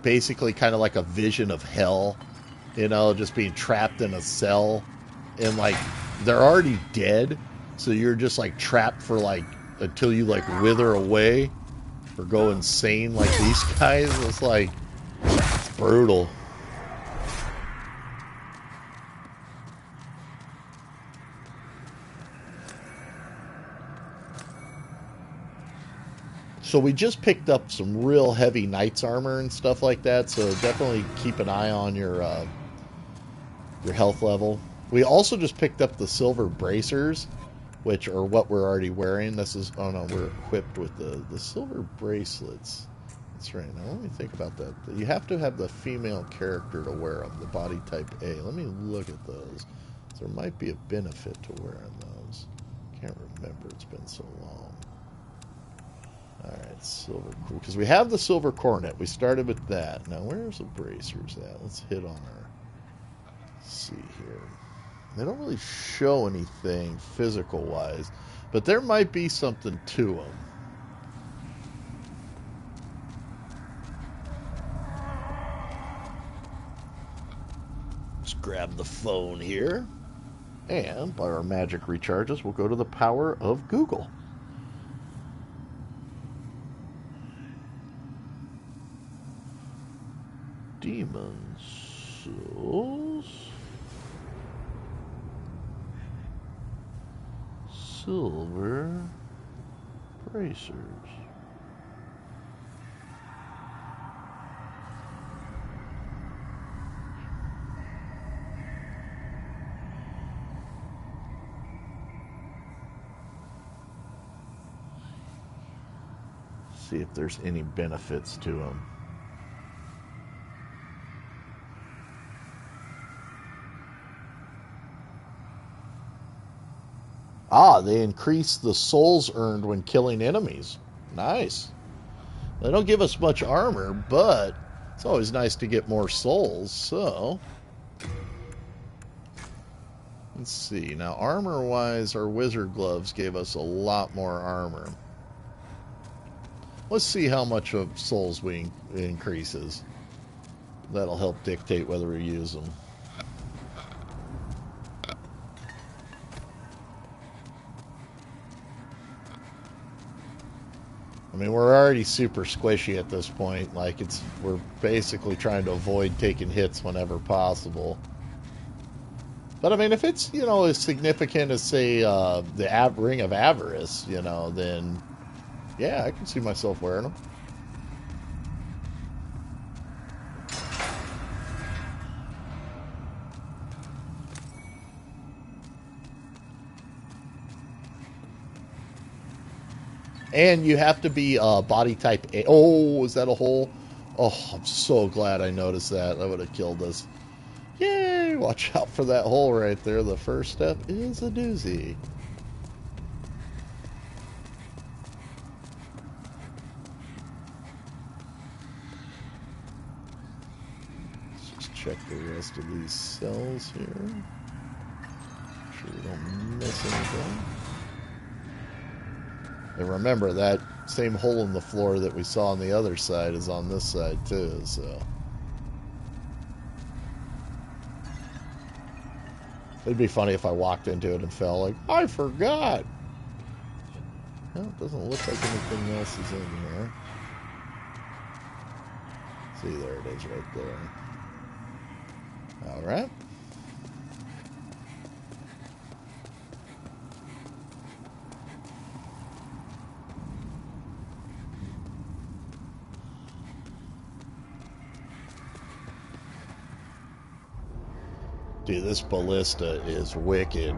basically kind of like a vision of hell, you know, just being trapped in a cell, and like they're already dead, so you're just like trapped for like until you like wither away or go insane like these guys. It's like, it's brutal. So we just picked up some real heavy knight's armor and stuff like that, so definitely keep an eye on your health level. We also just picked up the silver bracers, which are what we're already wearing. This is, oh no, we're equipped with the silver bracelets. That's right. Now let me think about that. You have to have the female character to wear them, the body type A. Let me look at those. There might be a benefit to wearing those. Can't remember, it's been so long. Alright, silver, cool. Because we have the silver coronet. We started with that. Now, where's the bracers at? Let's hit on our... Let's see here. They don't really show anything physical-wise, but there might be something to them. Let's grab the phone here. And, by our magic recharges, we'll go to the power of Google. Demon Souls, silver bracers. See if there's any benefits to them. Ah, they increase the souls earned when killing enemies. Nice. They don't give us much armor, but it's always nice to get more souls, so... Let's see. Now, armor-wise, our wizard gloves gave us a lot more armor. Let's see how much of souls we increases. That'll help dictate whether we use them. I mean, we're already super squishy at this point. Like, we're basically trying to avoid taking hits whenever possible. But I mean, if it's, you know, as significant as, say, the Ring of Avarice, you know, then yeah, I can see myself wearing them. And you have to be body type A. Oh, is that a hole? Oh, I'm so glad I noticed that. That would have killed us. Yay! Watch out for that hole right there. The first step is a doozy. Let's just check the rest of these cells here. Make sure we don't miss anything. And remember, that same hole in the floor that we saw on the other side is on this side too, so... It'd be funny if I walked into it and fell like, I forgot! Well, it doesn't look like anything else is in here. See, there it is right there. Alright. Dude, this ballista is wicked.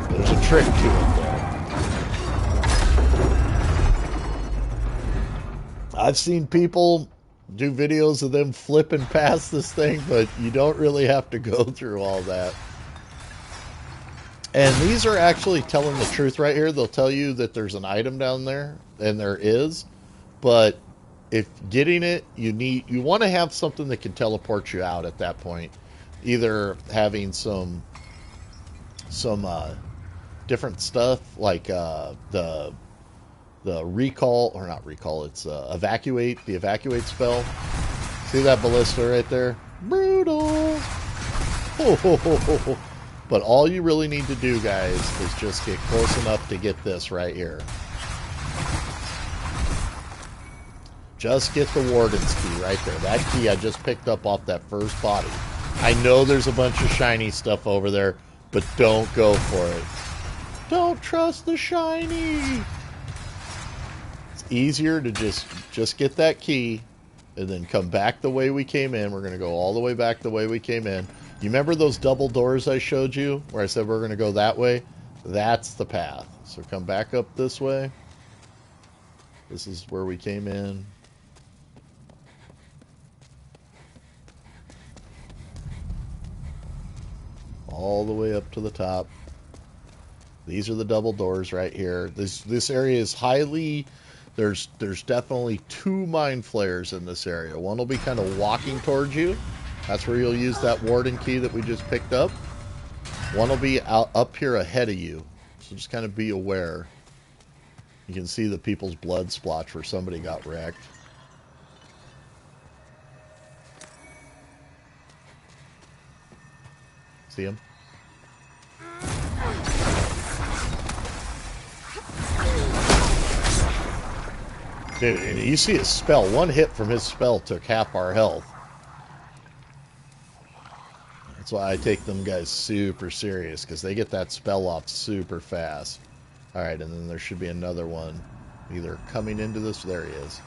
There's a trick to it, though. I've seen people do videos of them flipping past this thing, but you don't really have to go through all that. And these are actually telling the truth right here. They'll tell you that there's an item down there, and there is, but if getting it, you want to have something that can teleport you out at that point. Either having some different stuff like the recall, or not recall, it's evacuate, the evacuate spell. See that ballista right there? Brutal. But all you really need to do, guys, is just get close enough to get this right here. Just get the Warden's key right there. That key I just picked up off that first body. I know there's a bunch of shiny stuff over there, but don't go for it. Don't trust the shiny. It's easier to just get that key and then come back the way we came in. We're going to go all the way back the way we came in. You remember those double doors I showed you where I said we're going to go that way? That's the path. So come back up this way. This is where we came in. All the way up to the top. These are the double doors right here. This area is highly... There's definitely 2 mind flayers in this area. One will be kind of walking towards you. That's where you'll use that Warden key that we just picked up. One will be up here ahead of you. So just kind of be aware. You can see the people's blood splotch where somebody got wrecked. See him? Dude, you see his spell. One hit from his spell took half our health. That's why I take them guys super serious, because they get that spell off super fast. Alright, and then there should be another one either coming into this... There he is.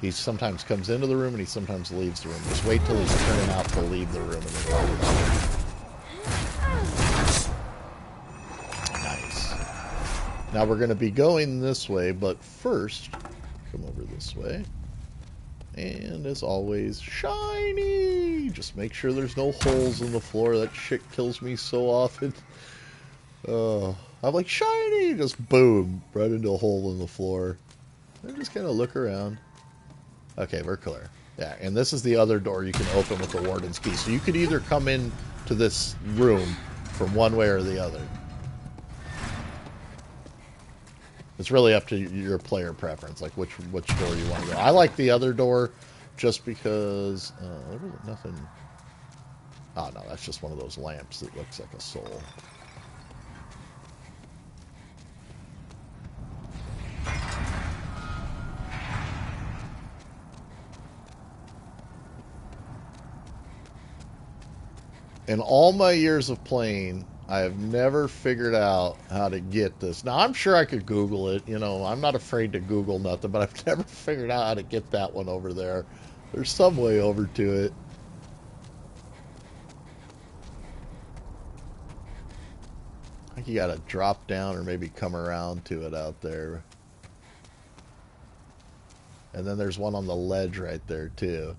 He sometimes comes into the room and he sometimes leaves the room. Just wait till he's turning out to leave the room and then walk out. Nice. Now we're going to be going this way, but first, come over this way. And as always, shiny! Just make sure there's no holes in the floor. That shit kills me so often. I'm like, shiny! Just boom, right into a hole in the floor. And just kind of look around. Okay, we're clear. Yeah, and this is the other door you can open with the Warden's key. So you could either come in to this room from one way or the other. It's really up to your player preference, like which door you want to go. I like the other door just because... there was nothing... Oh, no, that's just one of those lamps that looks like a soul. In all my years of playing, I have never figured out how to get this. Now, I'm sure I could Google it. You know, I'm not afraid to Google nothing, but I've never figured out how to get that one over there. There's some way over to it. I think you gotta drop down or maybe come around to it out there. And then there's one on the ledge right there, too.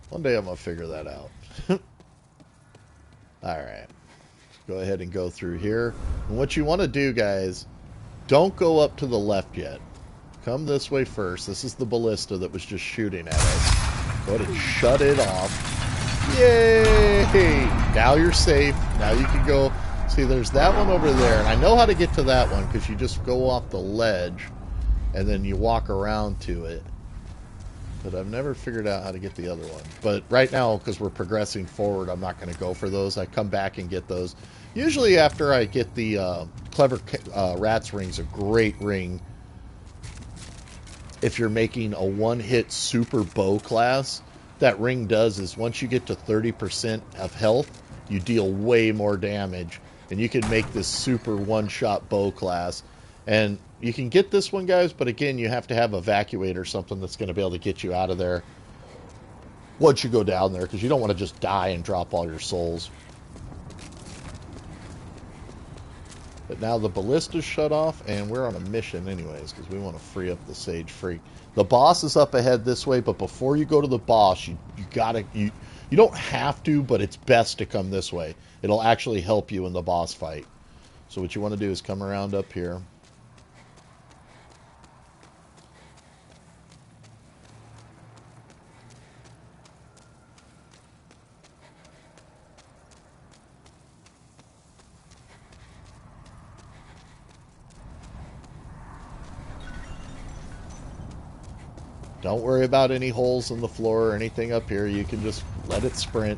One day I'm gonna figure that out. Alright. Go ahead and go through here. And what you want to do, guys, don't go up to the left yet. Come this way first. This is the ballista that was just shooting at us. Go ahead and shut it off. Yay! Now you're safe. Now you can go. See, there's that one over there. And I know how to get to that one because you just go off the ledge and then you walk around to it. But I've never figured out how to get the other one. But right now, because we're progressing forward, I'm not going to go for those. I come back and get those. Usually after I get the Clever Rat's Ring's a great ring. If you're making a one-hit super bow class, that ring does is once you get to 30% of health, you deal way more damage. And you can make this super one-shot bow class. And you can get this one, guys, but again, you have to have Evacuate or something that's going to be able to get you out of there once you go down there, because you don't want to just die and drop all your souls. But now the ballista's shut off, and we're on a mission anyways, because we want to free up the Sage Freak. The boss is up ahead this way, but before you go to the boss, you don't have to, but it's best to come this way. It'll actually help you in the boss fight. So what you want to do is come around up here. Don't worry about any holes in the floor or anything up here. You can just let it sprint.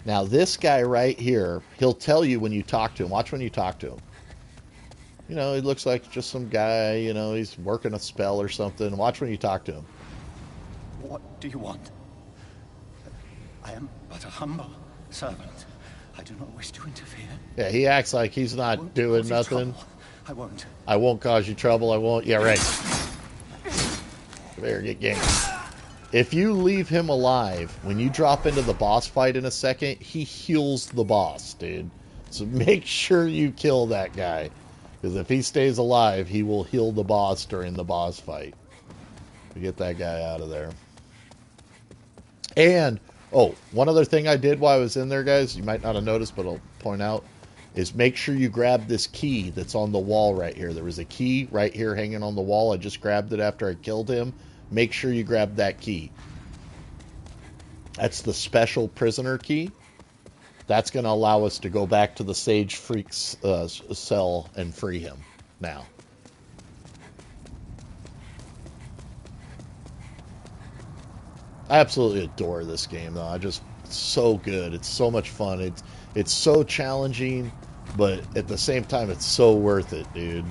Now this guy right here, he'll tell you when you talk to him. Watch when you talk to him. You know, he looks like just some guy, you know, he's working a spell or something. Watch when you talk to him. What do you want? I am but a humble servant. I do not wish to interfere. Yeah, he acts like he's not doing nothing. I won't. I won't cause you trouble. I won't. Yeah, right. There, get game. If you leave him alive, when you drop into the boss fight in a second, he heals the boss, dude. So make sure you kill that guy. Because if he stays alive, he will heal the boss during the boss fight. We get that guy out of there. And, oh, one other thing I did while I was in there, guys, you might not have noticed, but I'll point out, is make sure you grab this key that's on the wall right here. There was a key right here hanging on the wall. I just grabbed it after I killed him. Make sure you grab that key. That's the special prisoner key. That's going to allow us to go back to the Sage Freak's cell and free him now. I absolutely adore this game, though. It's so good. It's so much fun. It's so challenging, but at the same time, it's so worth it, dude.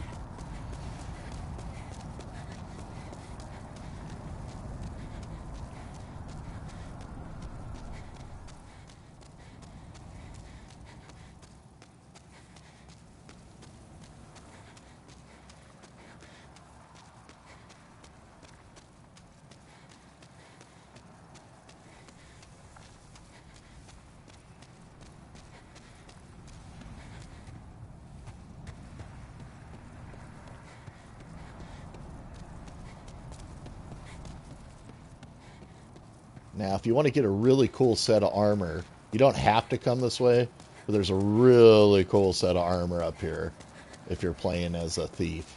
Now, if you want to get a really cool set of armor, you don't have to come this way, but there's a really cool set of armor up here if you're playing as a thief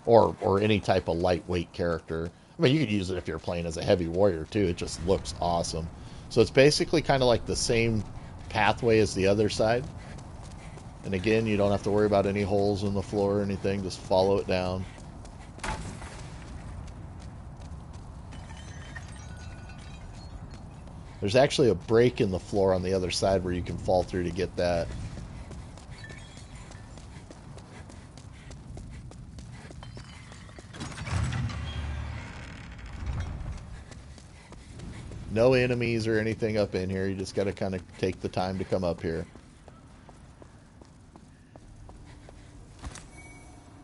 or any type of lightweight character. I mean, you could use it if you're playing as a heavy warrior, too. It just looks awesome. So it's basically kind of like the same pathway as the other side. And again, you don't have to worry about any holes in the floor or anything. Just follow it down. There's actually a break in the floor on the other side where you can fall through to get that. No enemies or anything up in here. You just got to kind of take the time to come up here.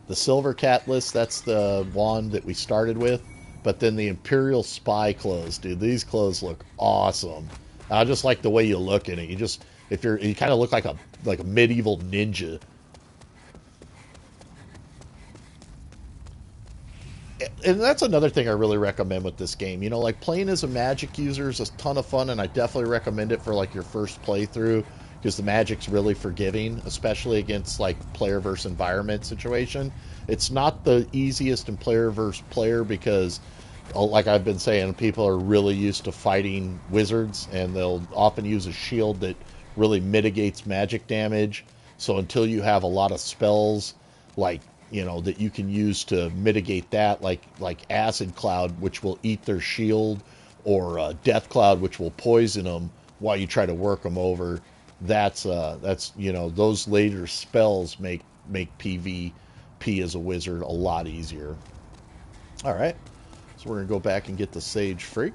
The Silver Catalyst, that's the wand that we started with. But then the Imperial Spy clothes, dude. These clothes look awesome. I just like the way you look in it. You kind of look like a medieval ninja. And that's another thing I really recommend with this game. You know, like playing as a magic user is a ton of fun, and I definitely recommend it for like your first playthrough because the magic's really forgiving, especially against like player versus environment situation. It's not the easiest in player versus player because, like I've been saying, people are really used to fighting wizards, and they'll often use a shield that really mitigates magic damage. So until you have a lot of spells, like, you know, that you can use to mitigate that, like Acid Cloud, which will eat their shield, or Death Cloud, which will poison them while you try to work them over. That's you know, those later spells make PvP as a wizard a lot easier. All right, so we're gonna go back and get the Sage Freak.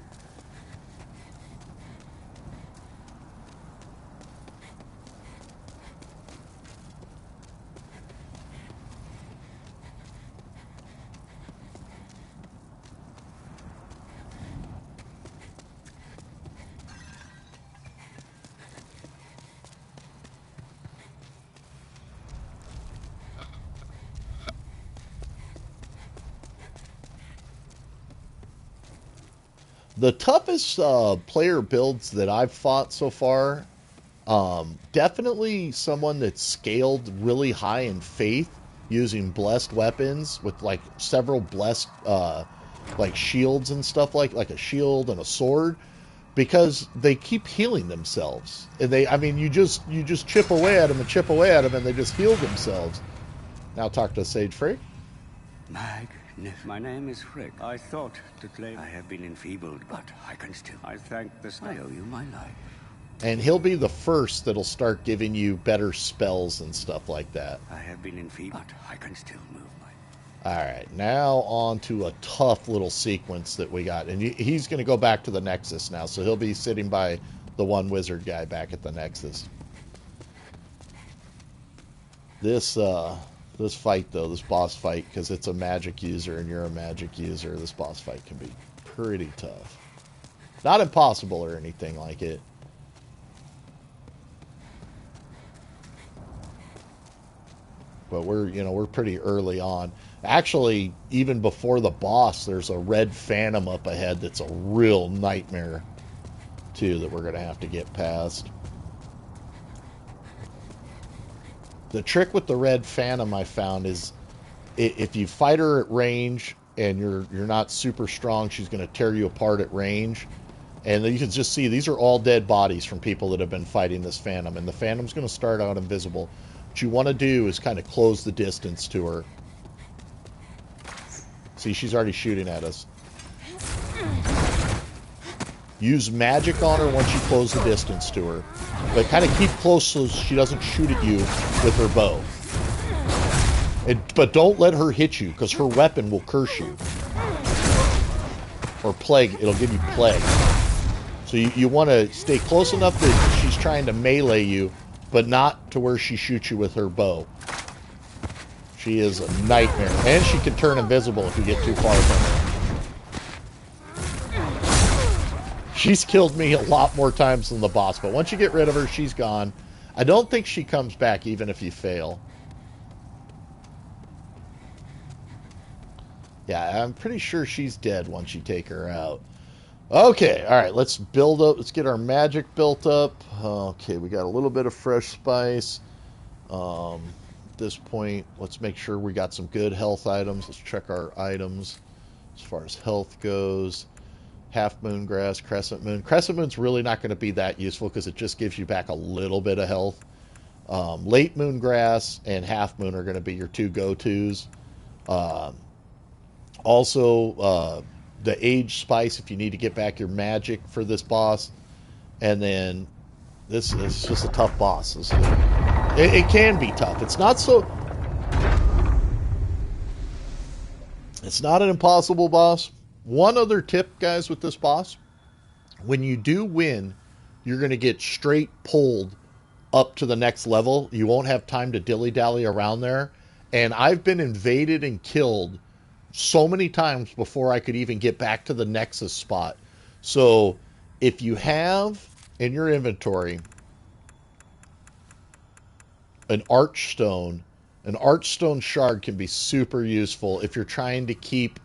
The toughest player builds that I've fought so far, definitely someone that's scaled really high in faith using blessed weapons with like several blessed like shields and stuff like a shield and a sword, because they keep healing themselves. And you just chip away at them and chip away at them and they just heal themselves. Now talk to Sage Frey. My name is Frick. I thought to claim I have been enfeebled, but I can still. I thank the star. I owe you my life. And he'll be the first that'll start giving you better spells and stuff like that. I have been enfeebled, but I can still move my... Alright, now on to a tough little sequence that we got. And he's going to go back to the Nexus now, so he'll be sitting by the one wizard guy back at the Nexus. This fight, though, this boss fight, because it's a magic user and you're a magic user, this boss fight can be pretty tough. Not impossible or anything like it. But we're pretty early on. Actually, even before the boss, there's a red phantom up ahead that's a real nightmare, too, that we're going to have to get past. The trick with the red phantom I found is if you fight her at range and you're not super strong, she's going to tear you apart at range. And you can just see these are all dead bodies from people that have been fighting this phantom. And the phantom's going to start out invisible. What you want to do is kind of close the distance to her. See, she's already shooting at us. Use magic on her once you close the distance to her. But kind of keep close so she doesn't shoot at you with her bow. But don't let her hit you, because her weapon will curse you. Or plague. It'll give you plague. So you want to stay close enough that she's trying to melee you, but not to where she shoots you with her bow. She is a nightmare. And she can turn invisible if you get too far from her. She's killed me a lot more times than the boss, but once you get rid of her, she's gone. I don't think she comes back even if you fail. Yeah, I'm pretty sure she's dead once you take her out. Okay, alright, let's build up. Let's get our magic built up. Okay, we got a little bit of fresh spice. At this point, let's make sure we got some good health items. Let's check our items as far as health goes. Half moon grass, crescent moon. Crescent moon's really not going to be that useful because it just gives you back a little bit of health. Late moon grass and half moon are going to be your two go-tos. Also, the age spice if you need to get back your magic for this boss. And then this is just a tough boss. It can be tough. It's not so... It's not an impossible boss. One other tip, guys, with this boss. When you do win, you're going to get straight pulled up to the next level. You won't have time to dilly-dally around there. And I've been invaded and killed so many times before I could even get back to the Nexus spot. So if you have in your inventory an archstone shard can be super useful if you're trying to keep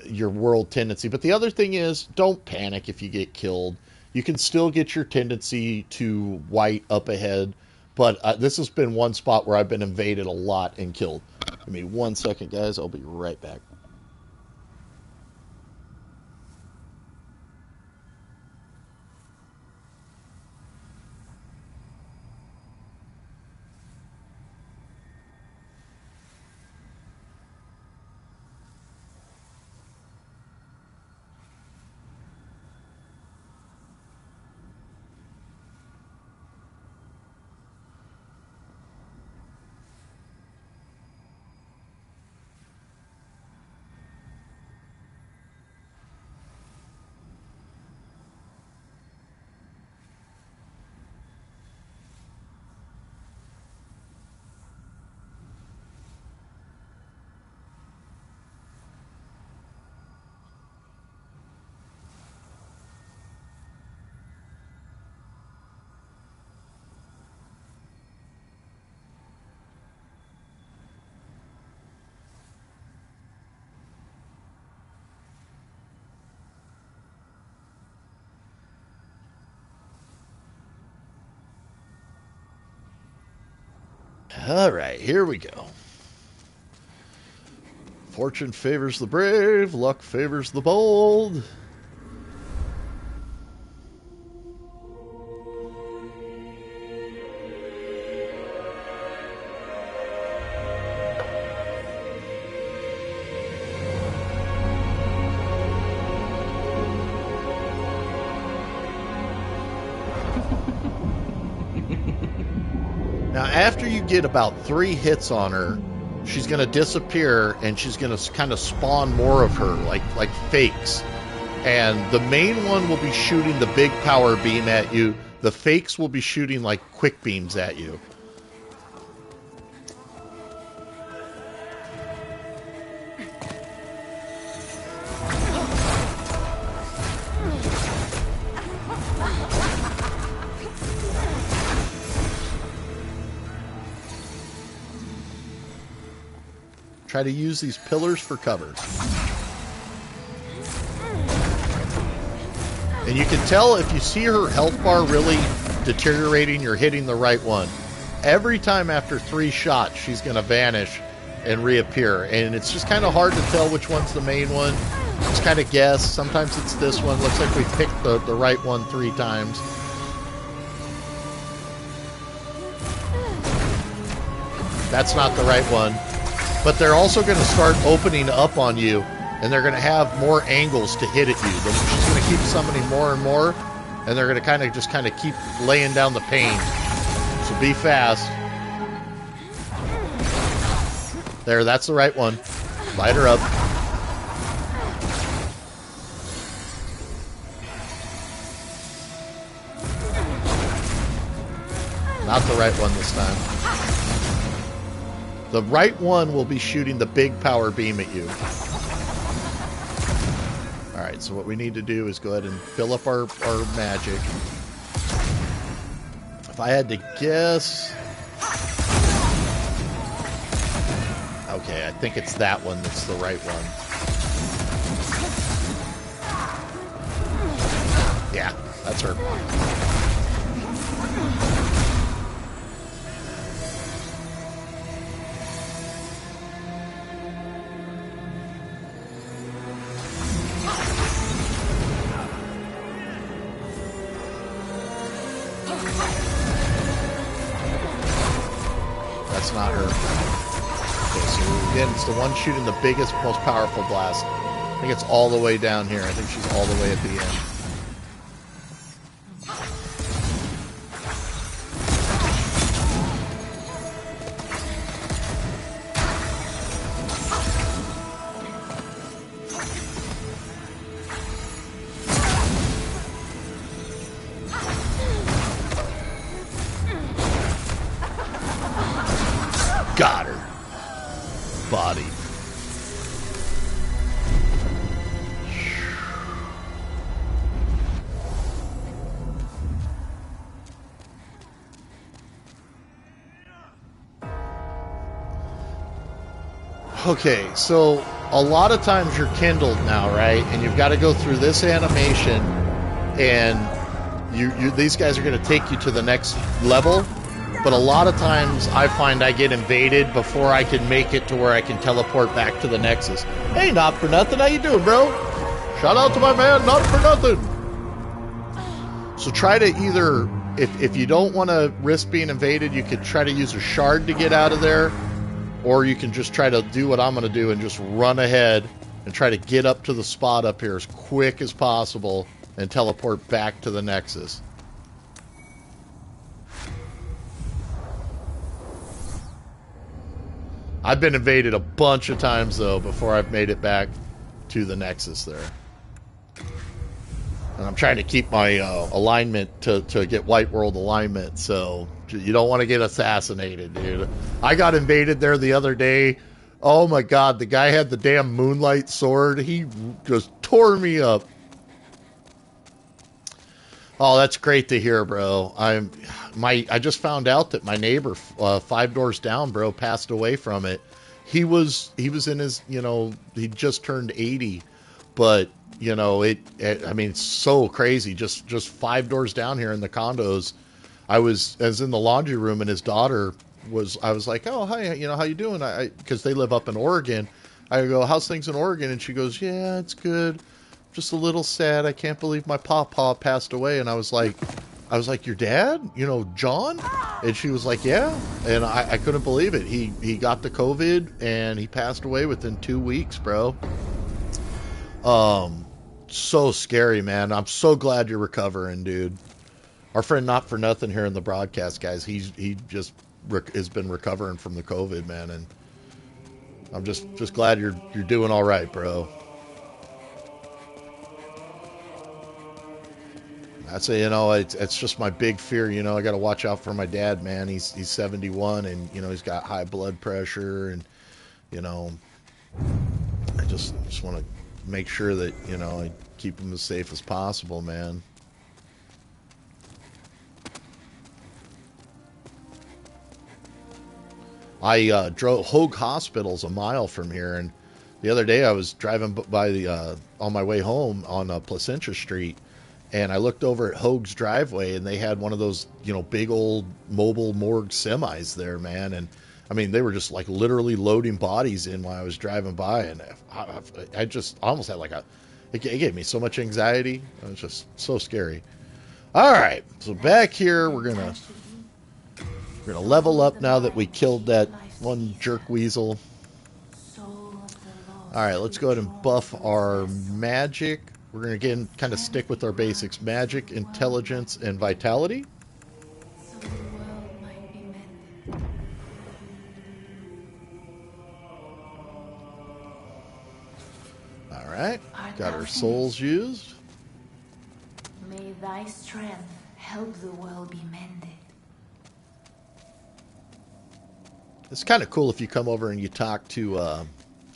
your world tendency. But the other thing is, don't panic if you get killed. You can still get your tendency to white up ahead. But this has been one spot where I've been invaded a lot and killed. Give me 1 second, guys. I'll be right back. All right, here we go. Fortune favors the brave, luck favors the bold. Now, after you get about 3 hits on her, she's going to disappear, and she's going to kind of spawn more of her, like fakes. And the main one will be shooting the big power beam at you. The fakes will be shooting like quick beams at you. Try to use these pillars for cover. And you can tell if you see her health bar really deteriorating, you're hitting the right one. Every time after 3 shots, she's going to vanish and reappear. And it's just kind of hard to tell which one's the main one. Just kind of guess. Sometimes it's this one. Looks like we picked the right one 3 times. That's not the right one. But they're also going to start opening up on you, and they're going to have more angles to hit at you. She's going to keep summoning more and more, and they're going to kind of keep laying down the pain. So be fast. There, that's the right one. Light her up. Not the right one this time. The right one will be shooting the big power beam at you. Alright, so what we need to do is go ahead and fill up our magic. If I had to guess... Okay, I think it's that one that's the right one. Yeah, that's her. That's not her. Okay, so again, it's the one shooting the biggest, most powerful blast. I think it's all the way down here. I think she's all the way at the end. Got her. Body. Okay, so a lot of times you're kindled now, right? And you've got to go through this animation, and these guys are going to take you to the next level. But a lot of times I find I get invaded before I can make it to where I can teleport back to the Nexus. Hey, Not For Nothing, how you doing, bro? Shout out to my man, Not For Nothing. So try to either, if you don't want to risk being invaded, you could try to use a shard to get out of there. Or you can just try to do what I'm going to do and just run ahead and try to get up to the spot up here as quick as possible and teleport back to the Nexus. I've been invaded a bunch of times, though, before I've made it back to the Nexus there. And I'm trying to keep my alignment to get White World alignment, so you don't want to get assassinated, dude. I got invaded there the other day. Oh, my God. The guy had the damn Moonlight Sword. He just tore me up. Oh, that's great to hear, bro. I just found out that my neighbor 5 doors down, bro, passed away from it. He was in his, he just turned 80, but I mean, it's so crazy. Just 5 doors down here in the condos, I was in the laundry room, and his daughter I was like, oh, hi, how you doing? Because they live up in Oregon. I go, how's things in Oregon? And she goes, yeah, it's good. Just a little sad. I can't believe my papa passed away. And I was like, your dad? John? And she was like, yeah. And I couldn't believe it. He got the COVID and he passed away within 2 weeks, bro. So scary, man. I'm so glad you're recovering, dude. Our friend Not For Nothing here in the broadcast, guys, he just has been recovering from the COVID, man. And I'm just glad you're doing all right, bro. I'd say, it's just my big fear. I got to watch out for my dad, man. He's 71 and, he's got high blood pressure and, I just want to make sure that, I keep him as safe as possible, man. I drove Hogue Hospital's a mile from here, and the other day I was driving by on my way home on Placentia Street, and I looked over at Hogue's driveway, and they had one of those, big old mobile morgue semis there, man. And I mean, they were just like literally loading bodies in while I was driving by, and I just almost had it gave me so much anxiety. It was just so scary. All right, so back here we're gonna level up now that we killed that one jerk weasel. All right, let's go ahead and buff our magic. We're going to, again, kind of stick with our basics. Magic, intelligence, and vitality. All right, got our souls used. May thy strength help the world be mended. It's kind of cool if you come over and you talk to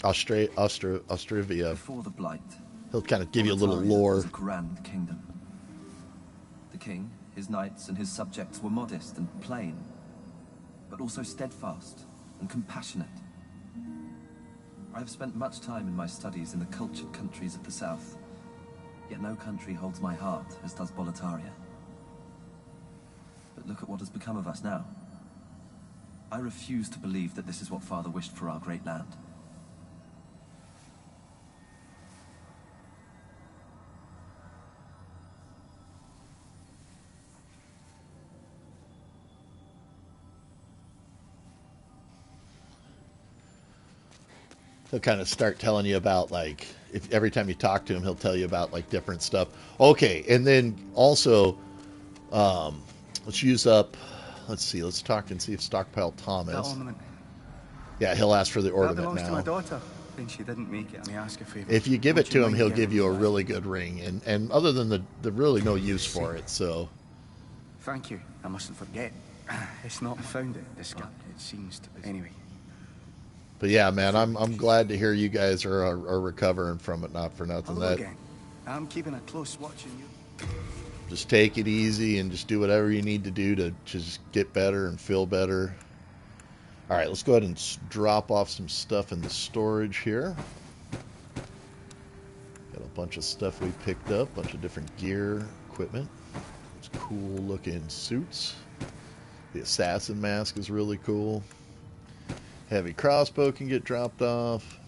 Austrivia. Before the Blight, he'll kind of give you a little lore. Was a grand kingdom. The king, his knights, and his subjects were modest and plain, but also steadfast and compassionate. I have spent much time in my studies in the cultured countries of the south, yet no country holds my heart as does Boletaria. But look at what has become of us now. I refuse to believe that this is what Father wished for our great land. He'll kind of start telling you about, like, if every time you talk to him, he'll tell you about, like, different stuff. Okay, and then also, let's use up... Let's see. Let's talk and see if Stockpile Thomas. Yeah, he'll ask for the ornament now. That belongs to my daughter, and she didn't make it. Let me ask a favor. If you give it to him, he'll give you a really good ring, and other than the really no use for it. So. Thank you. I mustn't forget. It's not found it. Discarded. It seems to be. Anyway. But yeah, man, I'm glad to hear you guys are recovering from it. Not for nothing. Hello again. I'm keeping a close watch on you. Just take it easy and just do whatever you need to do to just get better and feel better. All right, let's go ahead and drop off some stuff in the storage here. Got a bunch of stuff we picked up, a bunch of different gear, equipment. It's cool looking suits. The assassin mask is really cool. Heavy crossbow can get dropped off.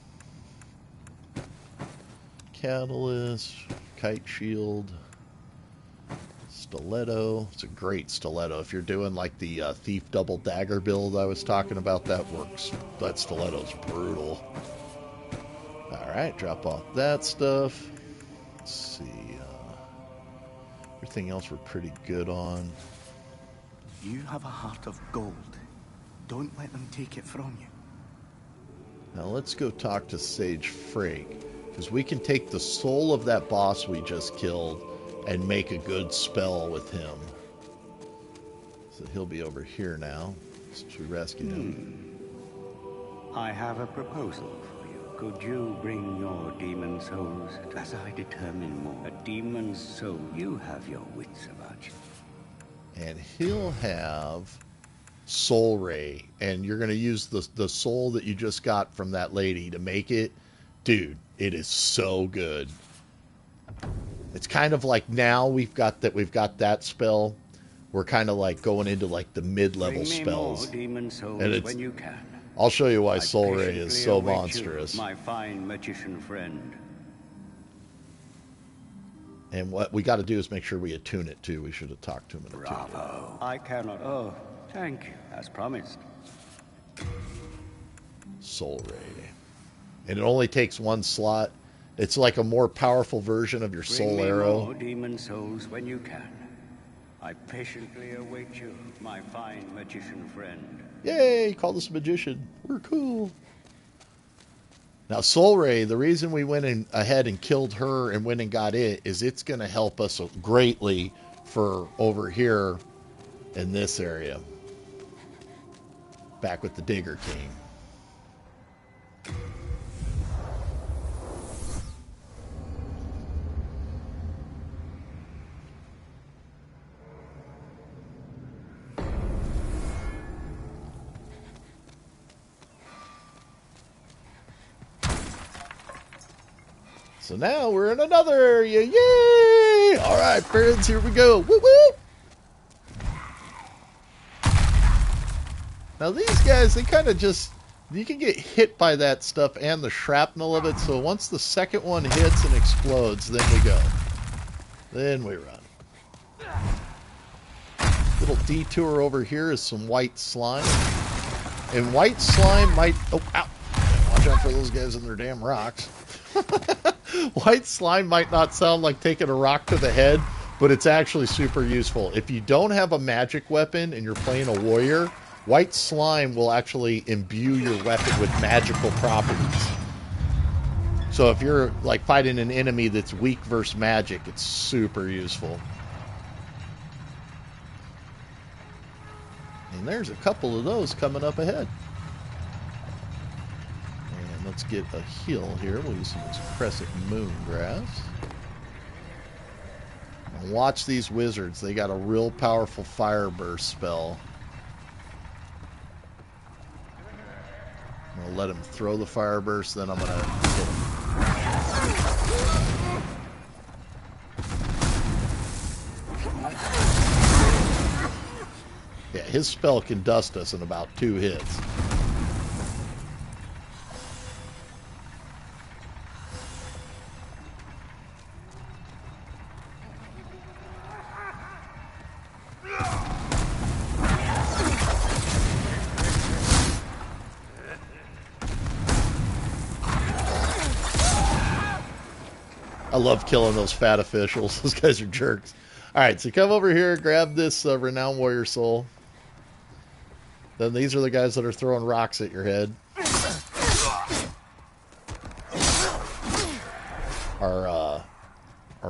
Catalyst, kite shield. Stiletto. It's a great stiletto. If you're doing like the thief double dagger build I was talking about, that works. That stiletto's brutal. Alright, drop off that stuff. Let's see. Everything else we're pretty good on. You have a heart of gold. Don't let them take it from you. Now let's go talk to Sage Frake, because we can take the soul of that boss we just killed and make a good spell with him. So he'll be over here now, since we rescued him. I have a proposal for you. Could you bring your demon souls as I determine more? A demon's soul. You have your wits about you. And he'll have Soul Ray, and you're going to use the soul that you just got from that lady to make it. Dude, it is so good. It's kind of like now we've got that spell. we're kind of like going into like the mid-level spells. Demon souls And it's, when you can. I'll show you why I Soul Ray is so patiently await monstrous. you, my fine magician friend. And what we got to do is make sure we attune it too. We should have talked to him and attuned it. Bravo. I cannot. Oh, thank you, as promised. Soul Ray. And it only takes one slot. It's like a more powerful version of your Soul Arrow. More demon souls when you can. I patiently await you, my fine magician friend. Yay! Called us a magician. We're cool. Now, Soul Ray, the reason we went in ahead and killed her and went and got it is it's going to help us greatly for over here in this area. Back with the Digger King. So now we're in another area. Yay! All right, friends, here we go. Woo woo! Now these guys, they kind of just, you can get hit by that stuff and the shrapnel of it. So once the second one hits and explodes, then we go. Then we run. Little detour over here is some white slime. And white slime might, oh, ow. Watch out for those guys and their damn rocks. White slime might not sound like taking a rock to the head, but it's actually super useful. If you don't have a magic weapon and you're playing a warrior, white slime will actually imbue your weapon with magical properties. So if you're like fighting an enemy that's weak versus magic, it's super useful. And there's a couple of those coming up ahead. Let's get a heal here. We'll use some of this Crescent Moon Grass. And watch these wizards. They got a real powerful fire burst spell. I'm going to let him throw the fire burst, then I'm going to hit him. Yeah, his spell can dust us in about 2 hits. I love killing those fat officials. Those guys are jerks. Alright, so come over here, grab this Renowned Warrior Soul. Then these are the guys that are throwing rocks at your head. Our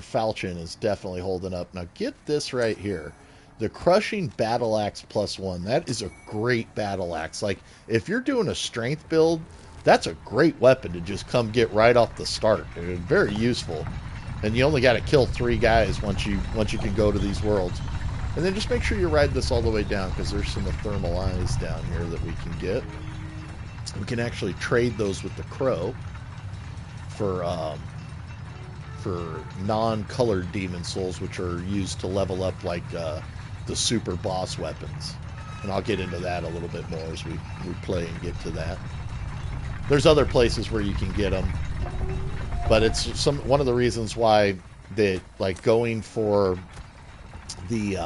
falchion is definitely holding up. Now get this right here. The Crushing Battle Axe +1. That is a great battle axe. Like, if you're doing a strength build, that's a great weapon to just come get right off the start. It's very useful. And you only got to kill 3 guys once you can go to these worlds. And then just make sure you ride this all the way down, because there's some thermal eyes down here that we can get. We can actually trade those with the crow for non-colored demon souls, which are used to level up like the super boss weapons. And I'll get into that a little bit more as we play and get to that. There's other places where you can get them, but it's one of the reasons why that, like, going for the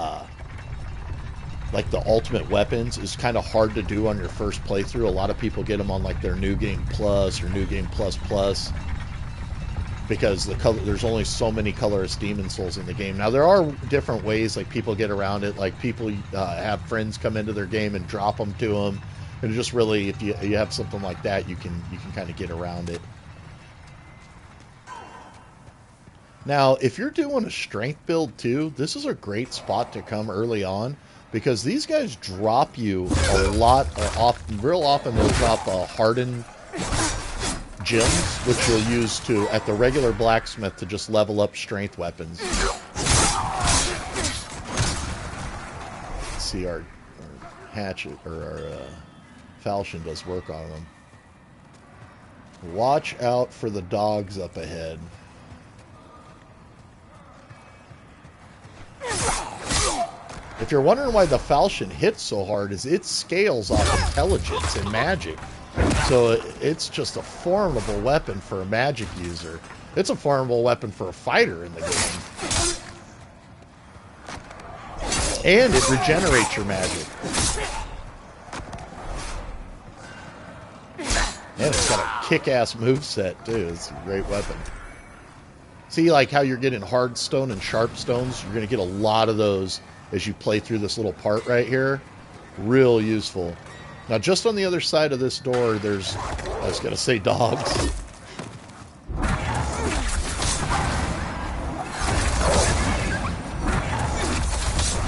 like the ultimate weapons is kind of hard to do on your first playthrough. A lot of people get them on like their New Game Plus or New Game Plus Plus, because there's only so many colorless demon souls in the game. Now there are different ways, like people get around it. Like people have friends come into their game and drop them to them. And just really, if you have something like that, you can kind of get around it. Now, if you're doing a strength build too, this is a great spot to come early on, because these guys drop you a lot. Real often they'll drop hardened gems, which you'll use at the regular blacksmith to just level up strength weapons. Let's see, our hatchet or our falchion does work on them. Watch out for the dogs up ahead. If you're wondering why the falchion hits so hard, is it scales off intelligence and magic. So it's just a formidable weapon for a magic user. It's a formidable weapon for a fighter in the game. And it regenerates your magic. And it's got a kick-ass moveset, too. It's a great weapon. See, like how you're getting hard stone and sharp stones? You're going to get a lot of those as you play through this little part right here. Real useful. Now, just on the other side of this door, there's... I was going to say dogs.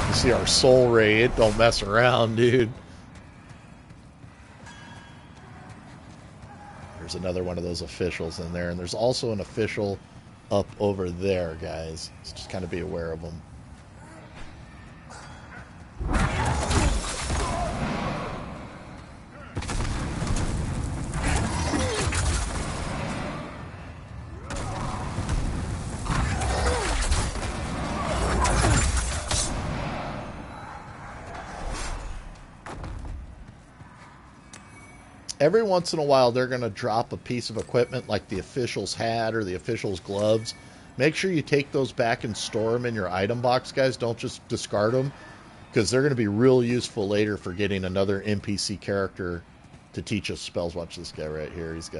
You see our soul ray. It don't mess around, dude. There's another one of those officials in there. And there's also an official up over there, guys. So just kind of be aware of them. Every once in a while, they're going to drop a piece of equipment like the official's hat or the official's gloves. Make sure you take those back and store them in your item box, guys. Don't just discard them, because they're going to be real useful later for getting another NPC character to teach us spells. Watch this guy right here. He's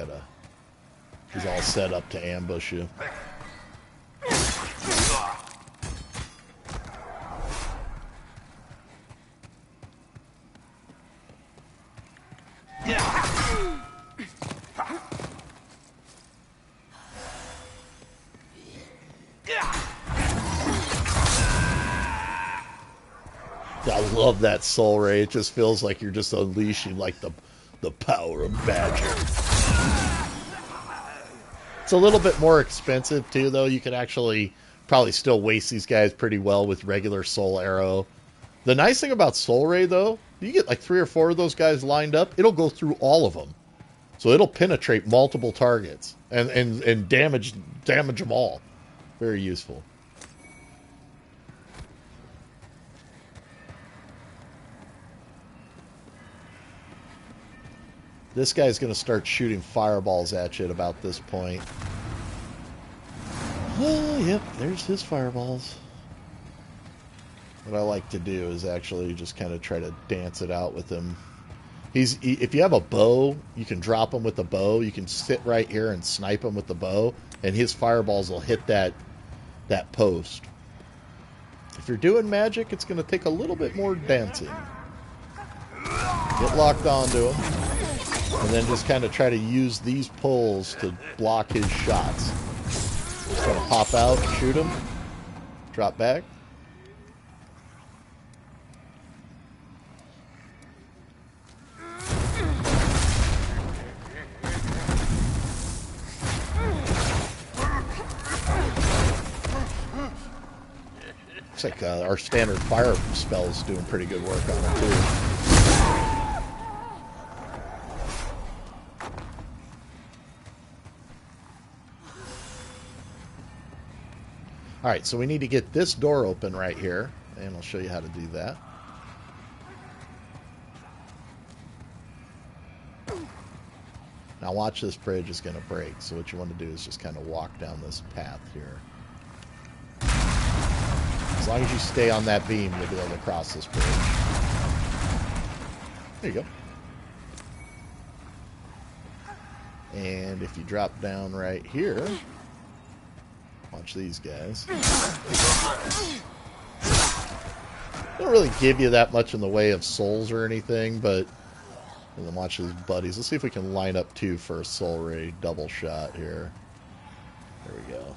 all set up to ambush you. I love that soul ray. It just feels like you're just unleashing like the power of magic. It's a little bit more expensive too, though. You can actually probably still waste these guys pretty well with regular soul arrow. The nice thing about soul ray, though, you get like 3 or 4 of those guys lined up, it'll go through all of them. So it'll penetrate multiple targets and damage them all. Very useful. This guy's going to start shooting fireballs at you at about this point. Oh, yep, there's his fireballs. What I like to do is actually just kind of try to dance it out with him. If you have a bow, you can drop him with the bow. You can sit right here and snipe him with the bow, and his fireballs will hit that post. If you're doing magic, it's going to take a little bit more dancing. Get locked onto him. And then just kind of try to use these poles to block his shots. Just going to pop out, shoot him, drop back. Looks like our standard fire spell is doing pretty good work on him too. Alright, so we need to get this door open right here, and I'll show you how to do that. Now watch, this bridge is going to break, so what you want to do is just kind of walk down this path here. As long as you stay on that beam, you'll be able to cross this bridge. There you go. And if you drop down right here... Watch these guys. They don't really give you that much in the way of souls or anything, but... And then watch his buddies. Let's see if we can line up 2 for a soul ray double shot here. There we go.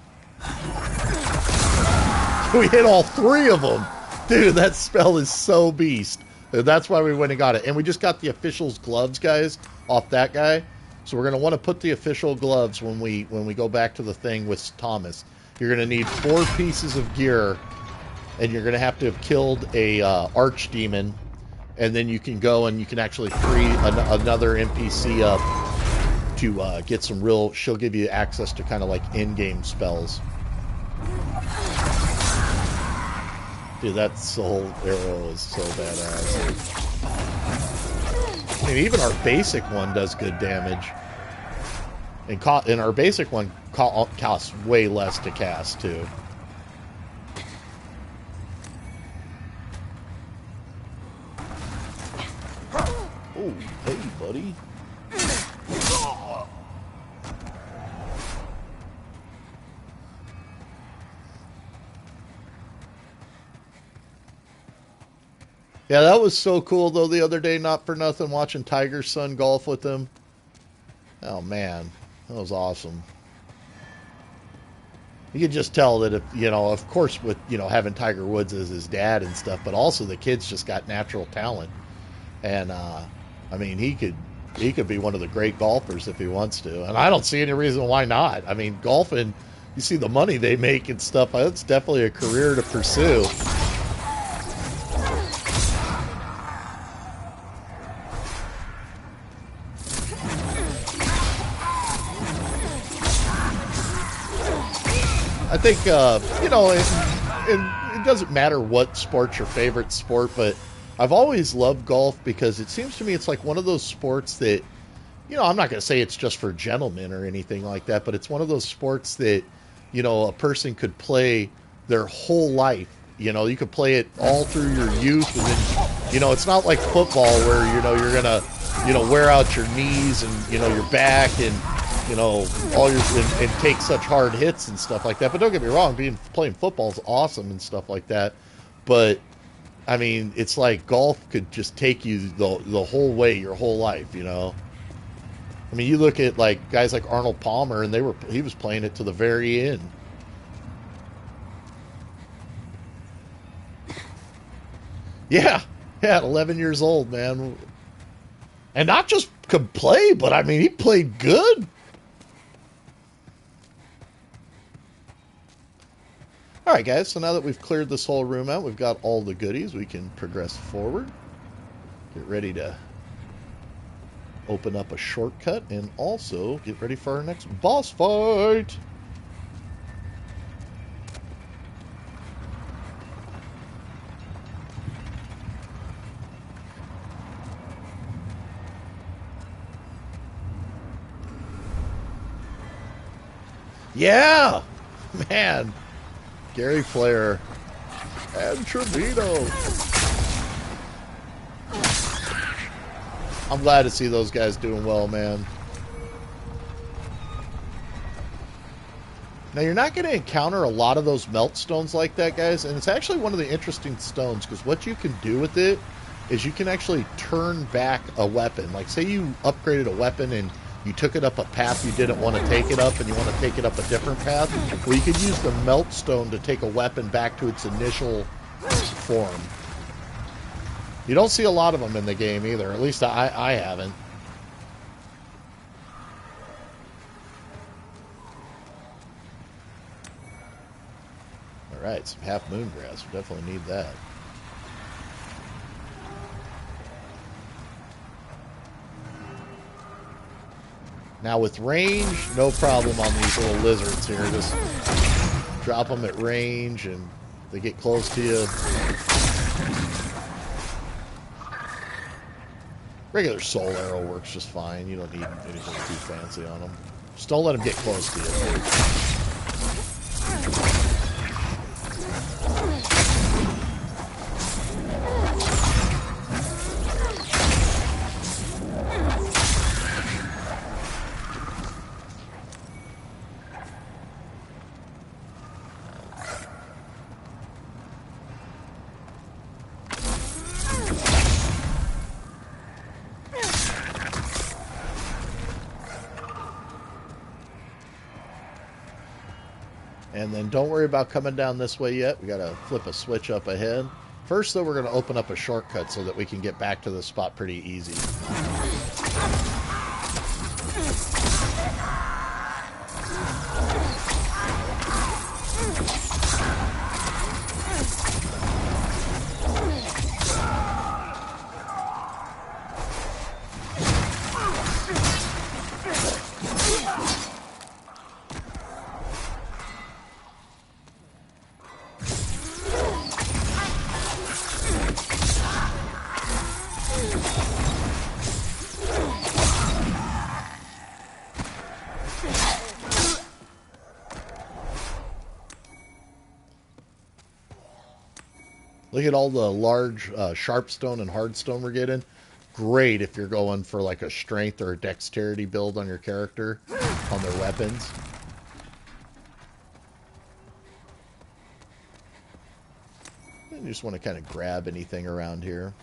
We hit all 3 of them! Dude, that spell is so beast. That's why we went and got it. And we just got the official's gloves, guys, off that guy. So we're going to want to put the official gloves when we go back to the thing with Thomas. You're going to need 4 pieces of gear, and you're going to have killed a archdemon, and then you can go and you can actually free another NPC up to get some real... She'll give you access to kind of like in-game spells. Dude, that soul arrow is so badass. I mean, even our basic one does good damage. And our basic one costs way less to cast, too. Oh, hey, buddy. Yeah, that was so cool, though, the other day, not for nothing, watching Tiger's son golf with him. Oh, man. That was awesome. You could just tell that, if, you know, of course, with, you know, having Tiger Woods as his dad and stuff, but also the kid's just got natural talent. And, I mean, he could be one of the great golfers if he wants to. And I don't see any reason why not. I mean, golfing, you see the money they make and stuff, it's definitely a career to pursue. I think, you know, it doesn't matter what sport's your favorite sport, but I've always loved golf because it seems to me it's like one of those sports that, you know, I'm not going to say it's just for gentlemen or anything like that, but it's one of those sports that, you know, a person could play their whole life. You know, you could play it all through your youth, and then, you know, it's not like football where, you know, you're going to, you know, wear out your knees and, you know, your back and, you know, all your and take such hard hits and stuff like that. But don't get me wrong, playing football is awesome and stuff like that. But I mean, it's like golf could just take you the whole way, your whole life. You know, I mean, you look at like guys like Arnold Palmer, and he was playing it to the very end. Yeah, at 11 years old, man, and not just could play, but I mean, he played good. All right, guys, so now that we've cleared this whole room out, we've got all the goodies, we can progress forward. Get ready to open up a shortcut and also get ready for our next boss fight. Yeah! Man! Gary Player and Trevino. I'm glad to see those guys doing well, man. Now, you're not going to encounter a lot of those melt stones like that, guys, and it's actually one of the interesting stones, because what you can do with it is you can actually turn back a weapon. Like, say you upgraded a weapon and you took it up a path you didn't want to take it up, and you want to take it up a different path, well, you could use the melt stone to take a weapon back to its initial form. You don't see a lot of them in the game either. At least I haven't. Alright, some half moon grass. We definitely need that. Now with range, no problem on these little lizards here. Just drop them at range and they get close to you. Regular soul arrow works just fine. You don't need anything too fancy on them. Just don't let them get close to you. And then don't worry about coming down this way yet. We got to flip a switch up ahead. First, though, we're going to open up a shortcut so that we can get back to the spot pretty easy. Look at all the large sharpstone and hardstone we're getting. Great if you're going for like a strength or a dexterity build on your character, on their weapons. And you just want to kind of grab anything around here.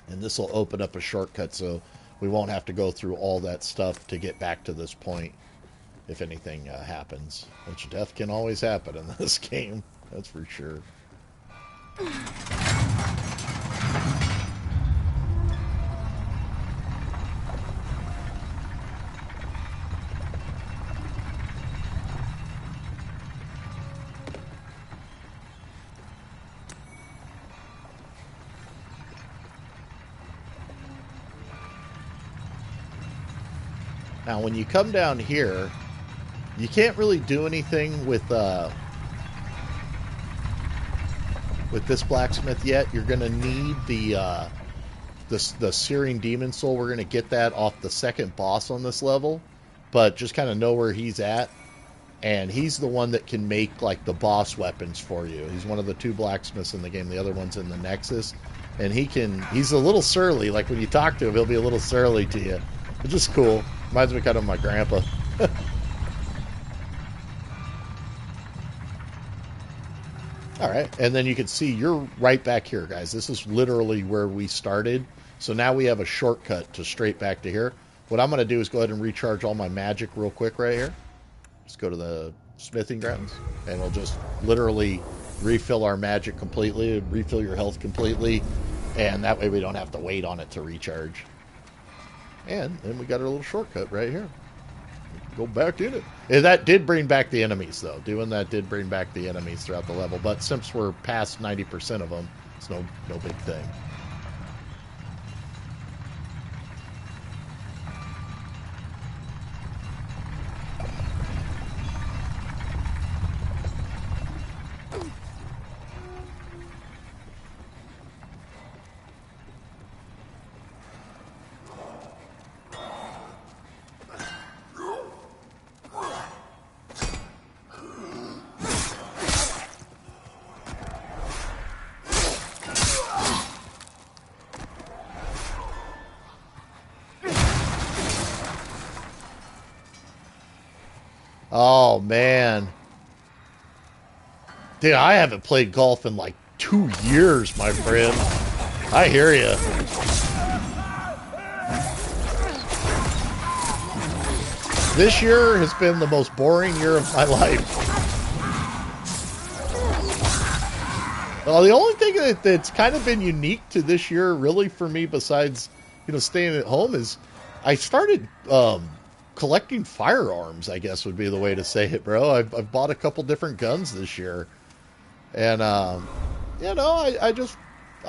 And this will open up a shortcut so we won't have to go through all that stuff to get back to this point if anything happens. Which death can always happen in this game, that's for sure. Now, when you come down here, you can't really do anything with this blacksmith yet. You're going to need the Searing Demon Soul. We're going to get that off the second boss on this level, but just kind of know where he's at. And he's the one that can make like the boss weapons for you. He's one of the 2 blacksmiths in the game. The other one's in the Nexus, and he's a little surly. Like when you talk to him, he'll be a little surly to you, which is cool. Reminds me kind of my grandpa. Alright, and then you can see you're right back here, guys. This is literally where we started. So now we have a shortcut to straight back to here. What I'm going to do is go ahead and recharge all my magic real quick right here. Just go to the smithing grounds, and we'll just literally refill our magic completely, refill your health completely, and that way we don't have to wait on it to recharge. And then we got our little shortcut right here. Go back in it. And that did bring back the enemies, though. Doing that did bring back the enemies throughout the level. But since we're past 90% of them, it's no big thing. Oh, man. Dude, I haven't played golf in like 2 years, my friend. I hear you. This year has been the most boring year of my life. Well, the only thing that's kind of been unique to this year, really, for me, besides, staying at home, is I started collecting firearms, I guess would be the way to say it, bro. I've bought a couple different guns this year. And, I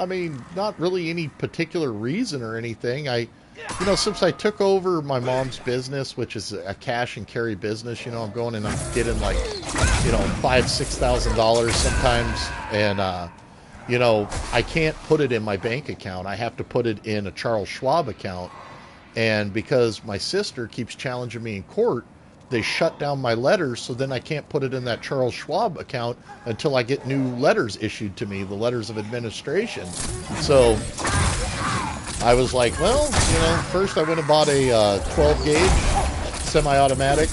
mean, not really any particular reason or anything. Since I took over my mom's business, which is a cash and carry business, I'm going and I'm getting like, $5,000-$6,000 sometimes. And, I can't put it in my bank account. I have to put it in a Charles Schwab account. And because my sister keeps challenging me in court, they shut down my letters, so then I can't put it in that Charles Schwab account until I get new letters issued to me, the letters of administration. So I was like, well, first I went and bought a 12-gauge semi-automatic,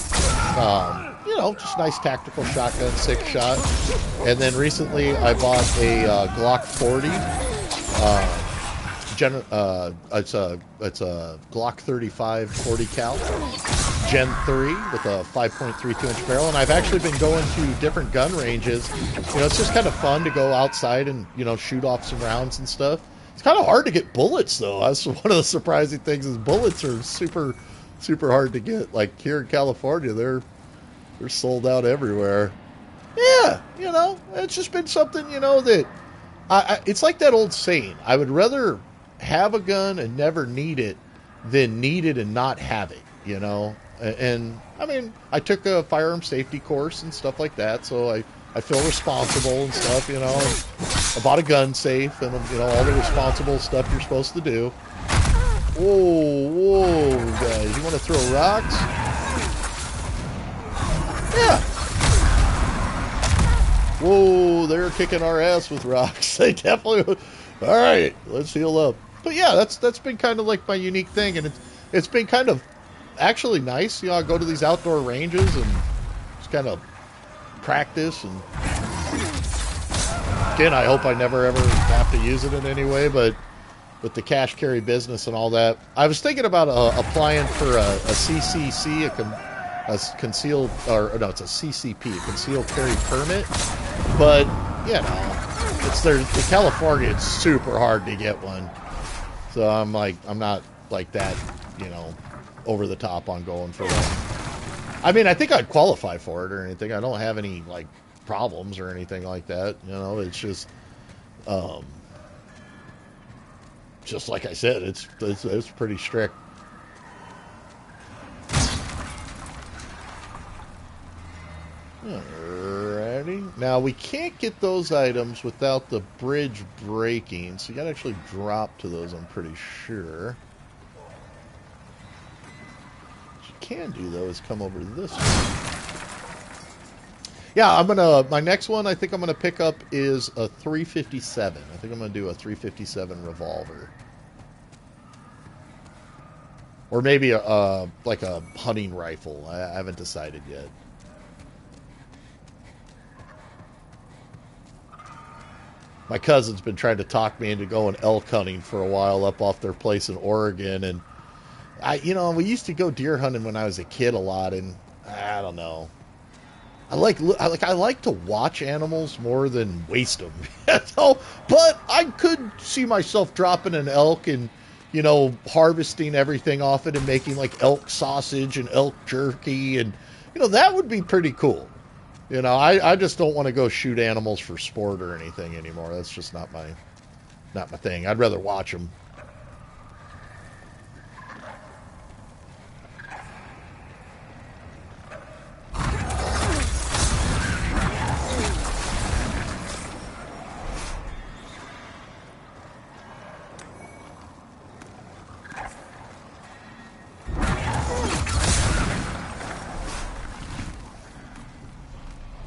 just nice tactical shotgun, 6-shot. And then recently I bought a Glock 40. It's a Glock 35 40 cal Gen 3 with a 5.32-inch barrel, and I've actually been going to different gun ranges. It's just kind of fun to go outside and shoot off some rounds and stuff. It's kind of hard to get bullets, though. That's one of the surprising things, is bullets are super hard to get. Like here in California, they're sold out everywhere. Yeah, it's just been something that it's like that old saying, I would rather have a gun and never need it than need it and not have it, and I mean, I took a firearm safety course and stuff like that, so I feel responsible and stuff, and I bought a gun safe and all the responsible stuff you're supposed to do. Whoa, guys, you want to throw rocks? Yeah, Whoa, they're kicking our ass with rocks. They definitely... All right, let's heal up. But yeah, that's been kind of like my unique thing, and it's been kind of actually nice. You know, I go to these outdoor ranges and just kind of practice. And again, I hope I never ever have to use it in any way, but with the cash carry business and all that, I was thinking about applying for a CCC, a concealed, or no, it's a CCP, a concealed carry permit. But you know, it's there in California. It's super hard to get one. So I'm not like that, you know, over the top on going for one. I mean, I think I'd qualify for it or anything. I don't have any like problems or anything like that. You know, it's just like I said, it's pretty strict. Alrighty. Now we can't get those items without the bridge breaking, so you gotta actually drop to those, I'm pretty sure. What you can do though is come over to this one. Yeah, my next one I think I'm gonna pick up is a 357. I think I'm gonna do a 357 revolver. Or maybe like a hunting rifle. I haven't decided yet. My cousin's been trying to talk me into going elk hunting for a while up off their place in Oregon, and we used to go deer hunting when I was a kid a lot, and I don't know. I like to watch animals more than waste them. So, but I could see myself dropping an elk and, you know, harvesting everything off it and making like elk sausage and elk jerky, and you know, that would be pretty cool. You know, I just don't want to go shoot animals for sport or anything anymore. That's just not my thing. I'd rather watch them.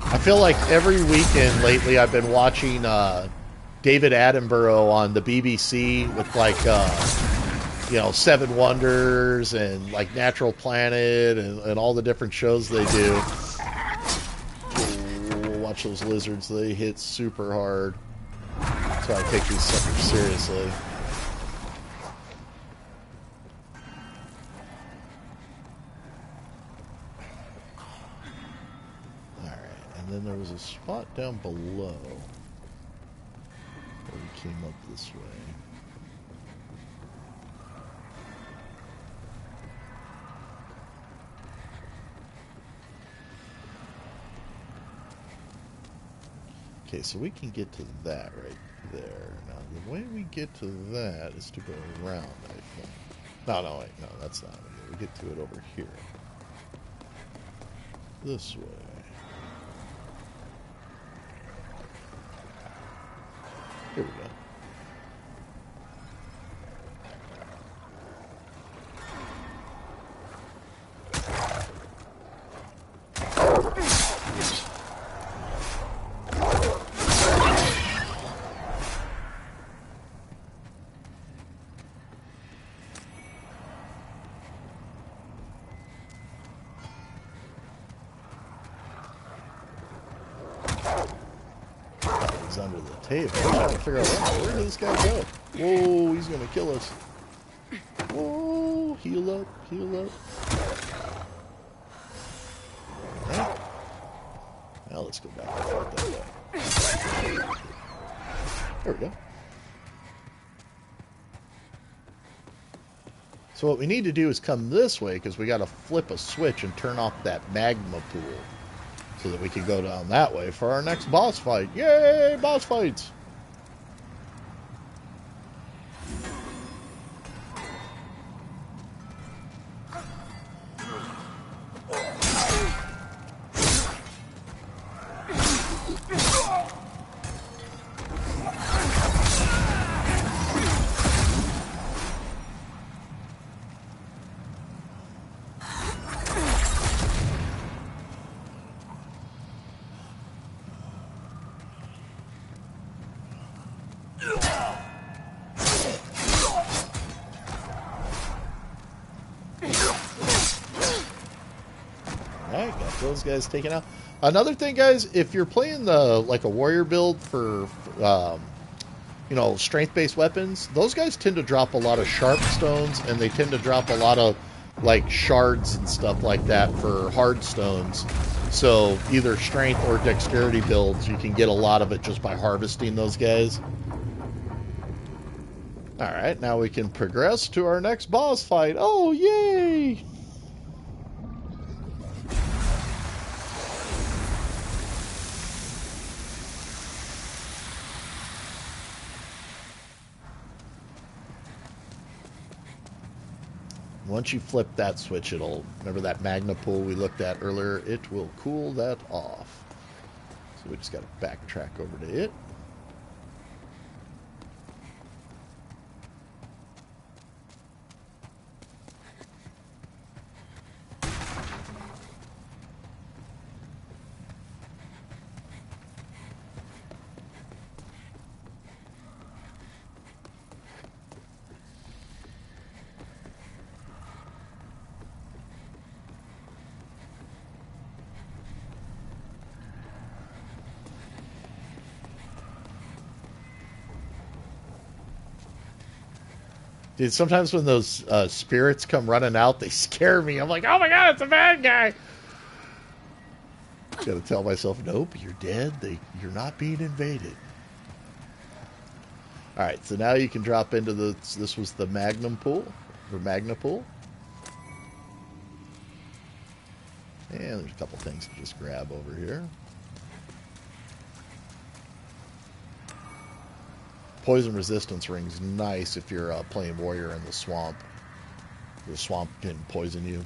I feel like every weekend lately I've been watching David Attenborough on the BBC with like, you know, Seven Wonders and like Natural Planet and all the different shows they do. Ooh, watch those lizards. They hit super hard. That's why I take these suckers seriously. And then there was a spot down below where we came up this way. Okay, so we can get to that right there. Now, the way we get to that is to go around, I think. No, wait, no, that's not it. We get to it over here. This way. Here we go. Under the table. I'm trying to figure out where did this guy go? Whoa, he's gonna kill us. Whoa, heal up, heal up. Alright. Now let's go back and forth that way. There we go. So what we need to do is come this way because we got to flip a switch and turn off that magma pool. So that we can go down that way for our next boss fight. Yay, boss fights! those guys taken out. Another thing, guys, if you're playing the like a warrior build for you know, strength-based weapons, those guys tend to drop a lot of sharp stones, and they tend to drop a lot of like shards and stuff like that for hard stones. So either strength or dexterity builds, you can get a lot of it just by harvesting those guys. Alright, now we can progress to our next boss fight. Oh, yay! Once you flip that switch, it'll... Remember that magna pool we looked at earlier? It will cool that off. So we just got to backtrack over to it. Dude, sometimes when those spirits come running out, they scare me. I'm like, oh my god, it's a bad guy! Gotta tell myself, nope, you're dead. You're not being invaded. Alright, so now you can drop into the... This was the Magnum pool, or Magna pool. And there's a couple things to just grab over here. Poison resistance ring's nice if you're playing warrior in the swamp. The swamp can poison you.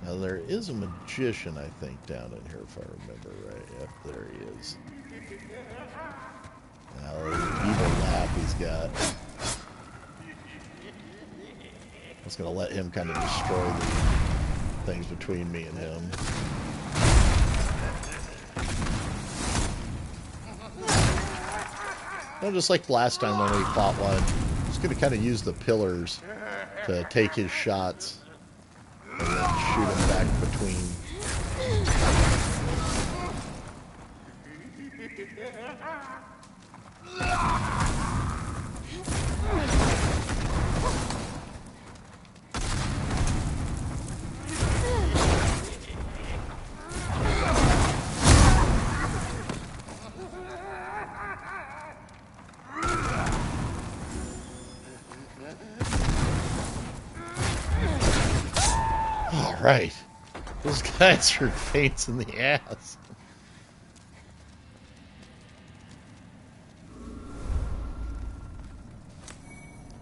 Now there is a magician, I think, down in here, if I remember right. Yep, there he is. Now the evil laugh he's got. I was going to let him kind of destroy the things between me and him. No, just like last time when we fought one, just going to kind of use the pillars to take his shots. And then shoot him back between. Right. Those guys are pains in the ass.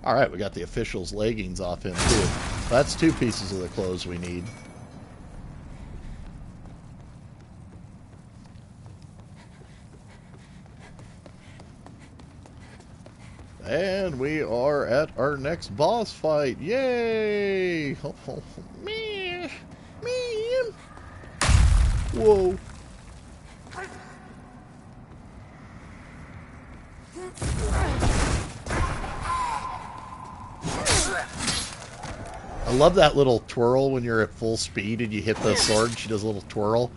Alright, we got the official's leggings off him too. That's 2 pieces of the clothes we need. And we are at our next boss fight. Yay! Oh, man! Man! Whoa! I love that little twirl when you're at full speed and you hit the sword. She does a little twirl.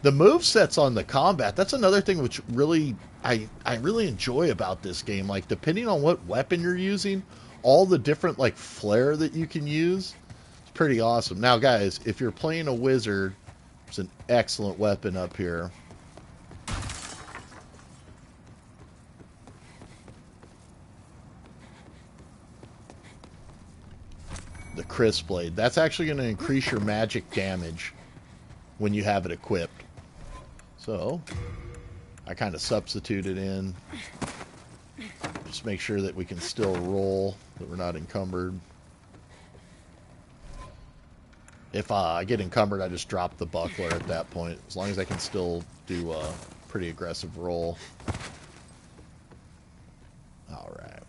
The movesets on the combat, that's another thing which really I really enjoy about this game. Like, depending on what weapon you're using, all the different, like, flair that you can use, it's pretty awesome. Now, guys, if you're playing a wizard, there's an excellent weapon up here. The Crisp Blade. That's actually going to increase your magic damage when you have it equipped. So, I kind of substitute it in. Just make sure that we can still roll, that we're not encumbered. If I get encumbered, I just drop the buckler at that point. As long as I can still do a pretty aggressive roll. Alright.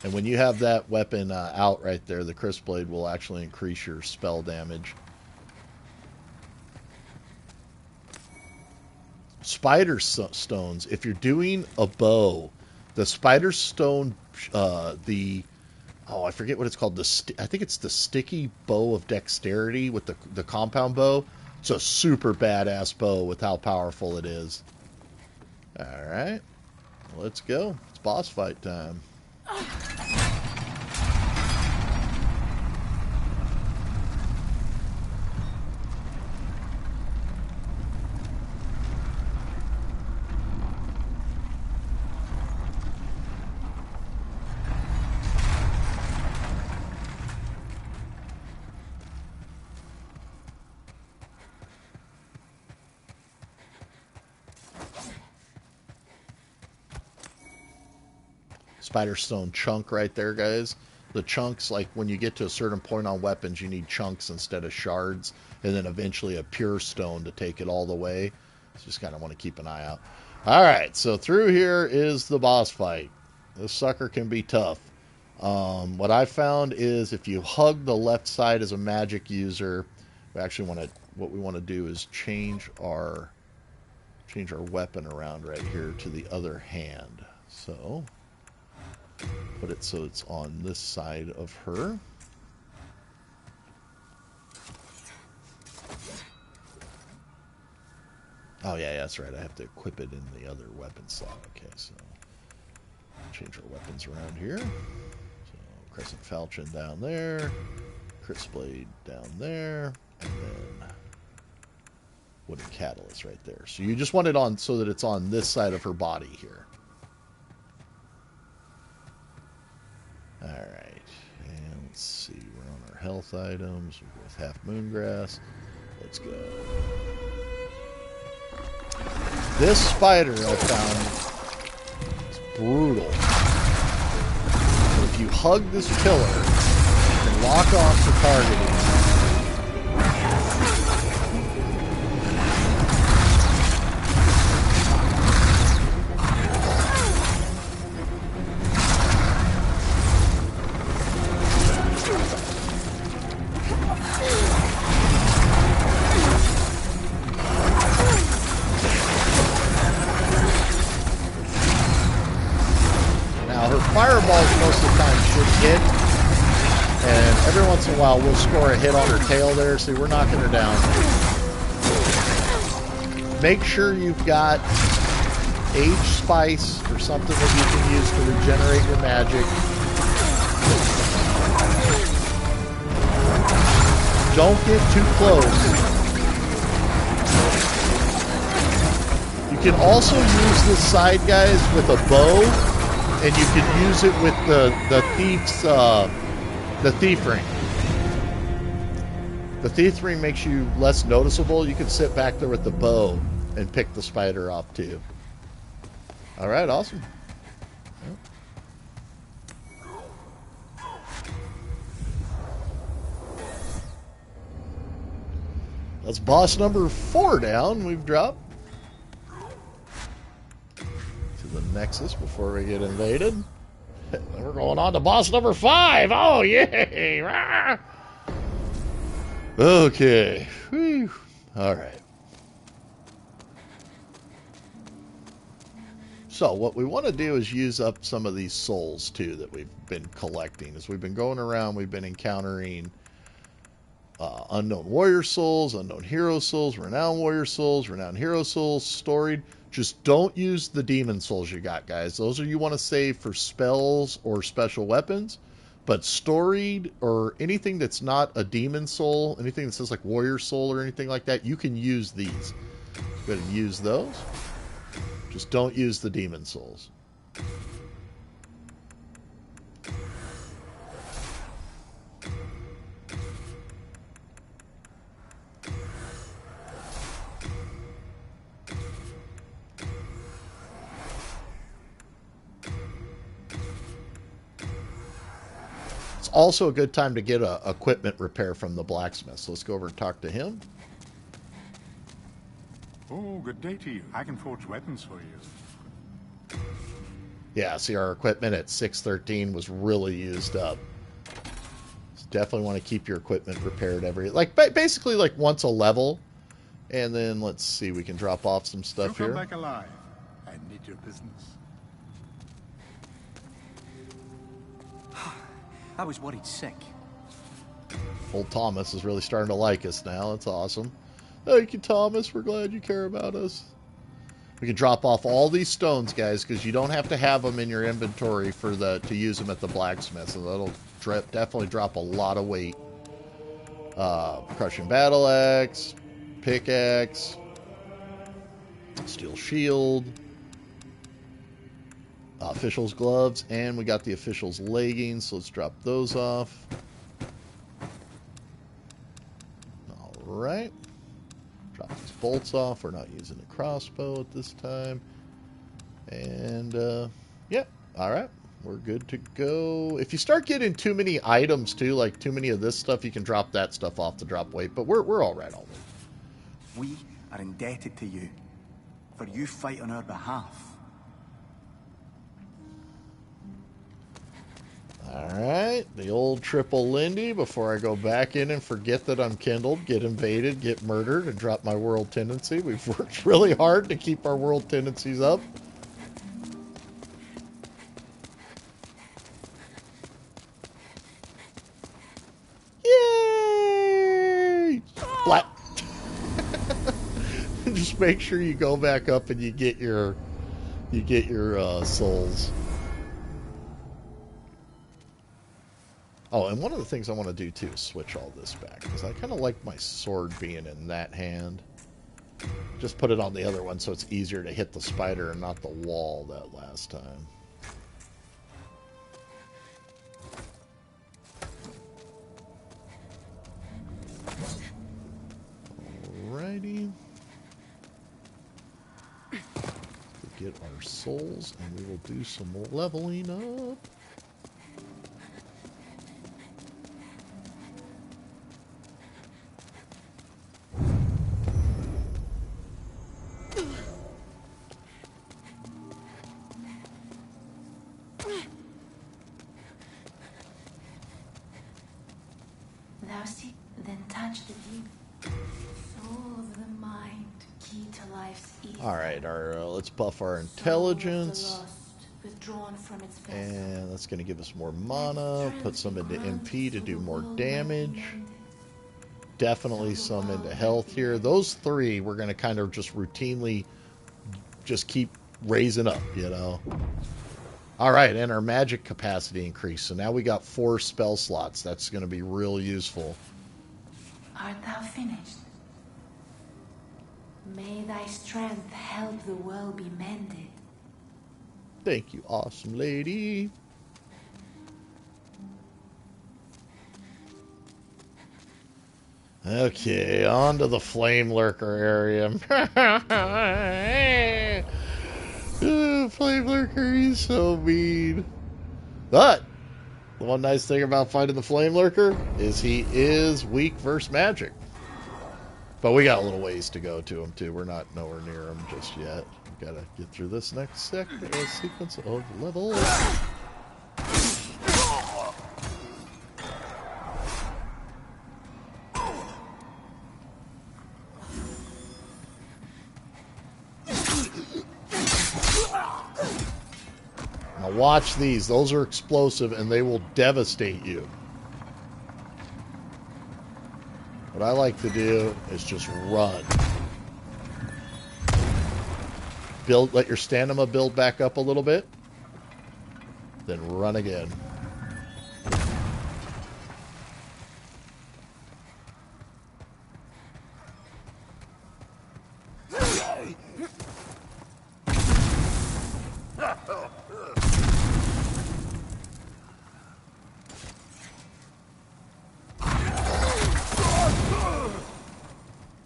And when you have that weapon out right there, the Crisp Blade will actually increase your spell damage. Spider stones. If you're doing a bow, the spider stone, I forget what it's called. I think it's the sticky bow of dexterity with the compound bow. It's a super badass bow with how powerful it is. All right, let's go. It's boss fight time. Spider stone chunk right there, guys. The chunks, like when you get to a certain point on weapons, you need chunks instead of shards, and then eventually a pure stone to take it all the way. So just kind of want to keep an eye out. All right, so through here is the boss fight. This sucker can be tough. What I found is if you hug the left side as a magic user, what we want to do is change our weapon around right here to the other hand. So put it so it's on this side of her. Oh yeah, that's right. I have to equip it in the other weapon slot. Okay, so change our weapons around here. So Crescent Falchion down there, Crisp Blade down there, and then Wooden Catalyst right there. So you just want it on so that it's on this side of her body here. Alright, and let's see, we're on our health items, we're with Half Moongrass. Let's go. This spider I found is brutal. So if you hug this pillar, you can lock off the targeting. Fireballs most of the time should hit, and every once in a while we'll score a hit on her tail there. See, we're knocking her down. Make sure you've got Age Spice or something that you can use to regenerate your magic. Don't get too close. You can also use this side, guys, with a bow. And you can use it with the thief ring. The thief ring makes you less noticeable. You can sit back there with the bow and pick the spider off too. All right, awesome. That's boss number 4 down. We've dropped the Nexus before we get invaded. We're going on to boss number 5. Oh, yay! Rah! Okay. Whew. All right. So what we want to do is use up some of these souls too that we've been collecting. As we've been going around, we've been encountering unknown warrior souls, unknown hero souls, renowned warrior souls, renowned hero souls, storied. Just don't use the demon souls you got, guys. Those are you want to save for spells or special weapons. But storied or anything that's not a demon soul, anything that says like warrior soul or anything like that, you can use these. Go ahead and use those. Just don't use the demon souls. Also a good time to get a equipment repair from the blacksmith. So let's go over and talk to him. Oh, good day to you. I can forge weapons for you. Yeah, see, our equipment at 613 was really used up. So definitely want to keep your equipment repaired basically like once a level. And then let's see, we can drop off some stuff here. You'll come back alive. I need your business. I was worried sick. Old Thomas is really starting to like us now. That's awesome. Thank you, Thomas. We're glad you care about us. We can drop off all these stones, guys, because you don't have to have them in your inventory to use them at the blacksmith. So that'll definitely drop a lot of weight. Crushing battle axe, pickaxe, steel shield, official's gloves, and we got the official's leggings. So let's drop those off. All right. Drop these bolts off. We're not using a crossbow at this time. And, yeah. All right. We're good to go. If you start getting too many items, too, like too many of this stuff, you can drop that stuff off to drop weight. But we're all right on it. We are indebted to you. For you fight on our behalf. Alright, the old triple Lindy before I go back in and forget that I'm kindled, get invaded, get murdered, and drop my world tendency. We've worked really hard to keep our world tendencies up. Yay! Splat! Just make sure you go back up and you get your souls. Oh, and one of the things I want to do, too, is switch all this back. Because I kind of like my sword being in that hand. Just put it on the other one so it's easier to hit the spider and not the wall that last time. Alrighty. We'll get our souls, and we will do some leveling up. Let's buff our intelligence. And that's going to give us more mana. Put some into MP to do more damage. Definitely some into health here. Those three we're going to kind of just routinely just keep raising up, you know. Alright, and our magic capacity increased. So now we got 4 spell slots. That's going to be real useful. Art thou finished? May thy strength help the world be mended. Thank you, awesome lady. Okay, on to the Flame Lurker area. Flame Lurker, he's so mean. But the one nice thing about fighting the Flame Lurker is he is weak versus magic. But we got a little ways to go to him, too. We're not nowhere near him just yet. We've got to get through this next sequence of levels. Now watch these. Those are explosive, and they will devastate you. What I like to do is just run. Let your stamina build back up a little bit. Then run again.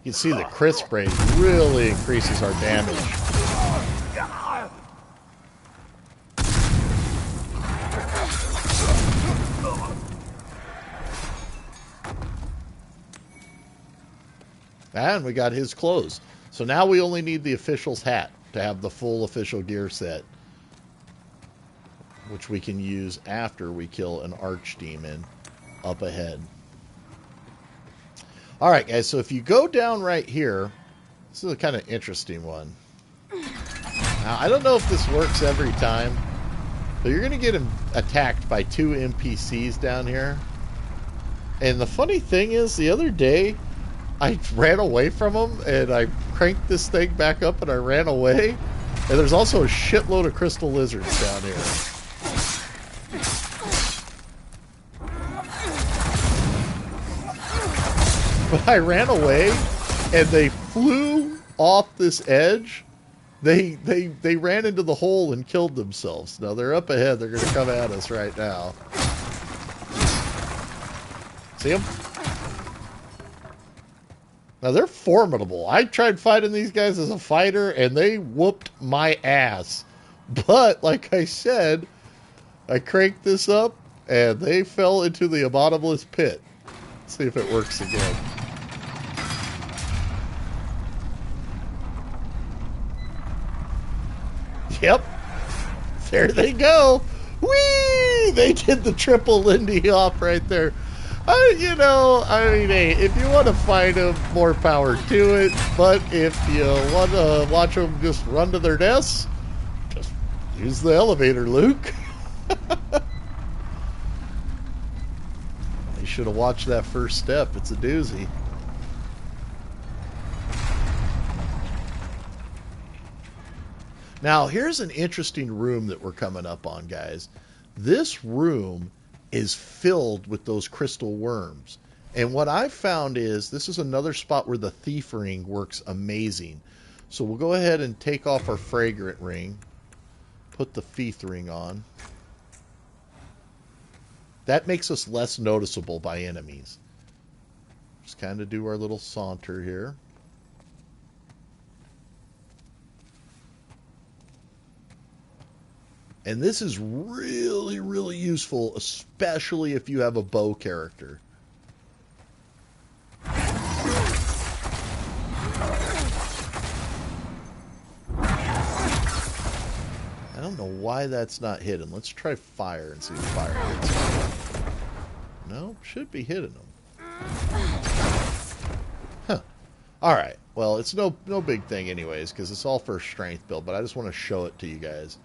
You can see the crisp rate really increases our damage. And we got his clothes. So now we only need the official's hat to have the full official gear set. which we can use after we kill an archdemon up ahead. Alright, guys, so if you go down right here, this is a kind of interesting one. Now, I don't know if this works every time, but you're going to get attacked by 2 NPCs down here. And the funny thing is, the other day, I ran away from them, and I cranked this thing back up, and I ran away. And there's also a shitload of crystal lizards down here. But I ran away, and they flew off this edge. They ran into the hole and killed themselves. Now they're up ahead. They're going to come at us right now. See them? Now they're formidable. I tried fighting these guys as a fighter, and they whooped my ass. But, like I said, I cranked this up, and they fell into the bottomless pit. Let's see if it works again. Yep. There they go. Whee! They did the triple Lindy Hop right there. You know, I mean, hey, if you want to fight them, more power to it. But if you want to watch them just run to their deaths, just use the elevator, Luke. You should have watched that first step. It's a doozy. Now, here's an interesting room that we're coming up on, guys. This room is filled with those crystal worms. And what I've found is, this is another spot where the thief ring works amazing. So we'll go ahead and take off our fragrant ring. Put the thief ring on. That makes us less noticeable by enemies. Just kind of do our little saunter here. And this is really, really useful, especially if you have a bow character. I don't know why that's not hidden. Let's try fire and see if fire hits them. No, should be hitting them. Huh. Alright, well, it's no big thing anyways, because it's all for strength build, but I just want to show it to you guys.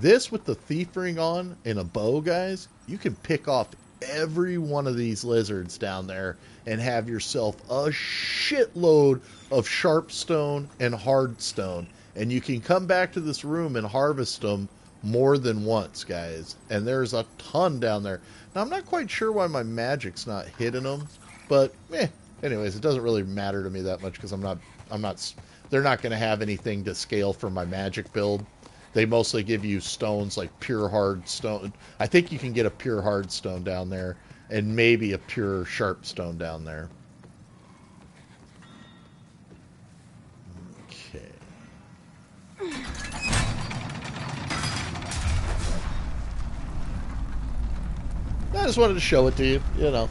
This with the thief ring on and a bow, guys, you can pick off every one of these lizards down there and have yourself a shitload of sharpstone and hardstone. And you can come back to this room and harvest them more than once, guys. And there's a ton down there. Now, I'm not quite sure why my magic's not hitting them, but anyways, it doesn't really matter to me that much because they're not going to have anything to scale for my magic build. They mostly give you stones like pure hard stone. I think you can get a pure hard stone down there and maybe a pure sharp stone down there. Okay. I just wanted to show it to you, you know.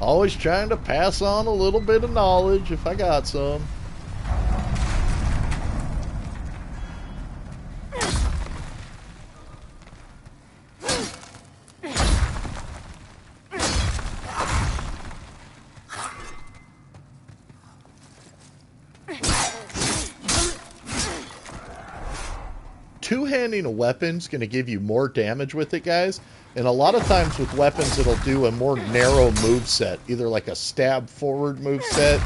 Always trying to pass on a little bit of knowledge if I got some. Two-handing a weapon's going to give you more damage with it, guys. And a lot of times with weapons, it'll do a more narrow moveset, either like a stab forward moveset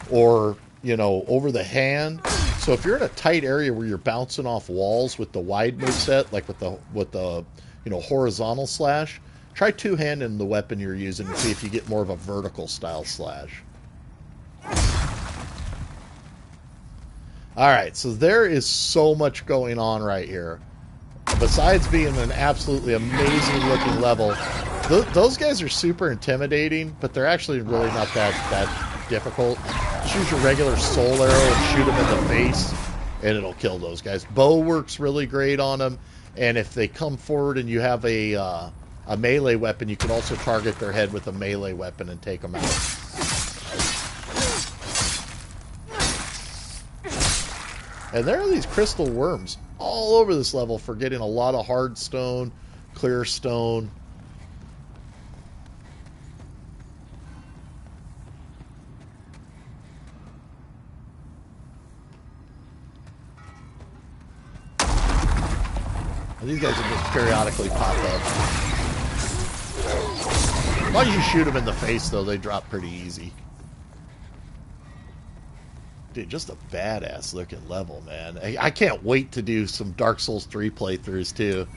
or, you know, over the hand. So if you're in a tight area where you're bouncing off walls with the wide moveset, like with the you know, horizontal slash, try two-handing the weapon you're using and see if you get more of a vertical style slash. Alright, so there is so much going on right here. Besides being an absolutely amazing looking level, those guys are super intimidating, but they're actually really not that difficult. Just use your regular soul arrow and shoot them in the face, and it'll kill those guys. Bow works really great on them, and if they come forward and you have a melee weapon, you can also target their head with a melee weapon and take them out. And there are these crystal worms all over this level for getting a lot of hard stone, clear stone. And these guys will just periodically pop up. As long as you shoot them in the face, though, they drop pretty easy. Dude, just a badass looking level, man. I can't wait to do some Dark Souls 3 playthroughs, too.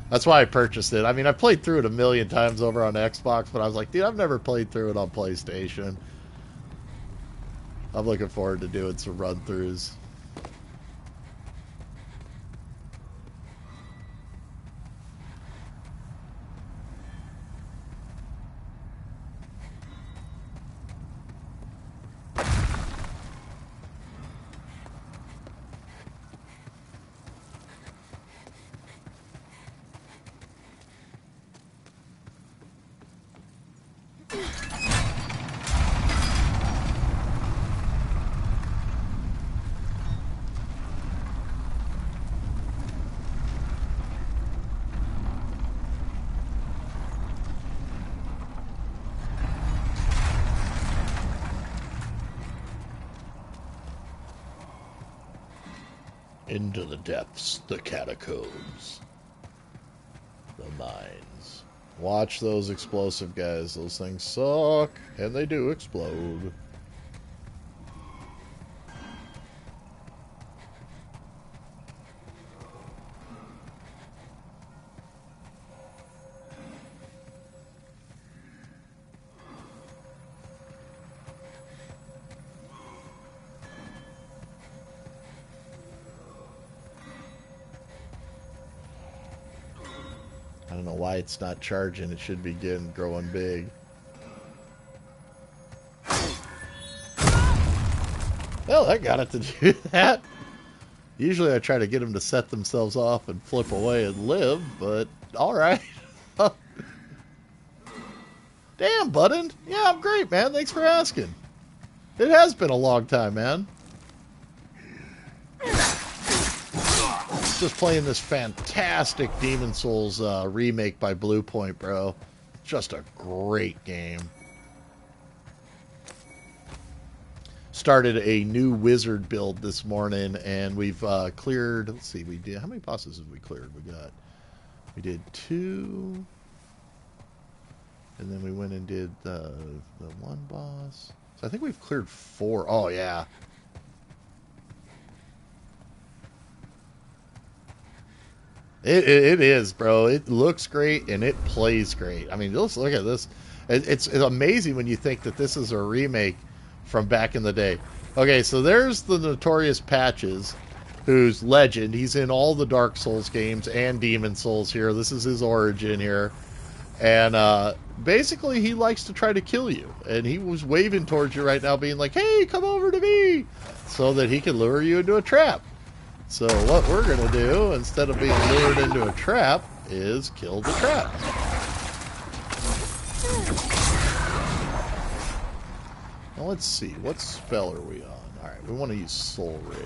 That's why I purchased it. I mean, I played through it a million times over on Xbox, but I was like, dude, I've never played through it on PlayStation. I'm looking forward to doing some run-throughs. Into the depths, the catacombs, the mines. Watch those explosive guys. Those things suck, and they do explode. I don't know why it's not charging. It should begin growing big. Well, that got it to do that. Usually I try to get them to set themselves off and flip away and live, but alright. Damn, Button. Yeah, I'm great, man. Thanks for asking. It has been a long time, man. Just playing this fantastic Demon's Souls remake by Bluepoint, bro. Just a great game. Started a new wizard build this morning, and we've cleared. Let's see, we did. How many bosses have we cleared? We did 2, and then we went and did the one boss. So I think we've cleared 4. Oh yeah. It is, bro. It looks great and it plays great. I mean, just look at this. It's amazing when you think that this is a remake from back in the day. Okay, so there's the notorious Patches, who's legend. He's in all the Dark Souls games and Demon's Souls here. This is his origin here. And basically, he likes to try to kill you. And he was waving towards you right now, being like, hey, come over to me, so that he can lure you into a trap. So what we're going to do, instead of being lured into a trap, is kill the trap. Now let's see, what spell are we on? Alright, we want to use Soul Ray.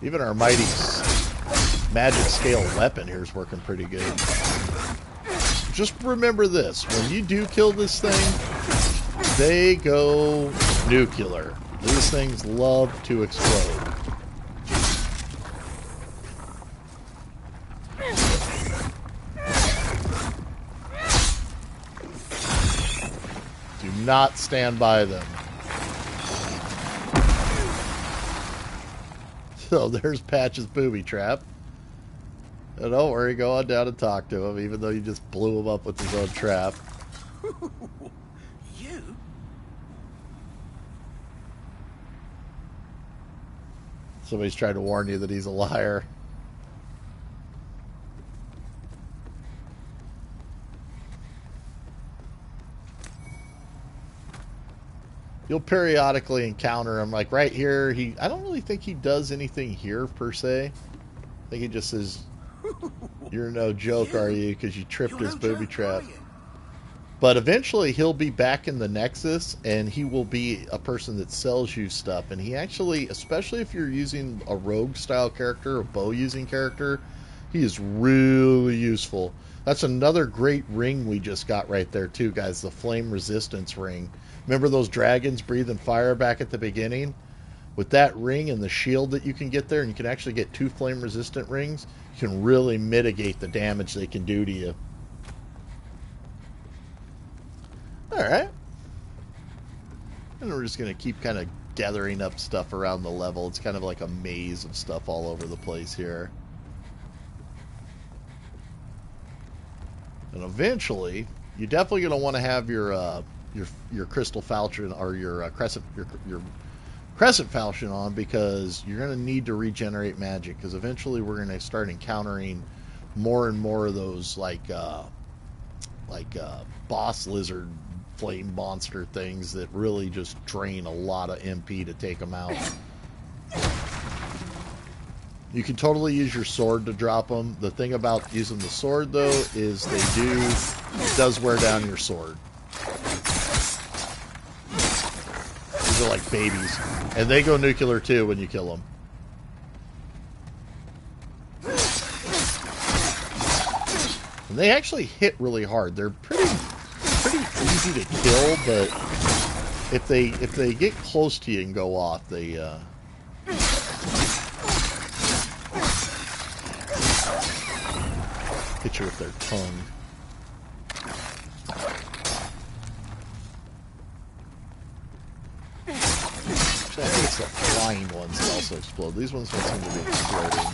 Even our mighty magic scale weapon here is working pretty good. Just remember this. When you do kill this thing, they go nuclear. These things love to explode. Do not stand by them. So there's Patch's booby trap. And don't worry, go on down and talk to him, even though you just blew him up with his own trap. You? Somebody's trying to warn you that he's a liar. You'll periodically encounter him, like right here. I don't really think he does anything here per se. I think he just says, "You're no joke, are you? Because you tripped his booby trap." But eventually he'll be back in the Nexus, and he will be a person that sells you stuff. And he actually, especially if you're using a rogue style character, a bow using character, he is really useful. That's another great ring we just got right there too, guys. The flame resistance ring. Remember those dragons breathing fire back at the beginning? With that ring and the shield that you can get there, and you can actually get 2 flame resistant rings, you can really mitigate the damage they can do to you. Alright. And we're just going to keep kind of gathering up stuff around the level. It's kind of like a maze of stuff all over the place here. And eventually, you're definitely going to want to have your crystal falchion or your crescent falchion on, because you're going to need to regenerate magic, because eventually we're going to start encountering more and more of those like boss lizard flame monster things that really just drain a lot of MP to take them out. You can totally use your sword to drop them. The thing about using the sword, though, is it does wear down your sword. These are like babies. And they go nuclear, too, when you kill them. And they actually hit really hard. They're pretty easy to kill, but if they get close to you and go off, they hit you with their tongue. Actually, I think it's the flying ones that also explode. These ones don't seem to be exploding.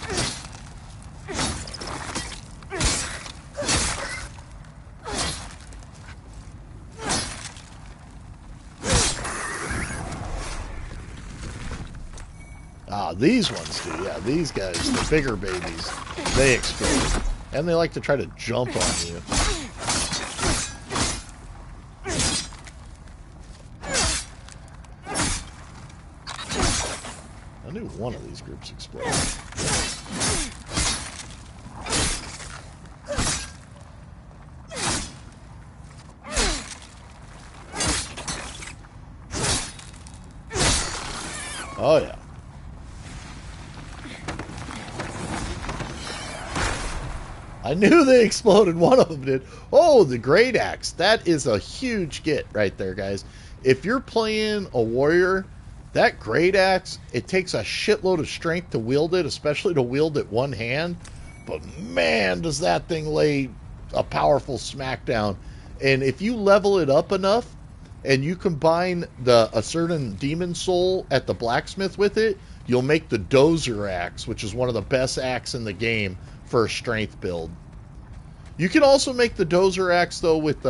These ones do, yeah. These guys, the bigger babies, they explode. And they like to try to jump on you. I knew one of these groups exploded. Oh, yeah. I knew they exploded. One of them did. Oh, the Great Axe. That is a huge get right there, guys. If you're playing a warrior, that Great Axe, it takes a shitload of strength to wield it, especially to wield it one hand. But man, does that thing lay a powerful smackdown. And if you level it up enough, and you combine a certain demon soul at the blacksmith with it, you'll make the Dozer Axe, which is one of the best axes in the game for a strength build. You can also make the Dozer Axe though with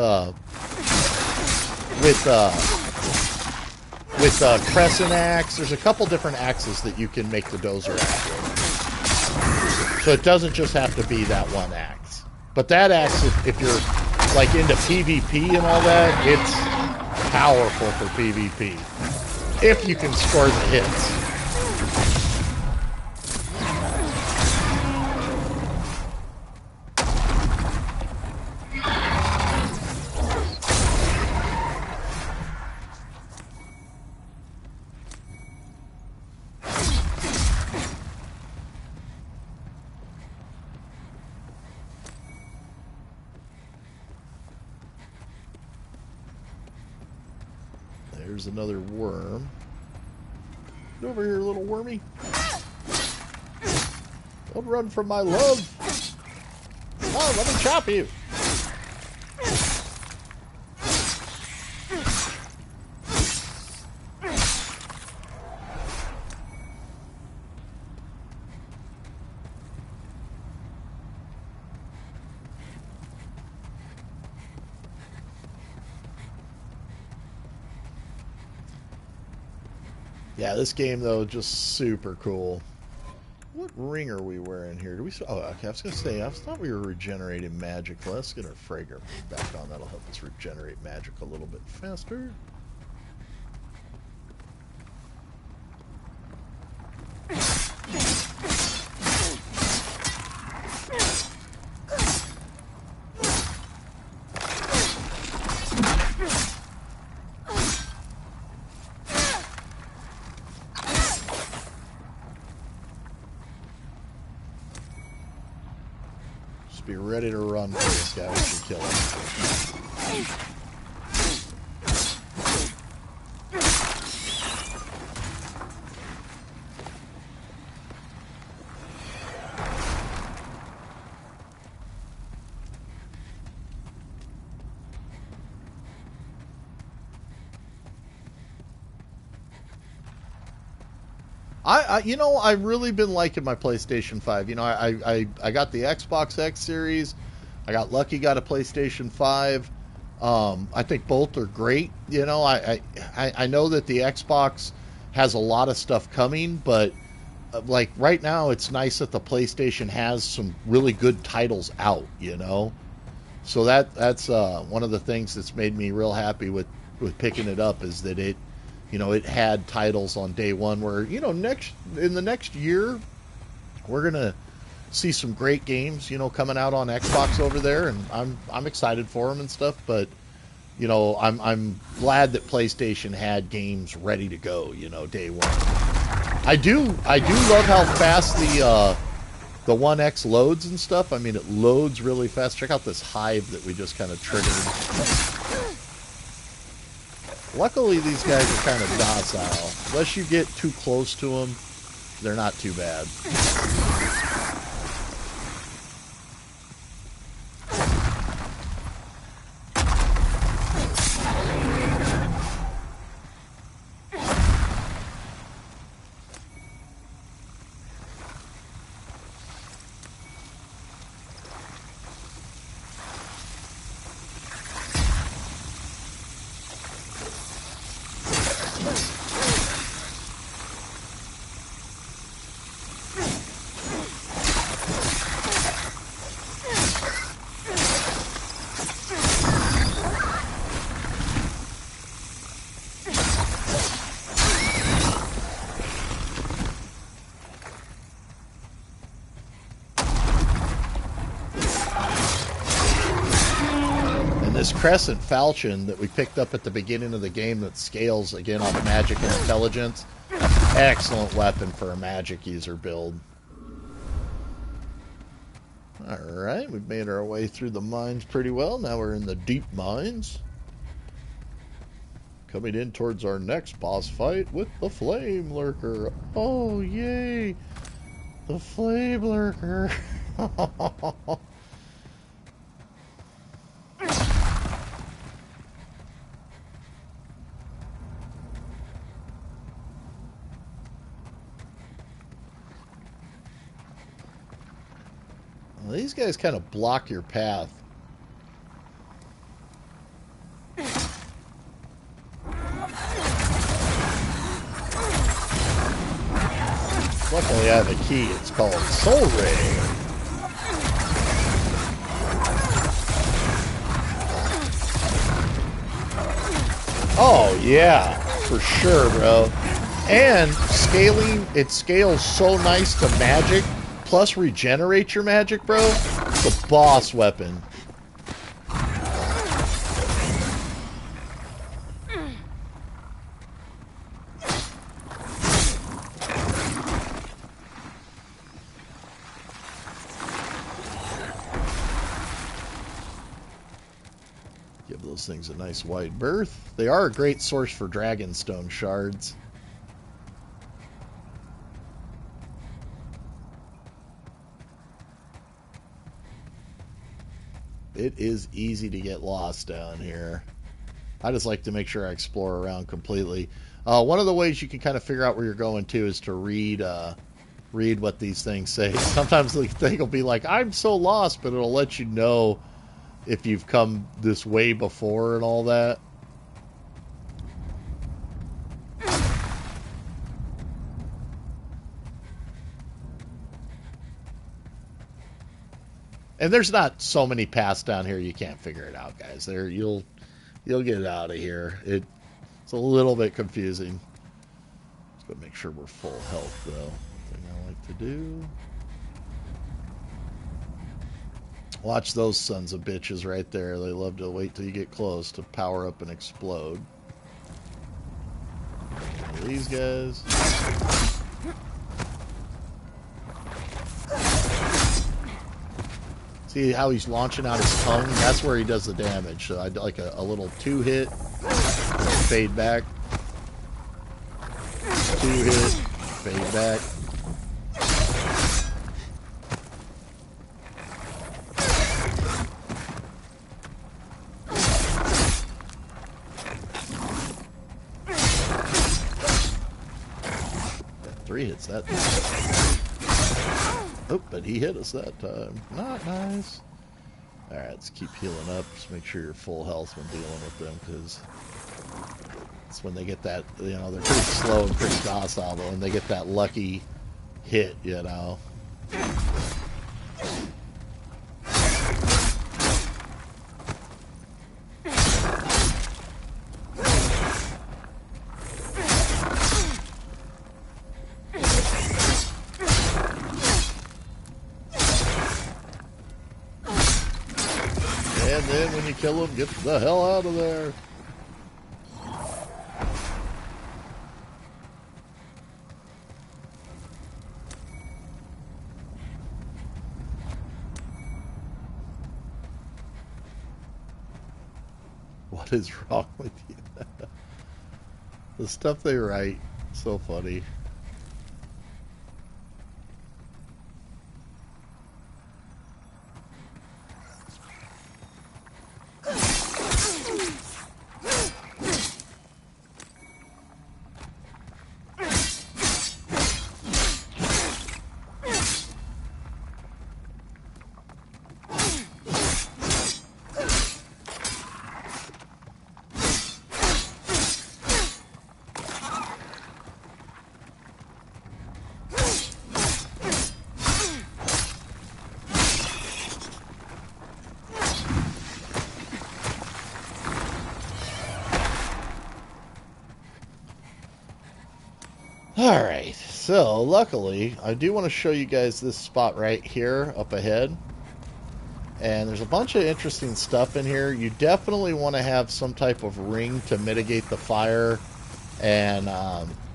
Crescent Axe. There's a couple different axes that you can make the Dozer Axe with. So it doesn't just have to be that one axe. But that axe, if you're like into PvP and all that, it's powerful for PvP. If you can score the hits. There's another worm. Get over here, little wormy. Don't run from my love. Come on, let me chop you. Yeah, this game, though, just super cool. What ring are we wearing here? Do we? Oh, okay, I was going to say, I thought we were regenerating magic. Well, let's get our fragrance back on. That'll help us regenerate magic a little bit faster. Just be ready to run for this guy once you kill him. You know, I've really been liking my PlayStation 5. You know, I got the Xbox X series. I got lucky, got a PlayStation 5. I think both are great. You know, I know that the Xbox has a lot of stuff coming, but like right now, it's nice that the PlayStation has some really good titles out. You know, so that's one of the things that's made me real happy with picking it up is that it. You know, it had titles on day one where, you know, in the next year, we're going to see some great games, you know, coming out on Xbox over there, and I'm excited for them and stuff, but, you know, I'm glad that PlayStation had games ready to go, you know, day one. I do love how fast the One X loads and stuff. I mean, it loads really fast. Check out this hive that we just kind of triggered. Luckily, these guys are kind of docile. Unless you get too close to them, they're not too bad. Crescent Falchion that we picked up at the beginning of the game that scales again on magic and intelligence. Excellent weapon for a magic user build. Alright, we've made our way through the mines pretty well. Now we're in the deep mines. Coming in towards our next boss fight with the Flame Lurker. Oh, yay! The Flame Lurker. These guys kind of block your path. Luckily I have a key. It's called Soul Ray. Oh yeah, for sure, bro. And scaling, it scales so nice to magic. Plus regenerate your magic, bro. It's a boss weapon. Give those things a nice wide berth. They are a great source for Dragonstone shards. It is easy to get lost down here. I just like to make sure I explore around completely. One of the ways you can kind of figure out where you're going to is to read what these things say. Sometimes the thing will be like, I'm so lost, but it'll let you know if you've come this way before and all that. And there's not so many paths down here you can't figure it out, guys. There you'll get it out of here. It's a little bit confusing. Let's go make sure we're full health though. Thing I like to do. Watch those sons of bitches right there. They love to wait till you get close to power up and explode. These guys. See how he's launching out his tongue? That's where he does the damage. So I do like a little 2-hit, fade back. 2-hit, fade back. Got 3 hits that time. Oh, but he hit us that time. Not nice. Alright, let's keep healing up. Just make sure you're full health when dealing with them, because it's when they get that, you know, they're pretty slow and pretty docile, but when they get that lucky hit, you know. And then when you kill him, get the hell out of there. What is wrong with you? The stuff they write, so funny. Alright, so luckily, I do want to show you guys this spot right here up ahead. And there's a bunch of interesting stuff in here. You definitely want to have some type of ring to mitigate the fire. And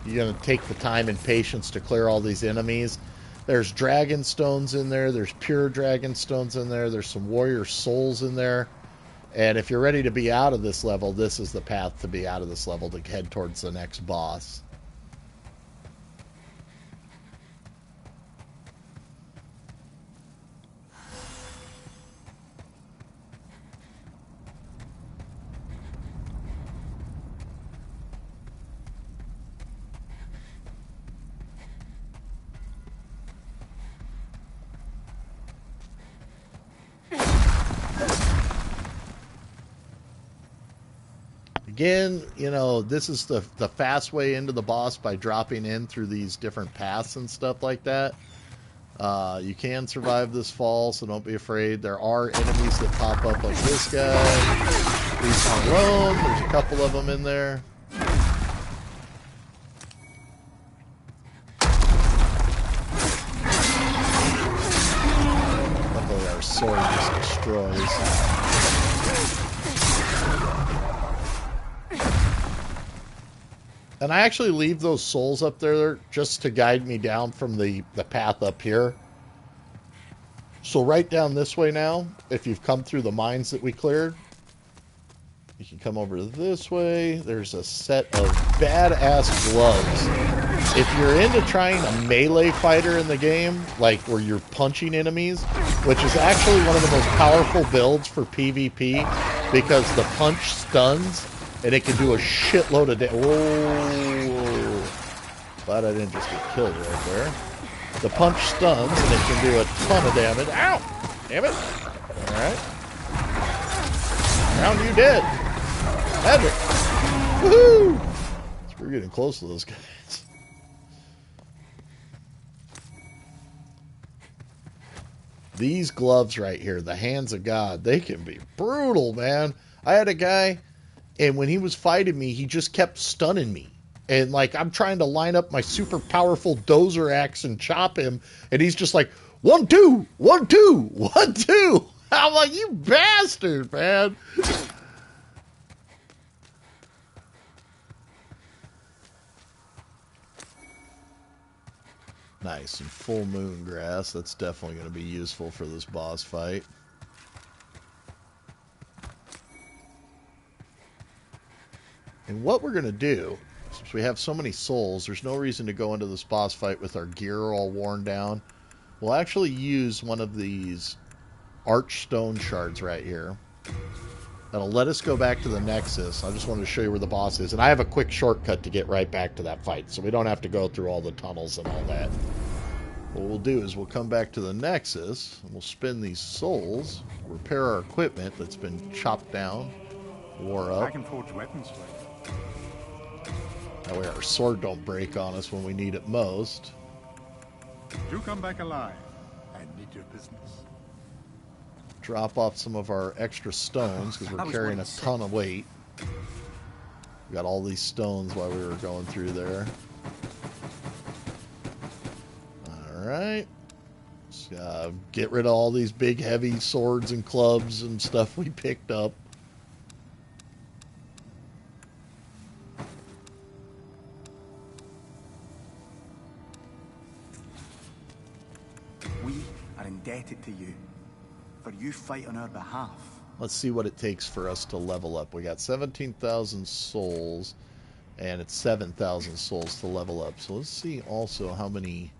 you're going to take the time and patience to clear all these enemies. There's dragon stones in there. There's pure dragon stones in there. There's some warrior souls in there. And if you're ready to be out of this level, this is the path to be out of this level to head towards the next boss. Again, you know, this is the fast way into the boss by dropping in through these different paths and stuff like that. You can survive this fall, so don't be afraid. There are enemies that pop up like this guy. Leaves on Rome. There's a couple of them in there. Luckily our sword just destroys. And I actually leave those souls up there just to guide me down from the path up here. So right down this way now, if you've come through the mines that we cleared, you can come over this way. There's a set of badass gloves. If you're into trying a melee fighter in the game, like where you're punching enemies, which is actually one of the most powerful builds for PvP, because the punch stuns, and it can do a shitload of damage. Whoa. Glad I didn't just get killed right there. The punch stuns, and it can do a ton of damage. Ow! Damn it. Alright. Found you dead. Magic. Woohoo! So we're getting close to those guys. These gloves right here, the hands of God, they can be brutal, man. I had a guy, and when he was fighting me, he just kept stunning me. And, like, I'm trying to line up my super powerful dozer axe and chop him, and he's just like, 1, 2, 1, 2, 1, 2. I'm like, you bastard, man. Nice, some full moon grass. That's definitely going to be useful for this boss fight. And what we're going to do, since we have so many souls, there's no reason to go into this boss fight with our gear all worn down. We'll actually use one of these arch stone shards right here. That'll let us go back to the Nexus. I just wanted to show you where the boss is. And I have a quick shortcut to get right back to that fight, so we don't have to go through all the tunnels and all that. What we'll do is we'll come back to the Nexus, and we'll spend these souls, repair our equipment that's been chopped down, wore up. I can forge weapons for you. That way our sword don't break on us when we need it most. You come back alive. I need your business. Drop off some of our extra stones because we're carrying a ton of weight. We got all these stones while we were going through there. Alright. Get rid of all these big heavy swords and clubs and stuff we picked up. We are indebted to you. For you fight on our behalf. Let's see what it takes for us to level up. We got 17,000 souls, and it's 7,000 souls to level up. So let's see also how many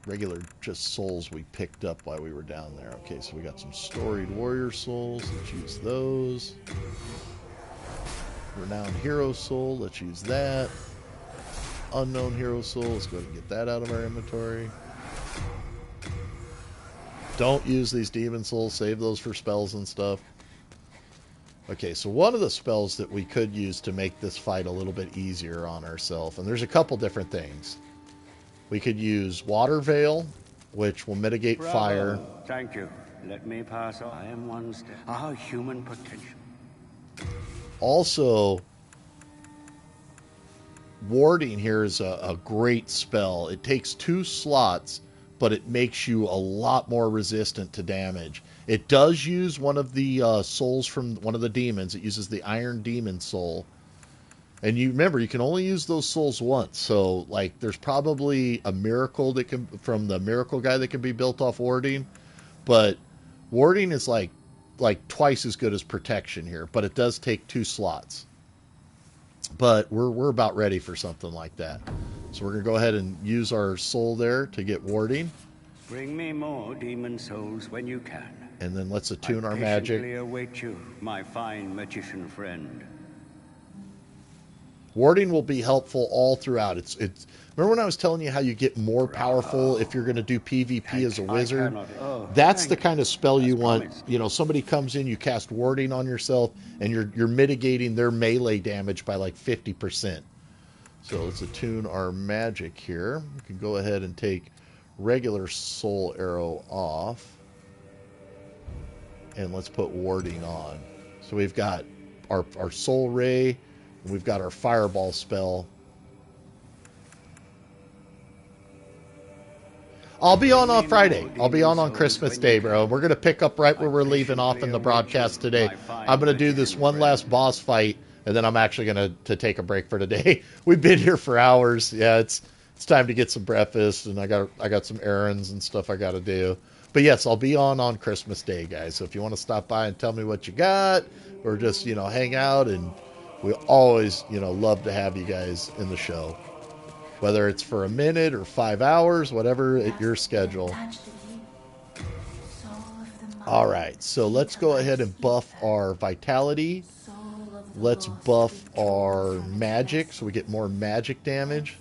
regular just souls we picked up while we were down there. Okay, so we got some storied warrior souls. Let's use those. Renowned hero soul. Let's use that. Unknown hero soul. Let's go ahead and get that out of our inventory. Don't use these demon souls. Save those for spells and stuff. Okay, so one of the spells that we could use to make this fight a little bit easier on ourselves, and there's a couple different things. We could use Water Veil, which will mitigate fire. Thank you. Let me pass on. I am one step. Our human potential. Also, Warding here is a great spell. It takes 2 slots, but it makes you a lot more resistant to damage. It does use one of the souls from one of the demons. It uses the Iron Demon Soul. And you remember, you can only use those souls once. So, like, there's probably a miracle that can, from the miracle guy that can be built off warding. But warding is like twice as good as protection here. But it does take 2 slots. But we're about ready for something like that. So we're going to go ahead and use our soul there to get warding. Bring me more demon souls when you can. And then let's attune our I magic. patiently await you, my fine magician friend. Warding will be helpful all throughout. It's remember when I was telling you how you get more powerful if you're going to do PvP as a wizard? That's the kind of spell you want. You know, somebody comes in, you cast warding on yourself, and you're mitigating their melee damage by like 50%. So let's attune our magic here. We can go ahead and take regular soul arrow off. And let's put warding on. So we've got our soul ray, and we've got our fireball spell. I'll be on Friday. I'll be on Christmas Day, bro. We're going to pick up right where we're leaving off in the broadcast today. I'm going to do this one last boss fight, and then I'm actually going to take a break for today. We've been here for hours. Yeah, it's time to get some breakfast, and I got some errands and stuff I got to do. But yes, I'll be on Christmas Day, guys. So if you want to stop by and tell me what you got, or just, hang out, and we always, love to have you guys in the show. Whether it's for a minute or 5 hours, whatever at your schedule. All right, so let's go ahead and buff our vitality. Let's buff our magic so we get more magic damage.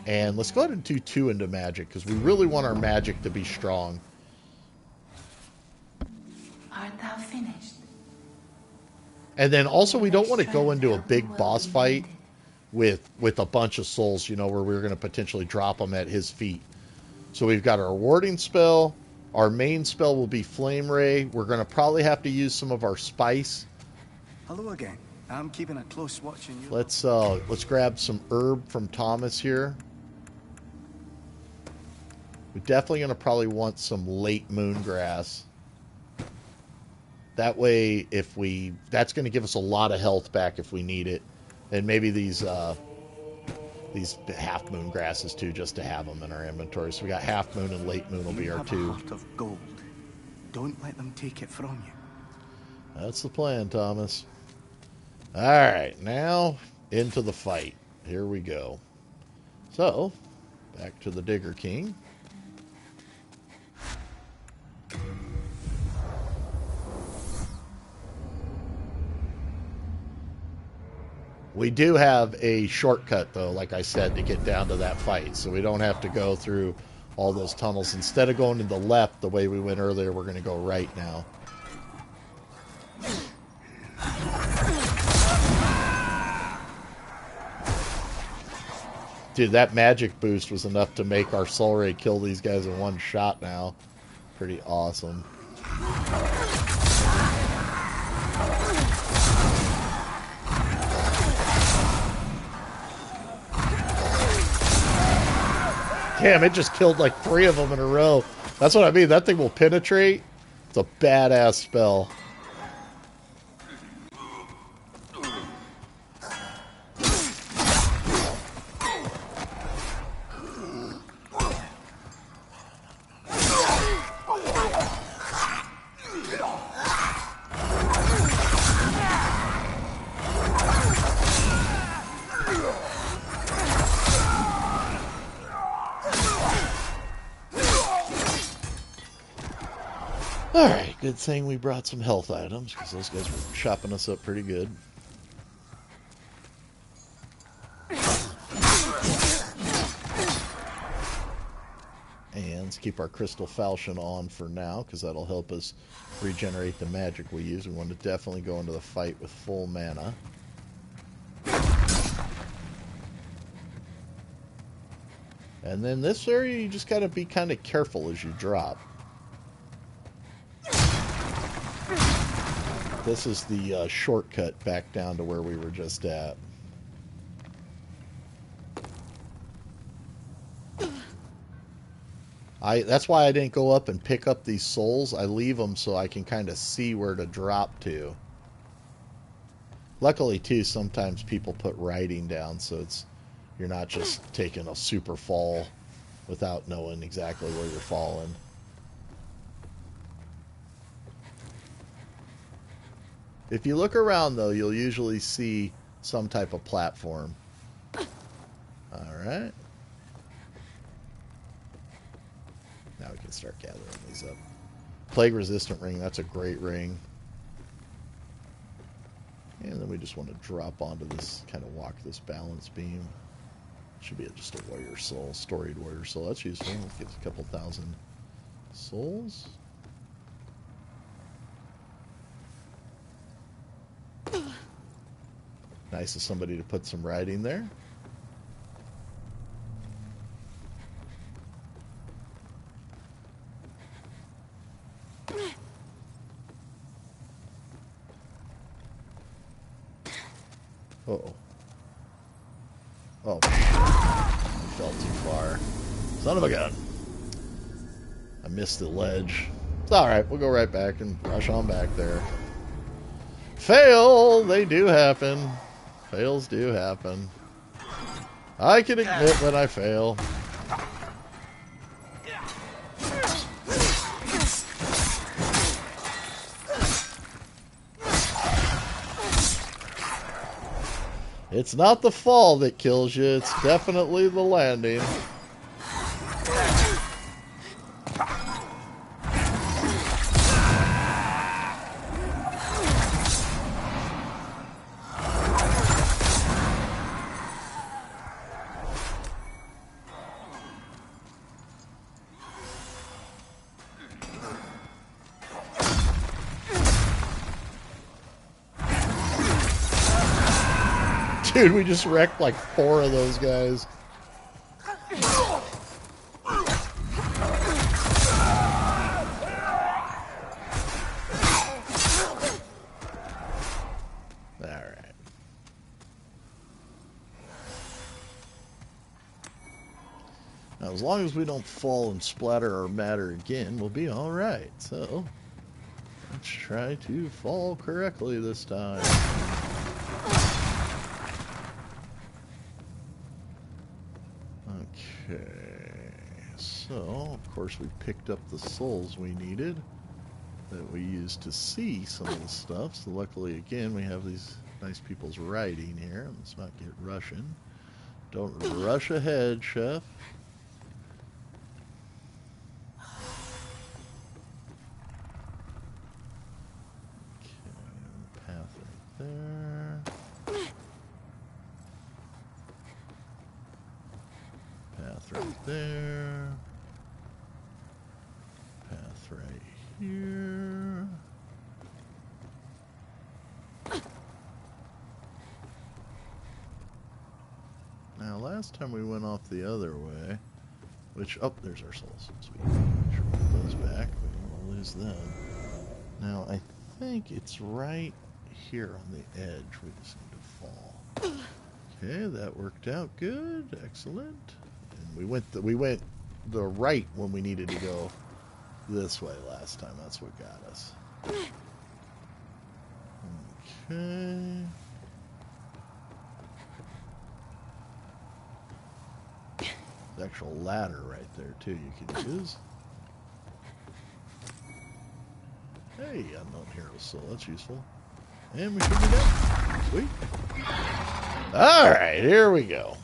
And let's go ahead and do 2 into magic because we really want our magic to be strong. Art thou finished? And then also we don't want to go into a big boss fight with a bunch of souls, where we're going to potentially drop them at his feet. So we've got our warding spell. Our main spell will be Flame Ray. We're going to probably have to use some of our spice. Hello again. I'm keeping a close watch on you. Let's grab some herb from Thomas here. We're definitely going to probably want some late moon grass. That way, that's going to give us a lot of health back if we need it. And maybe these half moon grasses too, just to have them in our inventory. So we got half moon and late moon will be our 2. Heart of gold. Don't let them take it from you. That's the plan, Thomas. Alright, now into the fight. Here we go. So, back to the Digger King. We do have a shortcut, though, like I said, to get down to that fight. So we don't have to go through all those tunnels. Instead of going to the left the way we went earlier, we're going to go right now. Dude, that magic boost was enough to make our Soul Ray kill these guys in one shot now. Pretty awesome. Damn, it just killed like 3 of them in a row. That's what I mean. That thing will penetrate. It's a badass spell. Alright, good thing we brought some health items, because those guys were chopping us up pretty good. And let's keep our Crystal Falchion on for now, because that'll help us regenerate the magic we use. We want to definitely go into the fight with full mana. And then this area, you just got to be kind of careful as you drop. This is the shortcut back down to where we were just at. That's why I didn't go up and pick up these souls. I leave them so I can kind of see where to drop to. Luckily, too, sometimes people put writing down, so you're not just taking a super fall without knowing exactly where you're falling. If you look around, though, you'll usually see some type of platform. Alright. Now we can start gathering these up. Plague-resistant ring, that's a great ring. And then we just want to drop onto this, kind of walk this balance beam. Should be just a warrior soul, storied warrior soul. That's useful. Let's get a couple thousand souls. Nice of somebody to put some writing there. Uh-oh. Oh, I fell too far. Son of a gun. I missed the ledge. It's alright, we'll go right back and rush on back there. Fail! They do happen. Fails do happen. I can admit when I fail. It's not the fall that kills you, it's definitely the landing. Dude, we just wrecked like 4 of those guys. Alright. Now, as long as we don't fall and splatter our matter again, we'll be alright. So, let's try to fall correctly this time. Okay, so of course we picked up the souls we needed. that we use to see some of the stuff. So luckily, again, we have these nice people's writing here. Let's not get Russian. Don't rush ahead, Chef. Okay, path right there. Path right there. Path right here. Now, last time we went off the other way, which, oh, there's our souls. Sweet. Make sure we put those back. We don't want to lose them. Now, I think it's right here on the edge. We just need to fall. Okay, that worked out good. Excellent. And we went the right when we needed to go this way last time. That's what got us. Okay. There's actual ladder right there too you can use. Hey, unknown hero soul, that's useful. And we should be done. Sweet. Alright, here we go.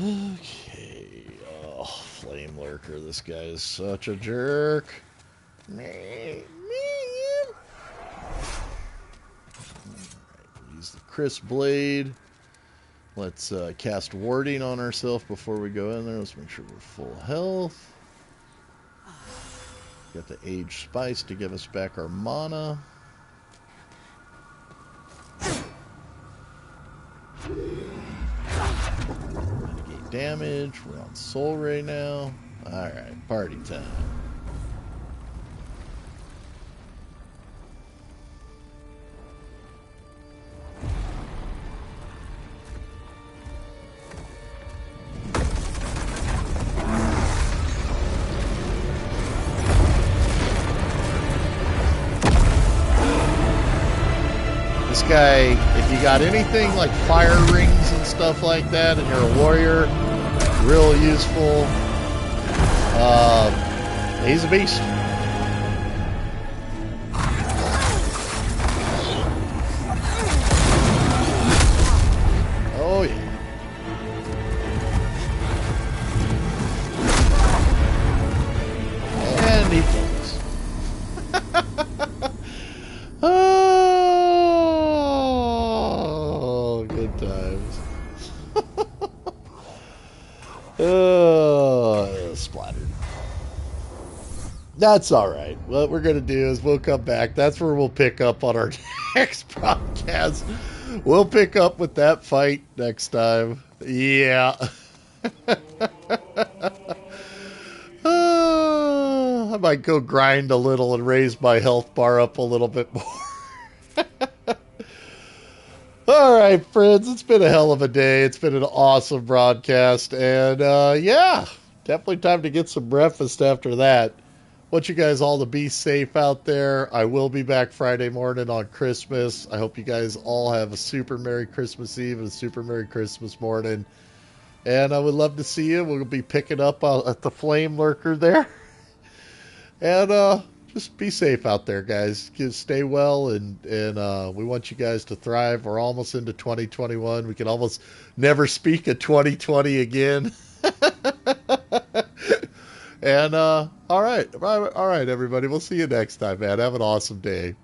Okay. Oh, Flame Lurker, this guy is such a jerk. Alright, use the Chris Blade. Let's cast warding on ourselves before we go in there. Let's make sure we're full health. Got the Age Spice to give us back our mana. Mitigate damage. We're on Soul Ray now. Alright, party time. Guy, if you got anything like fire rings and stuff like that and you're a warrior, real useful. He's a beast. Oh yeah. And he falls. Splattered. That's alright. What we're going to do is we'll come back. That's where we'll pick up on our next podcast. We'll pick up with that fight next time. Yeah. I might go grind a little and raise my health bar up a little bit more. Alright, friends, it's been a hell of a day. It's been an awesome broadcast. And, yeah, definitely time to get some breakfast after that. Want you guys all to be safe out there. I will be back Friday morning on Christmas. I hope you guys all have a super Merry Christmas Eve and a super Merry Christmas morning. And I would love to see you. We'll be picking up at the Flame Lurker there. And, just be safe out there, guys. Just stay well, and we want you guys to thrive. We're almost into 2021. We can almost never speak of 2020 again. And all right, everybody. We'll see you next time, man. Have an awesome day.